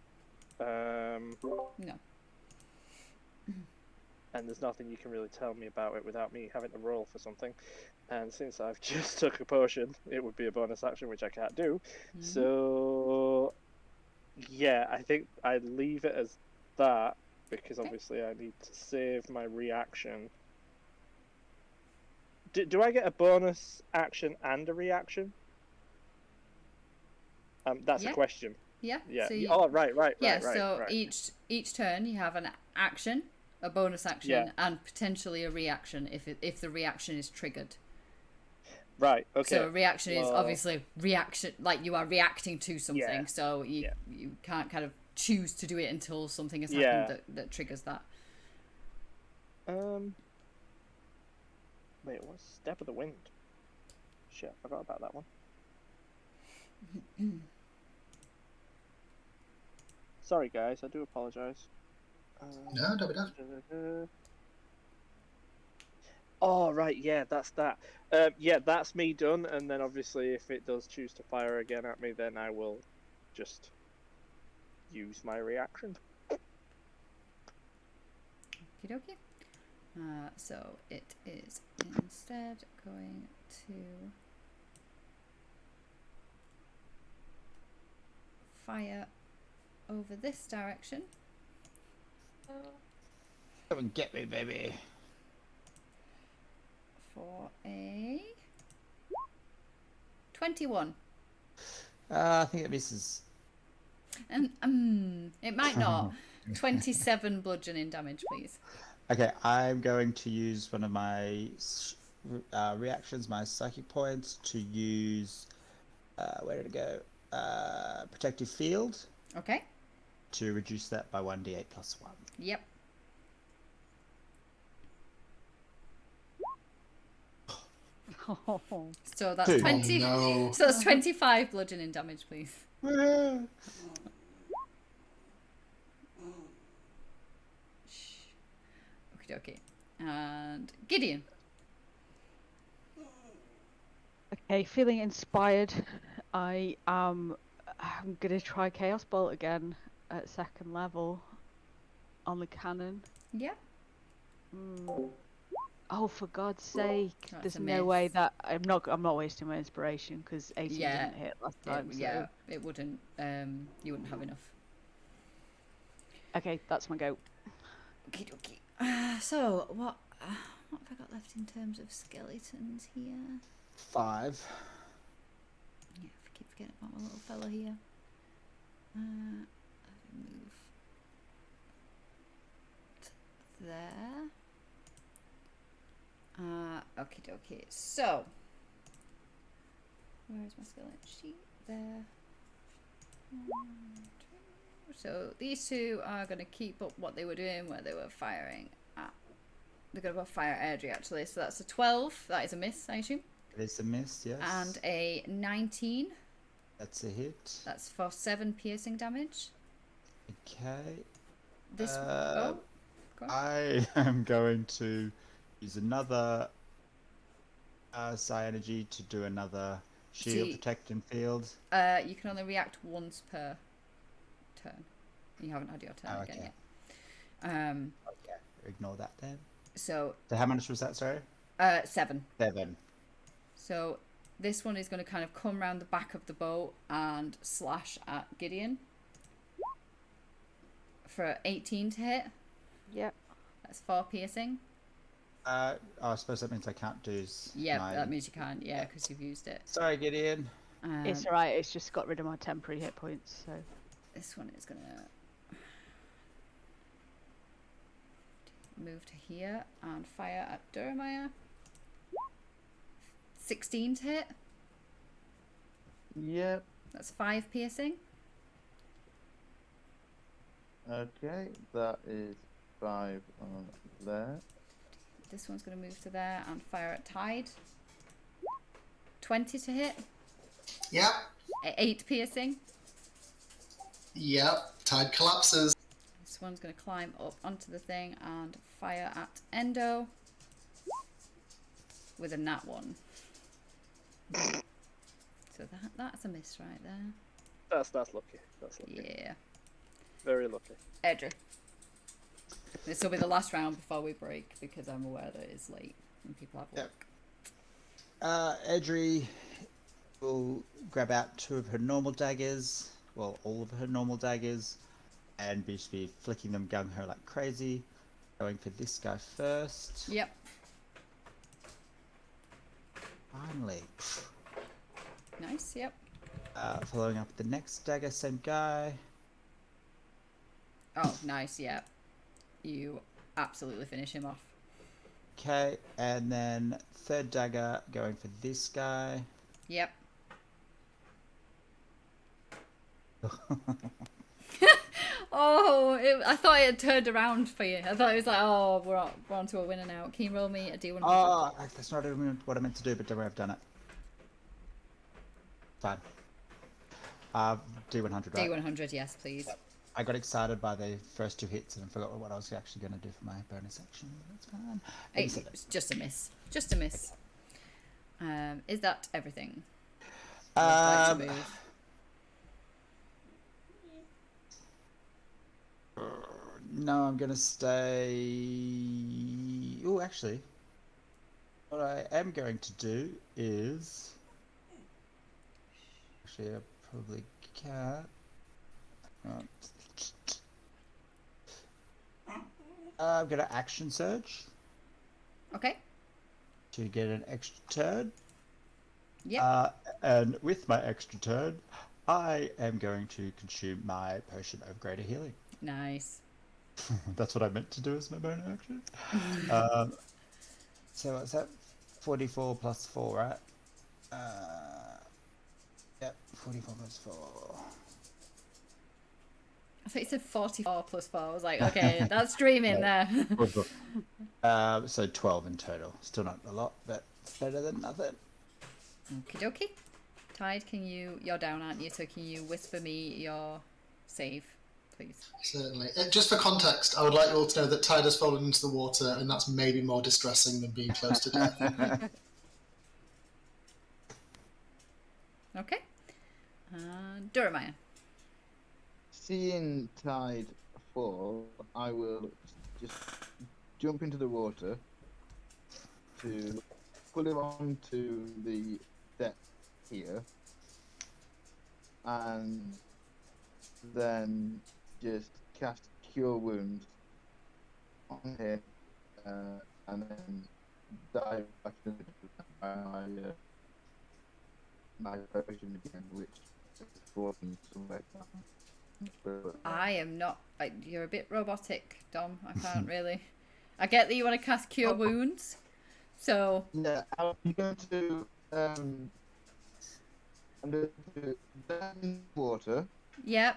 No. And there's nothing you can really tell me about it without me having to roll for something. And since I've just took a potion, it would be a bonus action, which I can't do. Mm-hmm. So, yeah, I think I'd leave it as that, because obviously I need to save my reaction. Do I get a bonus action and a reaction? That's a question. Yeah. Yeah. So right. Yeah. Right, so right. each turn you have an action, a bonus action, and potentially a reaction if the reaction is triggered. Right. Okay. So a reaction is obviously reaction, like you are reacting to something. Yeah. So you can't kind of choose to do it until something has happened that triggers that. Wait, what's Step of the Wind? Shit, I forgot about that one. Sorry, guys, I do apologise. No, don't be daft. Oh, right, yeah, that's that. Yeah, that's me done, and then obviously if it does choose to fire again at me, then I will just use my reaction. Okie dokie. So it is instead going to fire over this direction. Come and get me, baby. For a 21. I think it misses. It might not. 27 bludgeoning damage, please. Okay, I'm going to use one of my reactions, my psychic points, to use. Where did it go? Protective field. Okay. To reduce that by 1d8 plus 1. Yep. So that's 20. Oh, no. So that's 25 bludgeoning damage, please. Yeah. Okie dokie. And Gideon. Okay, feeling inspired. I'm gonna try Chaos Bolt again at 2nd level on the cannon. Yeah. Oh, for God's sake! That's There's a no miss. way that I'm not wasting my inspiration because 18 didn't hit last time. Yeah, it wouldn't. You wouldn't have enough. Okay, that's my go. Okie dokie. So what have I got left in terms of skeletons here? 5. Yeah, I keep forgetting about my little fella here. Let me move there. Okie dokie. So, where is my skeleton sheet? There. 1, 2. So these two are going to keep up what they were doing, where they were firing at. They're going to fire Airdrie actually. So that's a 12. That is a miss, I assume. It is a miss, yes. And a 19. That's a hit. That's for 7 piercing damage. Okay. This. Oh. Go on. I am going to use another psi energy to do another shield protect and field. You can only react once per turn. You haven't had your turn again yet. Okay, ignore that then. So how much was that, sorry? 7. 7. So this one is going to kind of come around the back of the boat and slash at Gideon for 18 to hit. Yep. That's 4 piercing. I suppose that means I can't do. Yeah, that means you can't. Yeah, because you've used it. Sorry, Gideon. It's alright. It's just got rid of my temporary hit points. So this one is gonna move to here and fire at Durmaya. 16 to hit. Yep. That's 5 piercing. Okay, that is 5 on there. This one's going to move to there and fire at Tide. 20 to hit. Yep. 8 piercing. Yep. Tide collapses. This one's going to climb up onto the thing and fire at Endo with a nat 1. So that's a miss right there. That's lucky. That's lucky. Yeah. Very lucky. Edric. This will be the last round before we break because I'm aware that it's late and people have work. Edri will grab out 2 of her normal daggers, well, all of her normal daggers, and be flicking them gung-ho like crazy. Going for this guy first. Yep. Finally. Nice, yep. Following up with the next dagger, same guy. Oh, nice, yep. You absolutely finish him off. Okay, and then 3rd dagger going for this guy. Yep. I thought it had turned around for you. I thought it was like, oh, we're on to a winner now. Can you roll me a D100? Oh, that's not what I meant to do, but don't worry, I've done it. Fine. D100, right? D100, yes, please. Yep. I got excited by the first 2 hits and forgot what I was actually going to do for my bonus action. That's fine. It's just a miss. Just a miss. Is that everything? No, I'm going to stay... Oh, actually, what I am going to do is... Actually, I probably can't. I'm going to action surge. Okay. To get an extra turn. Yeah. And with my extra turn, I am going to consume my potion of greater healing. Nice. That's what I meant to do as my bonus action. So what's that? 44 plus 4, right? Yep, 44 plus 4. I thought you said 44 plus 4. I was like, okay, that's dreaming there. So 12 in total. Still not a lot, but it's better than nothing. Okie dokie. Tide, you're down, aren't you? So can you whisper me your save, please? Certainly. Just for context, I would like you all to know that Tide has fallen into the water, and that's maybe more distressing than being close to death. Okay. Durmaya. Seeing Tide fall, I will just jump into the water to pull him onto the deck here, and then just cast Cure Wounds on him and then dive back into my potion again, which is falling somewhere down. I am not. You're a bit robotic, Dom. I can't really. I get that you want to cast Cure Wounds, so. Yeah, I'm going to dive in water. Yep.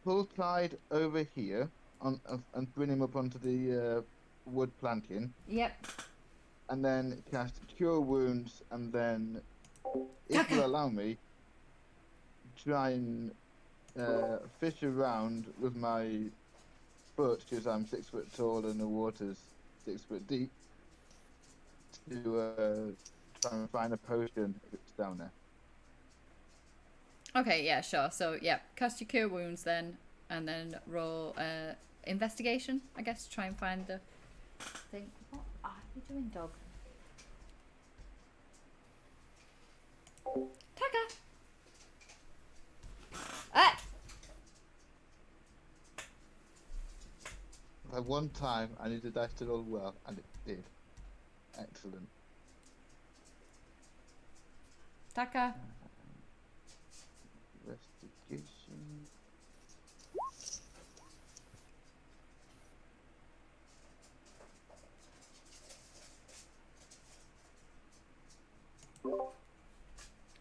Pull Clyde over here and bring him up onto the wood planking. Yep. And then cast Cure Wounds, and then, if you'll allow me, try and fish around with my foot, because I'm 6 foot tall and the water's 6 foot deep, to try and find a potion if it's down there. Okay, yeah, sure. So, yeah, cast your Cure Wounds then, and then roll investigation, I guess, to try and find the thing. What are you doing, dog? Taka! Ah! At one time, I needed the dice to roll well, and it did. Excellent. Taka! Investigation.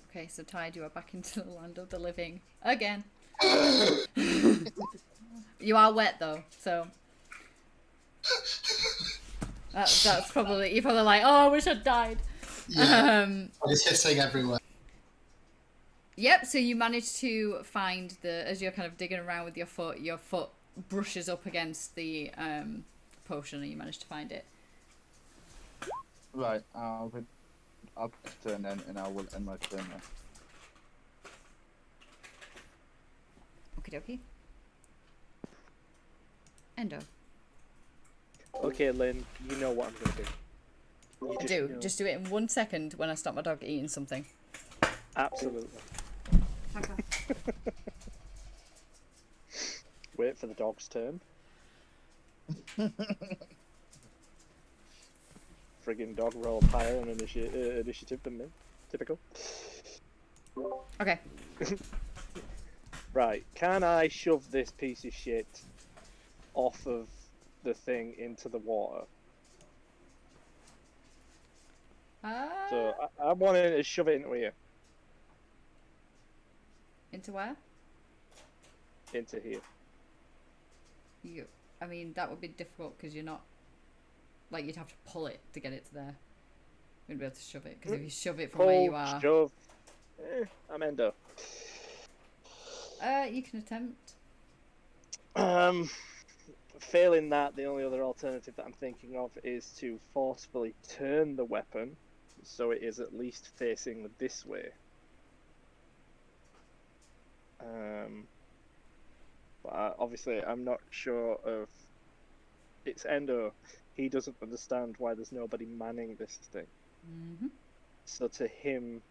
Okay, so Tide, you are back into the land of the living again. You are wet though, so that's probably, you're probably like, oh, I wish I'd died. Yeah. I was hissing everywhere. Yep, so you manage to find as you're kind of digging around with your foot brushes up against the potion and you manage to find it. Right, I'll turn then, and I will end my turn there. Okie dokie. Endo. Okay, Lynn, you know what I'm going to do. I do. Just do it in 1 second when I stop my dog eating something. Absolutely. Okay. Wait for the dog's turn. Friggin' dog rolled higher on initiative than me. Typical. Okay. Right, can I shove this piece of shit off of the thing into the water? So I wanted to shove it into here. Into where? Into here. I mean, that would be difficult because you're not, like, you'd have to pull it to get it to there. You wouldn't be able to shove it because if you shove it from where you are, shove. I'm Endo. You can attempt. Failing that, the only other alternative that I'm thinking of is to forcefully turn the weapon so it is at least facing this way. But obviously, I'm not sure of. It's Endo. He doesn't understand why there's nobody manning this thing. Mm-hmm. So to him,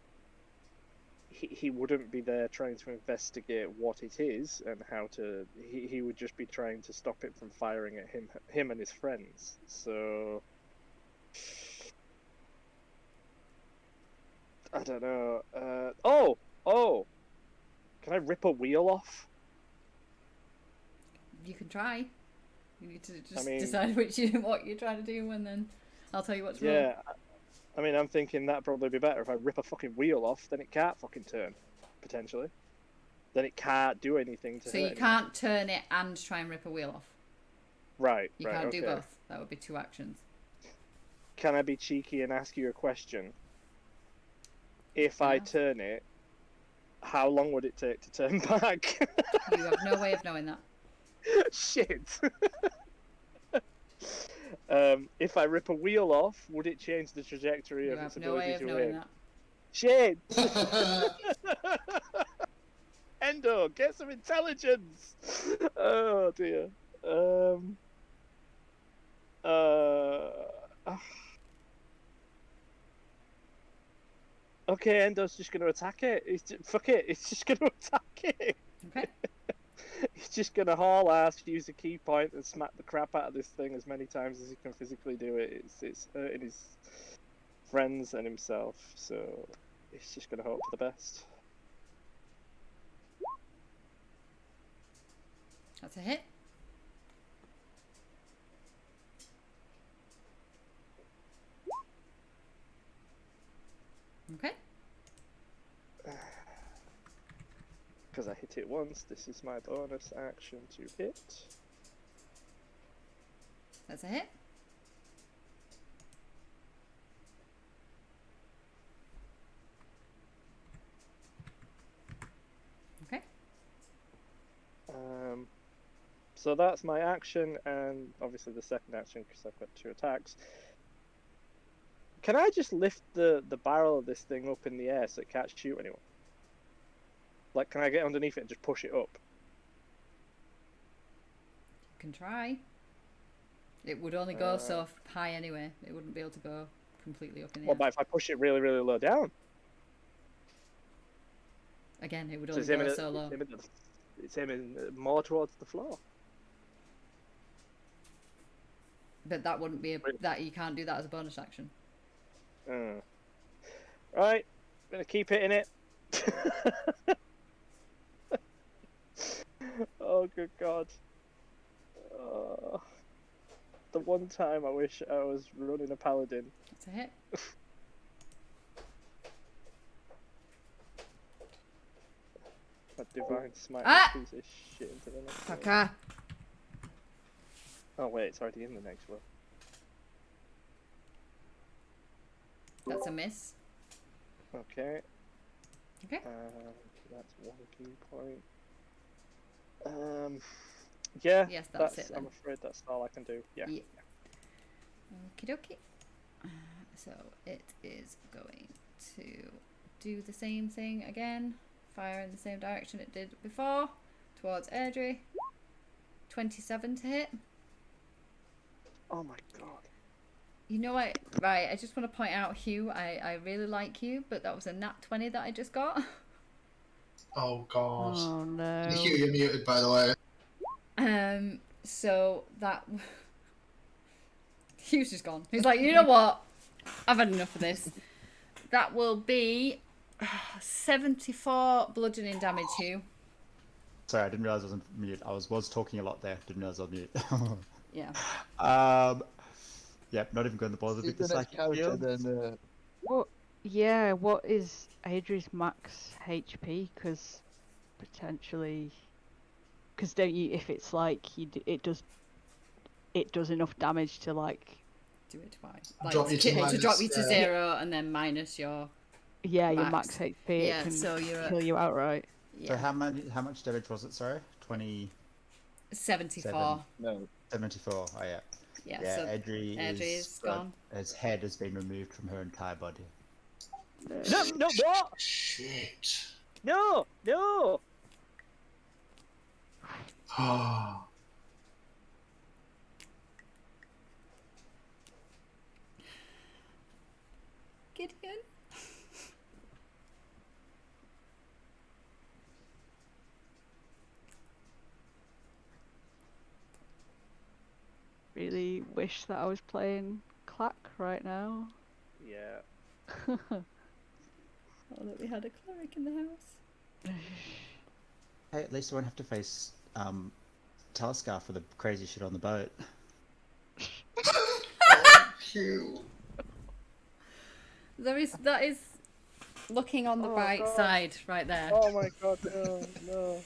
he wouldn't be there trying to investigate what it is and how to. He would just be trying to stop it from firing at him and his friends. So I don't know. Oh! Can I rip a wheel off? You can try. You need to just decide what you're trying to do, and then I'll tell you what's wrong. Yeah, I mean, I'm thinking that'd probably be better if I rip a fucking wheel off. Then it can't fucking turn, potentially. Then it can't do anything to. So you can't turn it and try and rip a wheel off. Right. You can't do both. That would be 2 actions. Can I be cheeky and ask you a question? If I turn it, how long would it take to turn back? You have no way of knowing that. Shit. If I rip a wheel off, would it change the trajectory of its ability to knowing that. Shit. Endo, get some intelligence. Oh dear. Okay, Endo's just going to attack it. Fuck it, it's just going to attack it. Okay. He's just gonna haul ass, use a key point, and smack the crap out of this thing as many times as he can physically do it. It's hurting his friends and himself, so he's just gonna hope for the best. That's a hit. Okay. Because I hit it once, this is my bonus action to hit. That's a hit. Okay. So that's my action, and obviously the second action because I've got 2 attacks. Can I just lift the barrel of this thing up in the air so it can't shoot anyone? Like, can I get underneath it and just push it up? You can try. It would only go so high anyway. It wouldn't be able to go completely up in the What air. about if I push it really, really low down? Again, it would So only it's aiming go at- so low. it's aiming more towards the floor. But that wouldn't be that you can't do that as a bonus action. Right, gonna keep hitting it. Oh, good God. The one time I wish I was running a paladin. That's a hit. A divine smite this piece of shit into the next one. Fucker. Oh wait, it's already in the next one. That's a miss. Okay. Okay. That's 1 key point. Yeah. Yes, that's it then. I'm afraid that's all I can do. Yeah. Okie dokie. So it is going to do the same thing again. Fire in the same direction it did before. Towards Airdrie. 27 to hit. Oh my God. You know what? Right, I just want to point out, Hugh, I really like you, but that was a nat 20 that I just got. Oh God. Oh no. Hugh, you're muted, by the way. So that Hugh's just gone. He's like, you know what? I've had enough of this. That will be 74 bludgeoning damage, Hugh. Sorry, I didn't realize I was on mute. I was talking a lot there. Didn't realize I was on mute. Yeah. Yep, not even going to bother with the the next psychic character, field. then What? Yeah. What is Adri's max HP? Because potentially, because don't you? If it's like it does enough damage to like. Do it twice. Like, Drop you to to minus, drop you to 0 and then minus your. Yeah, your Max. max HP. Yeah, It can so you're kill you outright. So Yeah. how much damage was it? Sorry, 74. no. 74. Oh yeah. Yeah, so Edry is gone. His head has been removed from her entire body. No, what? Shit. No, no. Oh. Gideon. Really wish that I was playing Clack right now. Yeah. Oh, that we had a cleric in the house. Hey, at least I won't have to face Talisker for the crazy shit on the boat. Hugh. That is looking on the Oh, bright God. side right there. Oh my God, no, no.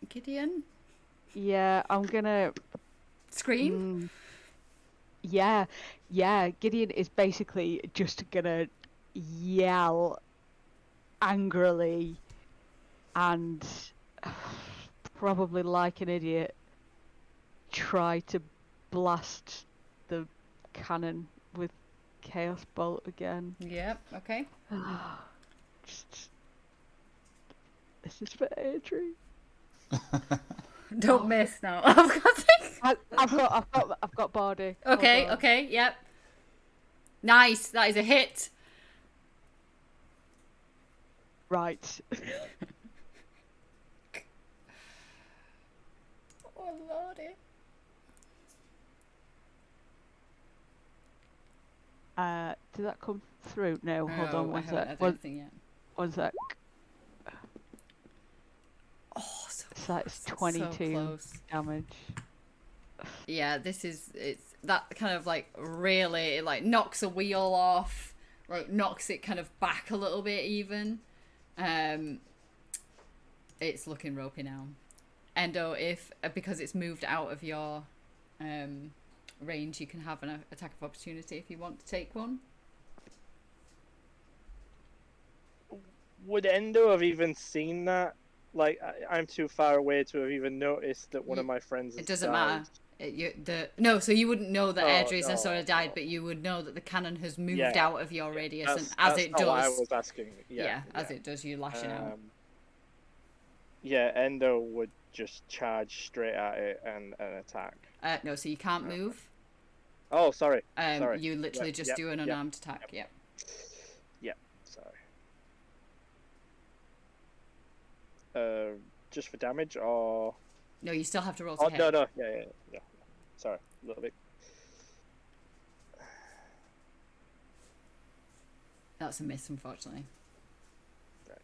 Gideon, Yeah, I'm gonna. scream. Yeah, Gideon is basically just gonna yell angrily and probably like an idiot try to blast the cannon with Chaos Bolt again. Yep. Okay. Just... This is for Adri. Don't miss now. I've got to... I've got Bardi. Okay. Hold on. Okay. Yep. Nice. That is a hit. Right. lordy. Did that come through? No, hold on I one haven't sec. had anything yet. One sec. Oh, so So that's close, so 22 close. damage. Yeah, it's that kind of like really, it like knocks a wheel off, like knocks it kind of back a little bit even. It's looking ropey now. Endo, if because it's moved out of your range, you can have an attack of opportunity if you want to take one. Would Endo have even seen that? Like, I'm too far away to have even noticed that one of my friends has It doesn't died. matter. No, so you wouldn't know that Airdries has sort of died, no. but you would know that the cannon has moved Yeah, out of your radius, and That's as it not what I does, was asking. Yeah, as it does, you lashing out. Yeah, Endo would just charge straight at it and attack. No, so you can't move. Oh, sorry. Sorry. You literally Yep, just yep, do an yep, unarmed attack. Yep. Yep. Sorry. Just for damage or? No, you still have to roll to Oh hit. no. Yeah. Sorry, a little bit. That's a miss, unfortunately. Right.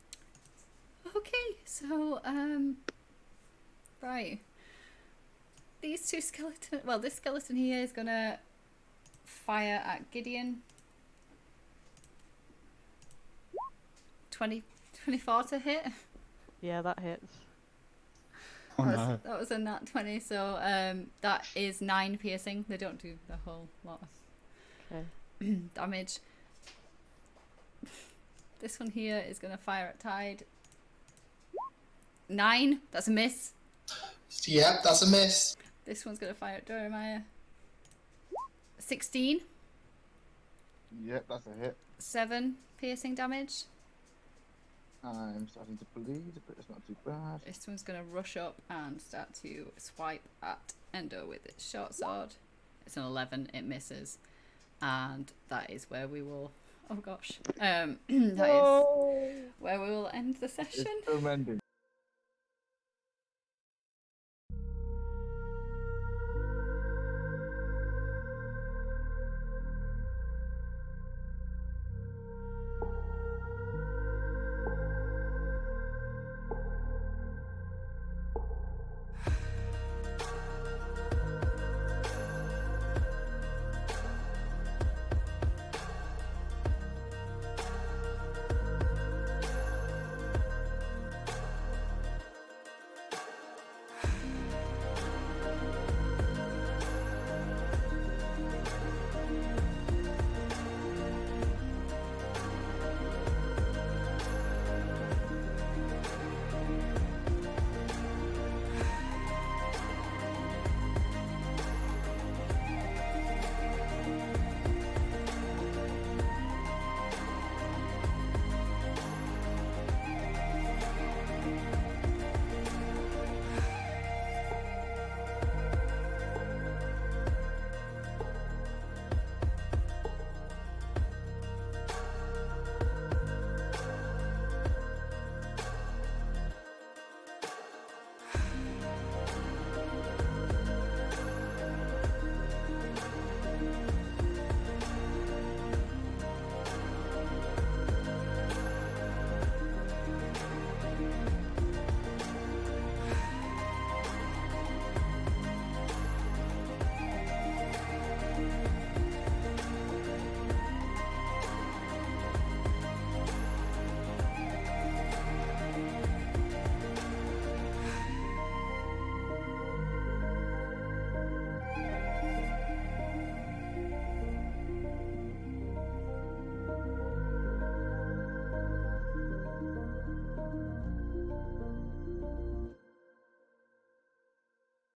Okay, so right. These two skeletons. Well, this skeleton here is gonna fire at Gideon. 24 to hit. Yeah, that hits. Oh no. That was a nat 20, so that is 9 piercing. They don't do the whole lot of damage. This one here is going to fire at Tide. 9, that's a miss. Yep, that's a miss. This one's going to fire at Dorimiah. 16. Yep, that's a hit. 7 piercing damage. I'm starting to bleed, but it's not too bad. This one's going to rush up and start to swipe at Endo with its short sword. It's an 11, it misses. And that is where we will... Oh gosh. That is where we will end the session. It's tormenting.